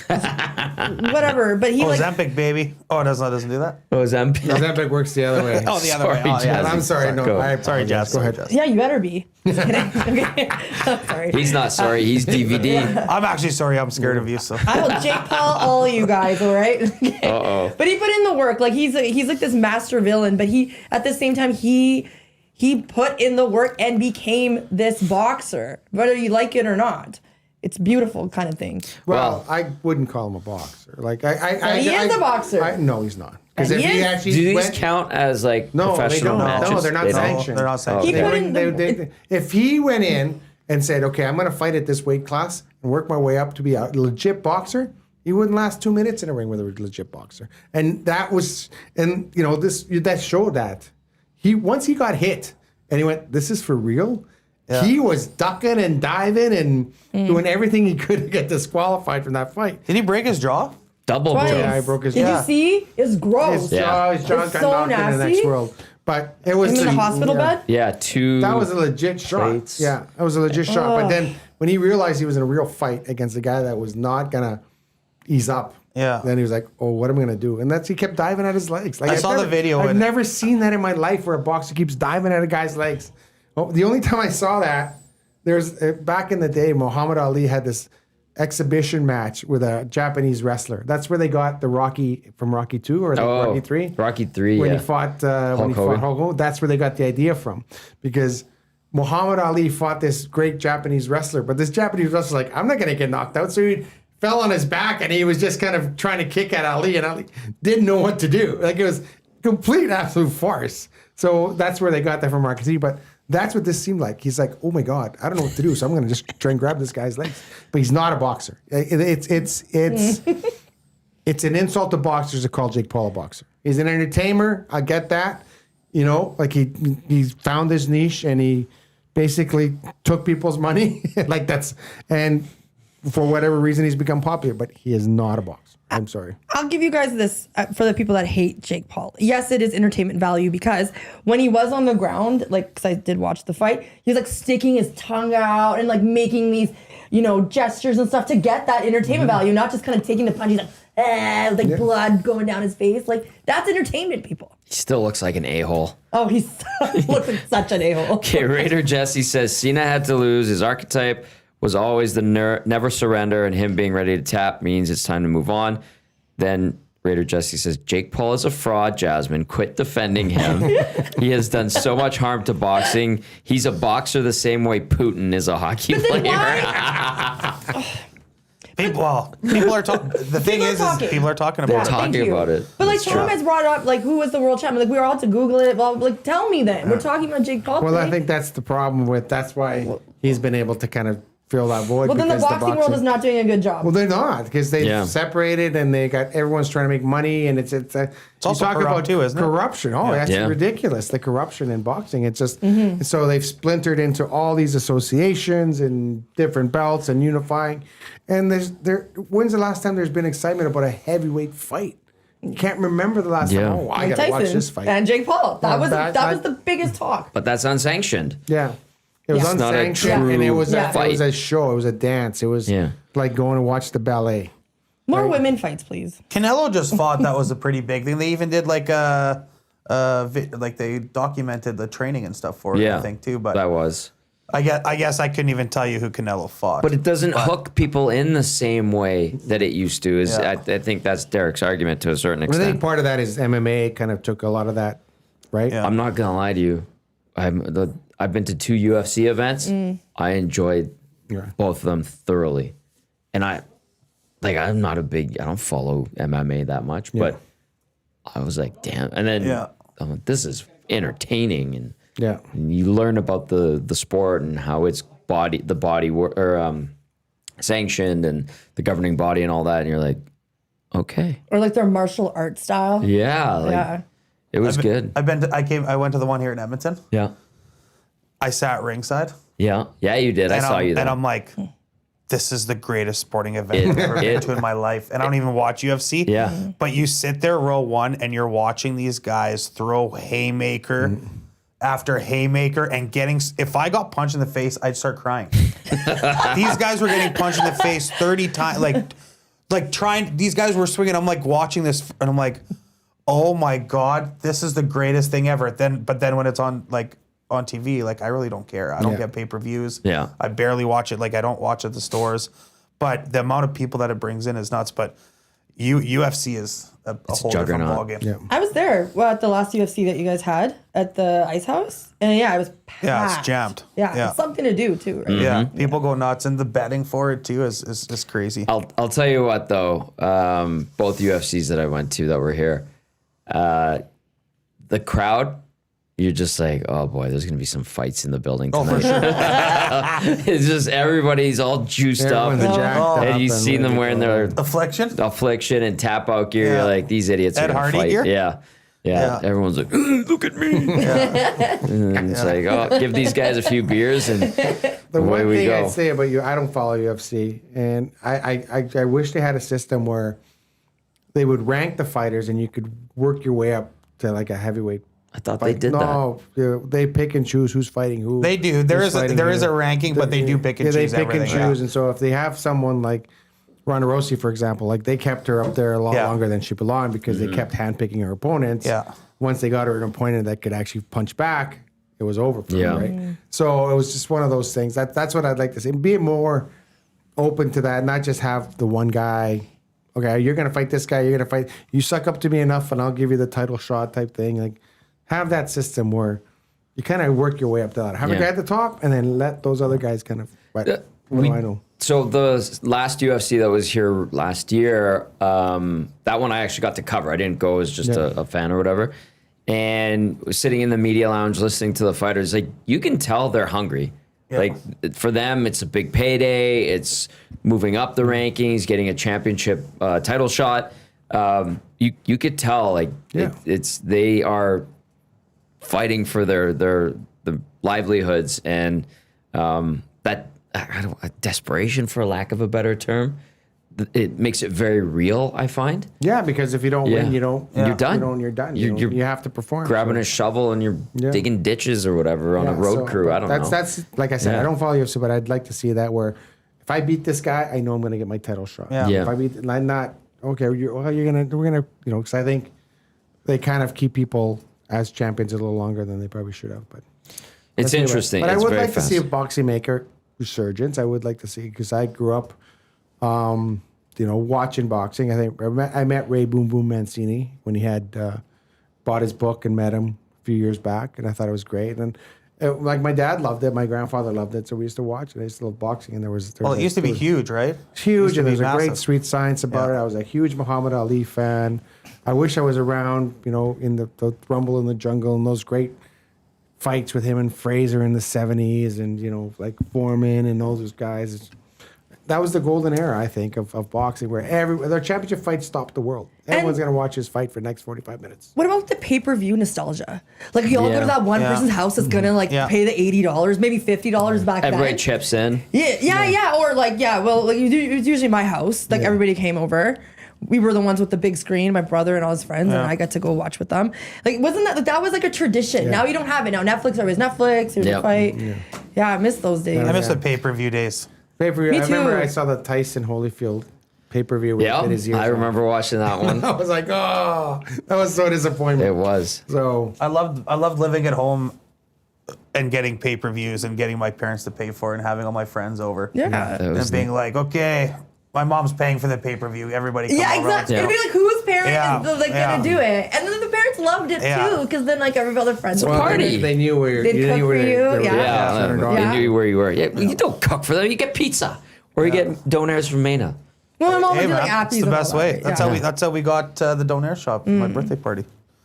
Whatever, but he like. Ozempic, baby. Oh, it doesn't do that. Oh, is that Ozempic works the other way. Oh, the other way. Sorry, Oh, yeah. Jazzy. I'm sorry. No, Go. I Sorry, apologize. Jazz. Go ahead. Jazz. Yeah, you better be. Just kidding. Okay. I'm sorry. He's not sorry. He's DVD. I'm actually sorry. I'm scared of you. So I will Jake Paul all you guys, all right? Uh-oh. But he put in the work. Like he's like this master villain, but he at the same time he put in the work and became this boxer, whether you like it or not. It's beautiful kind of thing. Well, I wouldn't call him a boxer. Like he is a boxer. No, he's not. Because And if he he is. actually Do these went, count as like no, they professional don't. matches? No, they're not They don't? sanctioned. they're not sanctioned. He put They in wouldn't- if he went in and said, "Okay, I'm going to fight at this weight class and work my way up to be a legit boxer," he wouldn't last 2 minutes in a ring with a legit boxer. And that was, and you know, that showed that once he got hit and he went, "This is for real." Yeah. He was ducking and diving and doing everything he could to get disqualified from that fight. did he break his jaw? Double Twice. jaw. Yeah, I broke his Did jaw. you see? It's gross. His jaw's It's got so knocked into the next nasty. world. But it was In the hospital yeah. bed? Yeah, two. That was a legit shot. Plates. Yeah, that was a legit shot. But then when he realized he was in a real fight against a guy that was not gonna ease up, Yeah. then he was like, "Oh, what am I gonna do?" And he kept diving at his legs. Like I saw the video I've and- never seen that in my life where a boxer keeps diving at a guy's legs. Oh, the only time I saw that, there's back in the day, Muhammad Ali had this exhibition match with a Japanese wrestler. That's where they got the Rocky from Rocky 2 or Rocky 3. Rocky 3, When yeah. he fought Hogan. Hulk Hogan. That's where they got the idea from, because Muhammad Ali fought this great Japanese wrestler, but this Japanese wrestler's like, I'm not gonna get knocked out, so he fell on his back and he was just kind of trying to kick at Ali, and Ali didn't know what to do. Like, it was complete absolute farce. So that's where they got that from Rocky 3, but that's what this seemed like. He's like, oh my God, I don't know what to do, so I'm gonna just try and grab this guy's legs. But he's not a boxer. It's an insult to boxers to call Jake Paul a boxer. He's an entertainer. I get that. You know, like he found his niche and he basically took people's money. And for whatever reason he's become popular, but he is not a boxer. I'm sorry. I'll give you guys this for the people that hate Jake Paul. Yes, it is entertainment value because when he was on the ground, like, because I did watch the fight, he was like sticking his tongue out and like making these, gestures and stuff to get that entertainment value, not just kind of taking the punch. He's like, blood going down his face. Like, that's entertainment, people. He still looks like an a-hole. Oh, he looks like such an a-hole. Okay, Raider Jesse says Cena had to lose. His archetype was always the never surrender, and him being ready to tap means it's time to move on. Then Raider Jesse says, Jake Paul is a fraud, Jasmine. Quit defending him. He has done so much harm to boxing. He's a boxer the same way Putin is a hockey But then player. People are talking. The thing is people are talking about it. Talking Thank you. about it. But like That's Tom true. has brought up, like, who was the world champion? Like, we were all to Google it. Well, like, tell me then. We're talking about Jake Paul. Well, I today. think that's the problem that's why he's been able to kind of fill that void. Well, then the because boxing world is not doing a good job. Well, they're not, because they Yeah. separated and they got everyone's trying to make money, and it's also corrupt too, isn't it? corruption. Oh, that's Yeah. ridiculous. The corruption in boxing. It's just so they've splintered into all these associations and different belts and unifying. And when's the last time there's been excitement about a heavyweight fight? You can't remember the last Yeah. time. Oh, I Mike gotta watch Tyson this fight. and Jake Paul. That was that- that was the biggest talk. But that's unsanctioned. Yeah. It was Yeah. It's not a unsanctioned, true and it was Yeah. it was a show. It was a dance. It was Yeah. like going to watch the ballet. More women fights, please. Canelo just fought. That was a pretty big thing. They even did like a like they documented the training and stuff for it, Yeah, I think too. But that was. I guess I couldn't even tell you who Canelo fought. But it doesn't hook people in the same way that it used to. I think that's Derek's argument to a certain I extent. think part of that is MMA kind of took a lot of that, right? Yeah. I'm not gonna lie to you. I've been to 2 UFC events. I enjoyed both of them thoroughly, and I'm not I don't follow MMA that much, but I was like, damn. And then I'm like, this is entertaining, and you learn about the sport and how it's sanctioned and the governing body and all that, and you're like, okay, Or like their martial art style. yeah, it was good. I went to the one here in Edmonton. Yeah, I sat ringside. yeah, you did. I saw you there. And I'm like, this is the greatest sporting event I've ever been to in my life. And I don't even watch UFC. Yeah. But you sit there, row one, and you're watching these guys throw haymaker after haymaker and getting. If I got punched in the face, I'd start crying. These guys were getting punched in the face 30 times. Like trying. These guys were swinging. I'm like watching this, and I'm like, oh my God, this is the greatest thing ever. But then when it's on TV, like I really don't care. I don't get pay-per-views. Yeah. I barely watch it. Like I don't watch at the stores. But the amount of people that it brings in is nuts. But UFC is a whole different juggernaut. ballgame. Yeah. I was there at the last UFC that you guys had at the Ice House. And it was packed. Yeah, it's jammed. Yeah, it's something to do too, right? Yeah, people go nuts, and the betting for it too is crazy. I'll tell you what though, both UFCs that I went to that were here, the crowd, you're just like, oh boy, there's gonna be some fights in the building tonight. Oh, for sure. It's just everybody's all juiced Everyone's up, jacked up and you see them wearing their Affliction. and tap out gear. Yeah. You're like, these idiots Ed are gonna Hardy fight. gear? Yeah. Everyone's like, look at me. And it's like, oh, give these guys a few beers and The away one we thing go. I'd say about you, I don't follow UFC, and I wish they had a system where they would rank the fighters and you could work your way up to like a heavyweight. I thought they did that. No, they pick and choose who's fighting who. They do. There who's is fighting who. a ranking, but they do pick and choose They pick everything. and choose, and so if they have someone like Ronda Rousey, for example, like they kept her up there a lot longer than she belonged because they kept handpicking her opponents. Yeah. Once they got her an opponent that could actually punch back, it was over for Yeah. her, right? So it was just one of those things. That's what I'd like to see. Be more open to that, not just have the one guy. Okay, you're gonna fight this guy. You're gonna fight. You suck up to me enough, and I'll give you the title shot type thing. Like, have that system where you kind of work your way up to that. Have a Yeah. guy at the top, and then let those other guys kind of. What do I know? So the last UFC that was here last year, that one I actually got to cover. I didn't go as just a fan or whatever. And sitting in the media lounge listening to the fighters, like you can tell they're hungry. Yeah. Like for them, it's a big payday. It's moving up the rankings, getting a championship title shot. You could tell like they are fighting for their livelihoods, and that desperation, for lack of a better term, it makes it very real. I find Yeah, because if you don't win, you don't. You're done. You're done. You're You have to perform. grabbing so. a shovel and you're digging ditches or whatever on a Yeah, road so, crew. but I don't know. That's like I said. Yeah. I don't follow UFC, but I'd like to see that where if I beat this guy, I know I'm going to get my title shot. Yeah. Yeah. If I beat, I'm not okay. We're gonna, because I think they kind of keep people as champions a little longer than they probably should have. But it's anyway. interesting. But It's I would very like fast. to see a boxing maker resurgence. I would like to see because I grew up, watching boxing. I think I met Ray Boom Boom Mancini when he had bought his book and met him a few years back, and I thought it was great. And like my dad loved it, my grandfather loved it, so we used to watch it. I used to love boxing, and there was Well, it used to be huge, right? huge, and be there's a great massive. sweet science about it. I was a huge Muhammad Ali fan. I wish I was around, in the Rumble in the Jungle and those great fights with him and Fraser in the 70s and, like Foreman and all those guys. That was the golden era, I think, of boxing, where their championship fight stopped the world. Everyone's going to watch his fight for the next 45 minutes. What about the pay-per-view nostalgia? Like you all go Yeah. to that one Yeah. person's house that's gonna pay the $80, maybe $50 back Everybody then. chips in. Yeah. Or it was usually my house. Like everybody came over. We were the ones with the big screen, my brother and all his friends, and I got to go watch with them. Like, wasn't that was like a tradition? Yeah. Now you don't have it. Now Netflix always Netflix. Here's Yep. a fight. Yeah, I miss those days. I miss the pay-per-view days. I Me remember too. I saw the Tyson Holyfield pay-per-view. Where he Yeah, bit his ears I off. remember watching that one. I was like, oh, that was so disappointing. It was. So I loved living at home and getting pay-per-views and getting my parents to pay for it and having all my friends over. Yeah. It was And being like, okay, my mom's paying for the pay-per-view. Everybody come Yeah, over. exactly. Yeah. It'd be like, whose parent Yeah, is like yeah. gonna do it? And then the parents loved it Yeah. too, because then like every other friends would party. They knew where They'd you cook knew for where you, they were yeah. Yeah, $100. Yeah. they knew where you were. Yeah, you don't cook for them. You get pizza, or you get donairs from Mana. Well, my mom would Hey do man, like that's appies the and all best that, way. right? That's Yeah. how we. That's how we got the donair shop for my birthday party.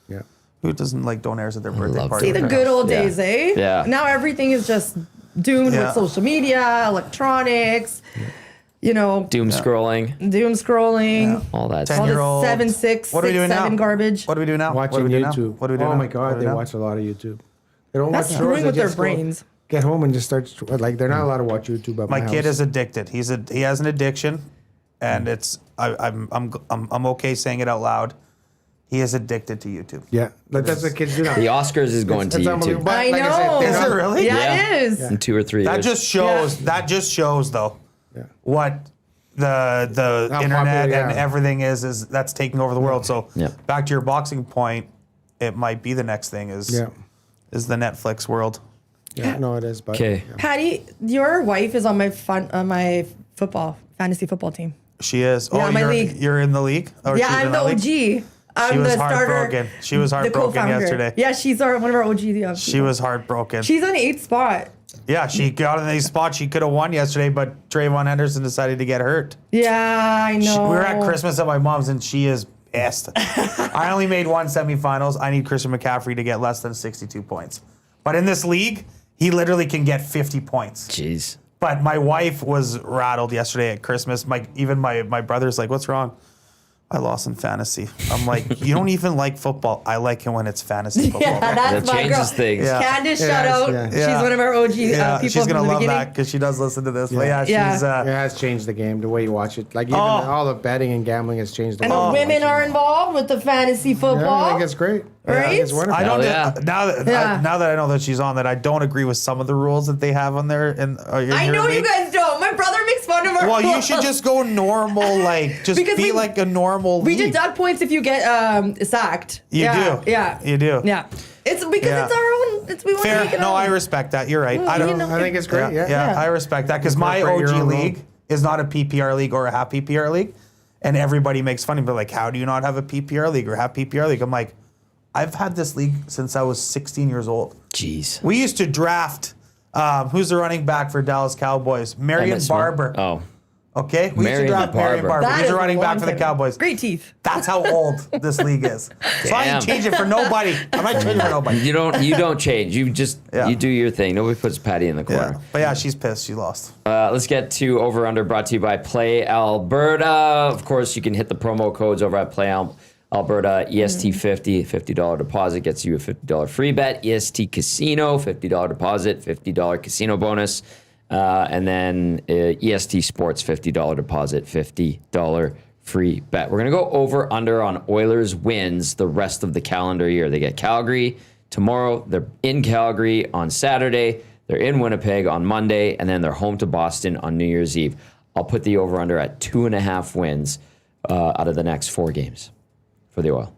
Yeah. Who doesn't like donairs at their birthday love party? See the good old Yeah. days, eh? Yeah. Now everything is just doomed Yeah. with social media, electronics, you know, Doom scrolling, doom scrolling, all that. Ten stuff. all year this old. 7-6, What are we doing 6-7 now? garbage. What do we do now? Watching what do we do YouTube. Now? What do we do Oh now? my What do God, we they do now? watch a lot of YouTube. They don't That's watch shows. screwing They with their just go- brains. Get home and just start like they're not allowed to watch YouTube. At My my kid house. is addicted. He has an addiction, and it's I'm okay saying it out loud. He is addicted to YouTube. Yeah, like that's what kids do now. The Oscars is going to It's YouTube unbelievable. I Like know. said, they're Is not- it really? Yeah, Yeah. it is. in 2 or 3 That years. just shows. That just shows though Yeah. what the How internet popular, and yeah. everything is that's taking over the world. So Yeah. back to your boxing point, it might be the next thing is Yeah. the Netflix world. Yeah, no, it is. But Okay. yeah. Patty, your wife is on my fantasy football team. She is. Yeah, Oh, my you're, league. you're in the league. Or Yeah, she's in I'm the that league? OG. I'm She was the starter. heartbroken. She was the heartbroken co-founder. yesterday. Yeah, she's one of our OG. She was heartbroken. She's on 8th spot. Yeah, she got in a spot she could have won yesterday, but Trayvon Henderson decided to get hurt. Yeah, I know. We were at Christmas at my mom's, and she is pissed. I only made one semifinals. I need Christian McCaffrey to get less than 62 points. But in this league, he literally can get 50 points. Jeez. But my wife was rattled yesterday at Christmas. Even my brother's like, "What's wrong?" I lost in fantasy. I'm like, "You don't even like football. I like it when it's fantasy football." Yeah, man." that's That my girl. changes things. Yeah. Candace, Yeah, shout out. yeah. She's one of our OG Yeah, people she's gonna from the love beginning. that because she does listen to this. But yeah, Yeah. she's It has changed the game, the way you watch it. Like even all the betting and gambling has changed the And way the you women watch are it. involved with the fantasy Yeah, football. I think it's great. Right? I think it's wonderful. I don't Hell yeah. now that I know that she's on that I don't agree with some of the rules that they have on there. I know you guys don't. My brother makes fun of our Well, you rules. should just go normal, like just Because be we- like a normal. We league. deduct points if you get sacked. You yeah, do. Yeah. You do. Yeah. It's because Yeah. it's our own. We want to Fair. make it No, our I own. respect that. You're right. Well, I don't. you know, I think it's great. Yeah. Yeah. I respect that because my Incorporate your OG own league role. is not a PPR league or a half PPR league, and everybody makes fun of me. Like, how do you not have a PPR league or half PPR league? I'm like, I've had this league since I was 16 years old. Jeez. We used to draft. Who's the running back for Dallas Cowboys? Marion Emmett Smith. Barber. Oh. Okay, we used Marion to draft Marion Barber. Barber. That He's is a running long back for the time. Cowboys. Great teeth. That's how old this league is. So I Damn. ain't changing for nobody. I'm not changing for nobody. You don't change. You just Yeah. you do your thing. Nobody puts Patty in the Yeah. corner. But yeah, she's pissed. She lost. Let's get to Over Under, brought to you by Play Alberta. Of course, you can hit the promo codes over at Play Alberta. EST 50, $50 deposit gets you a $50 free bet. EST Casino, $50 deposit, $50 casino bonus. And then EST Sports, $50 deposit, $50 free bet. We're going to go over under on Oilers wins the rest of the calendar year. They get Calgary tomorrow. They're in Calgary on Saturday. They're in Winnipeg on Monday. And then they're home to Boston on New Year's Eve. I'll put the over under at 2.5 wins out of the next 4 games for the Oil.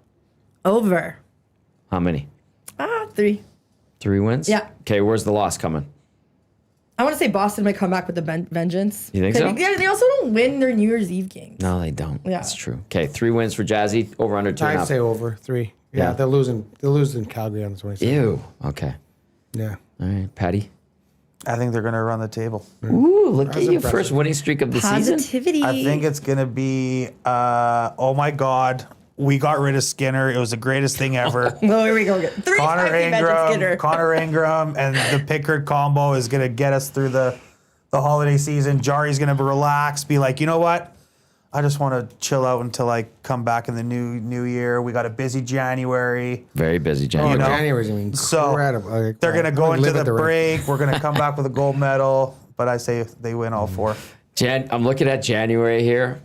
Over. How many? 3. 3 wins? Yeah. Okay, where's the loss coming? I want to say Boston might come back with a vengeance. You think so? Yeah, they also don't win their New Year's Eve games. No, they don't. Yeah. That's true. Okay, 3 wins for Jazzy. Over under 2.5. I'd say over 3. Yeah, Yeah. they're losing. They're losing in Calgary on the 26th. Ew. Okay. Yeah. All right, Patty. I think they're going to run the table. Ooh, look at you. impressive. First winning streak of the season. Positivity. I think it's going to be, oh my God, we got rid of Skinner. It was the greatest thing ever. Oh, here we go again. 3 Connor times he mentioned Skinner. Ingram, Connor Ingram, and the Pickard combo is going to get us through the holiday season. Jari's going to relax, be like, you know what? I just want to chill out until I come back in the new year. We got a busy January. Very busy, Oh, January. know? January's incredible. So they're going to go into the break. We're going to come back with a gold medal. But I say they win all 4. I'm looking at January here.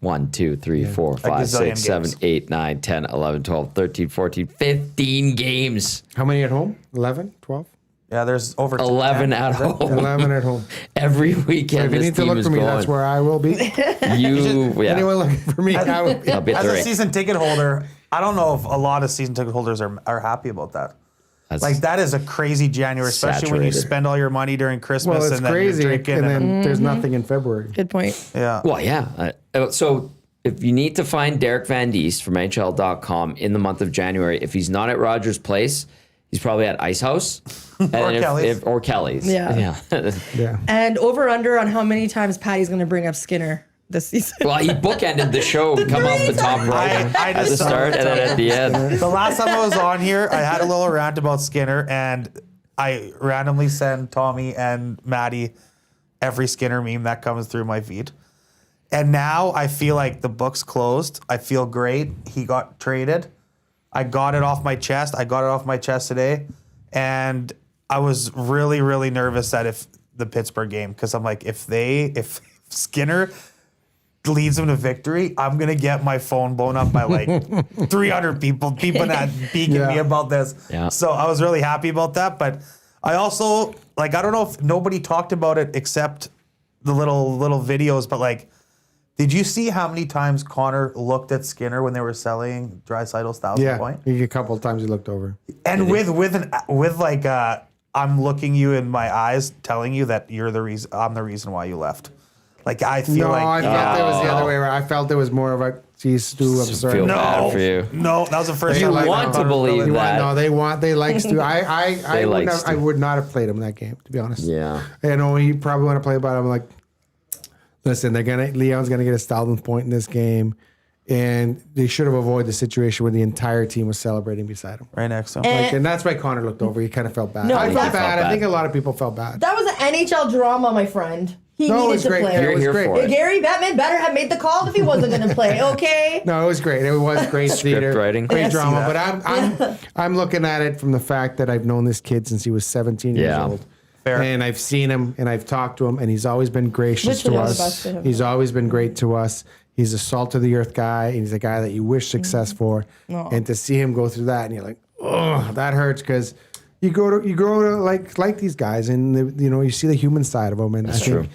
1, 2, 3, 4, 5, gazillion 6, 7, games. 8, 9, 10, 11, 12, 13, 14, 15 games. How many at home? 11, 12? Yeah, there's over 11 10. at home. 11 at home. Every weekend. If you this need to team look is for me, going. that's where I will be. Yeah. Anyone looking for me, I will be. I'll be at As the a rate. season ticket holder, I don't know if a lot of season ticket holders are happy about that. That's Like that is a crazy January, especially when you saturated. spend all your money during Christmas Well, it's and then crazy. you're And drinking. then there's nothing in February. Good point. Yeah. Well, yeah. So if you need to find Derek Van Diest from NHL.com in the month of January, if he's not at Rogers Place, he's probably at Ice House. And Or if- Kelly's. or Kelly's. Yeah. Yeah. And over under on how many times Patty's going to bring up Skinner this season. Well, he bookended the show, come off the top right I at the just saw start and then at the end. The last time I was on here, I had a little rant about Skinner, and I randomly send Tommy and Maddie every Skinner meme that comes through my feed. And now I feel like the book's closed. I feel great. He got traded. I got it off my chest. I got it off my chest today. And I was really, really nervous that if the Pittsburgh game, because I'm like, if Skinner leads them to victory, I'm gonna get my phone blown up by like 300 people that beaking me about this. Yeah. So I was really happy about that. But I also like, I don't know if nobody talked about it except the little videos, but like, did you see how many times Connor looked at Skinner when they were selling Draisaitl's 1,000 point? Yeah, a couple of times he looked over. And with like I'm looking you in my eyes, telling you that you're the reason. I'm the reason why you left. Like I feel No, like I felt it was the other way around. I felt it was more of a, geez, Stu, I'm sorry. Feel no, bad for you. no, that was the first You time I want to thought- believe They that. No, they like Stu. I They like wouldn't have, Stu. I would not have played him in that game, to be honest. Yeah. I know he probably want to play, but I'm like, listen, Leon's gonna get a 1,000th point in this game, and they should have avoided the situation where the entire team was celebrating beside him. right next to him. And- Like, and that's why Connor looked over. He kind of felt bad. No, I he felt felt bad. bad. I think a lot of people felt bad. That was an NHL drama, my friend. He No, it needed was to great. play. It You're was here great. for it. Gary Bettman better have made the call if he wasn't going to play, okay? No, it was great. It was great theater, writing. great I see drama. that. But I'm looking at it from the fact that I've known this kid since he was 17 years Yeah. old. Fair. And I've seen him and I've talked to him, and he's always been gracious Literally to all the best us. to him. He's always been great to us. He's a salt of the earth guy, and he's a guy that you wish success for. And to see him go through that, and you're like, oh, that hurts, because you grow to like these guys, and you see the human side of them. And I think true.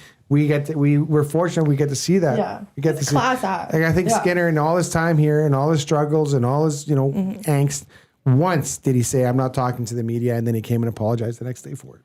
we're fortunate we get to see that. Yeah. We get It's to class see. act. Like, I think Yeah. Skinner, in all his time here, and all his struggles, and all his angst, once did he say, "I'm not talking to the media," and then he came and apologized the next day for it.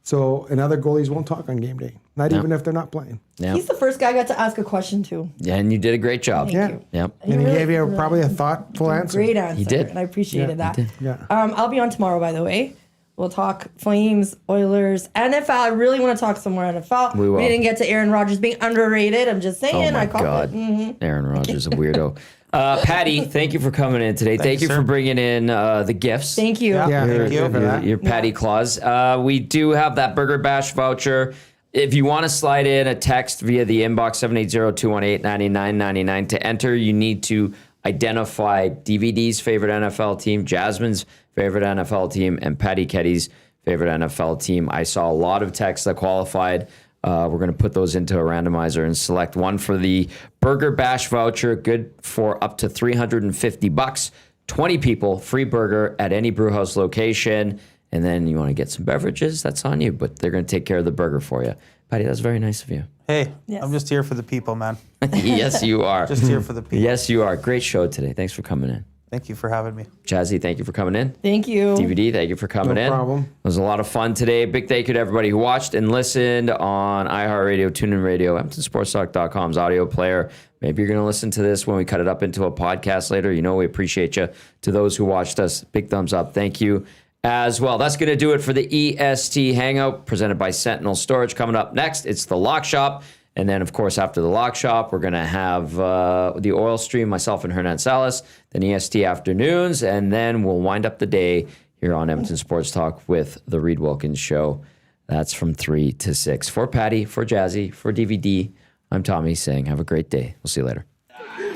So, and other goalies won't talk on game day, not even if they're not playing. Yeah. He's the first guy I got to ask a question to. Yeah, and you did a great job. Yeah. you. Yep. And he really- gave you really- probably a thoughtful answer. Great answer. He did. And I appreciated that. did. Yeah. I'll be on tomorrow, by the way. We'll talk Flames, Oilers, NFL. I really want to talk some more NFL. We will. We didn't get to Aaron Rodgers being underrated. I'm just saying. Oh my I called God. it. Mhm. Aaron Rodgers, a weirdo. Patty, thank you for coming in today. Thank you sir. for bringing in the gifts. Thank you. Yeah, Thank thank you. you for that. Your Patty Claus. We do have that Burger Bash voucher. If you want to slide in a text via the inbox 780-218-9999 to enter, you need to identify DVD's favorite NFL team, Jasmine's favorite NFL team, and Patty Kehdy's favorite NFL team. I saw a lot of texts that qualified. We're going to put those into a randomizer and select one for the Burger Bash voucher, good for up to $350. 20 people, free burger at any Brewhouse location. And then you want to get some beverages, that's on you, but they're going to take care of the burger for you. Patty, that's very nice of you. Hey, Yes. I'm just here for the people, man. Yes, you are. Just here for the people. Yes, you are. Great show today. Thanks for coming in. Thank you for having me. Jazzy, thank you for coming in. Thank you. DVD, thank you for coming No in. problem. It was a lot of fun today. Big thank you to everybody who watched and listened on iHeartRadio, TuneIn Radio, EmptonSportsTalk.com's audio player. Maybe you're going to listen to this when we cut it up into a podcast later. You know we appreciate you. To those who watched us, big thumbs up. Thank you as well. That's going to do it for the EST Hangout presented by Sentinel Storage. Coming up next, it's the Lock Shop. And then, of course, after the Lock Shop, we're going to have the Oil Stream, myself and Hernan Salas, then EST Afternoons, and then we'll wind up the day here on Edmonton Sports Talk with the Reed Wilkins Show. That's from 3 to 6. For Patty, for Jazzy, for DVD, I'm Tommy saying have a great day. We'll see you later.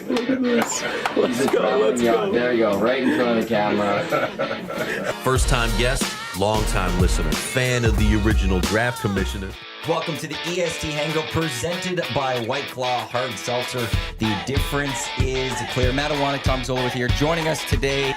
Let's go. There you go, right in front of the camera. First-time guest, long-time listener, fan of the original draft commissioner. Welcome to the EST Hangout presented by White Claw Hard Seltzer. The difference is clear. Matt Iwanek, Tom Gazzola with here. Joining us today,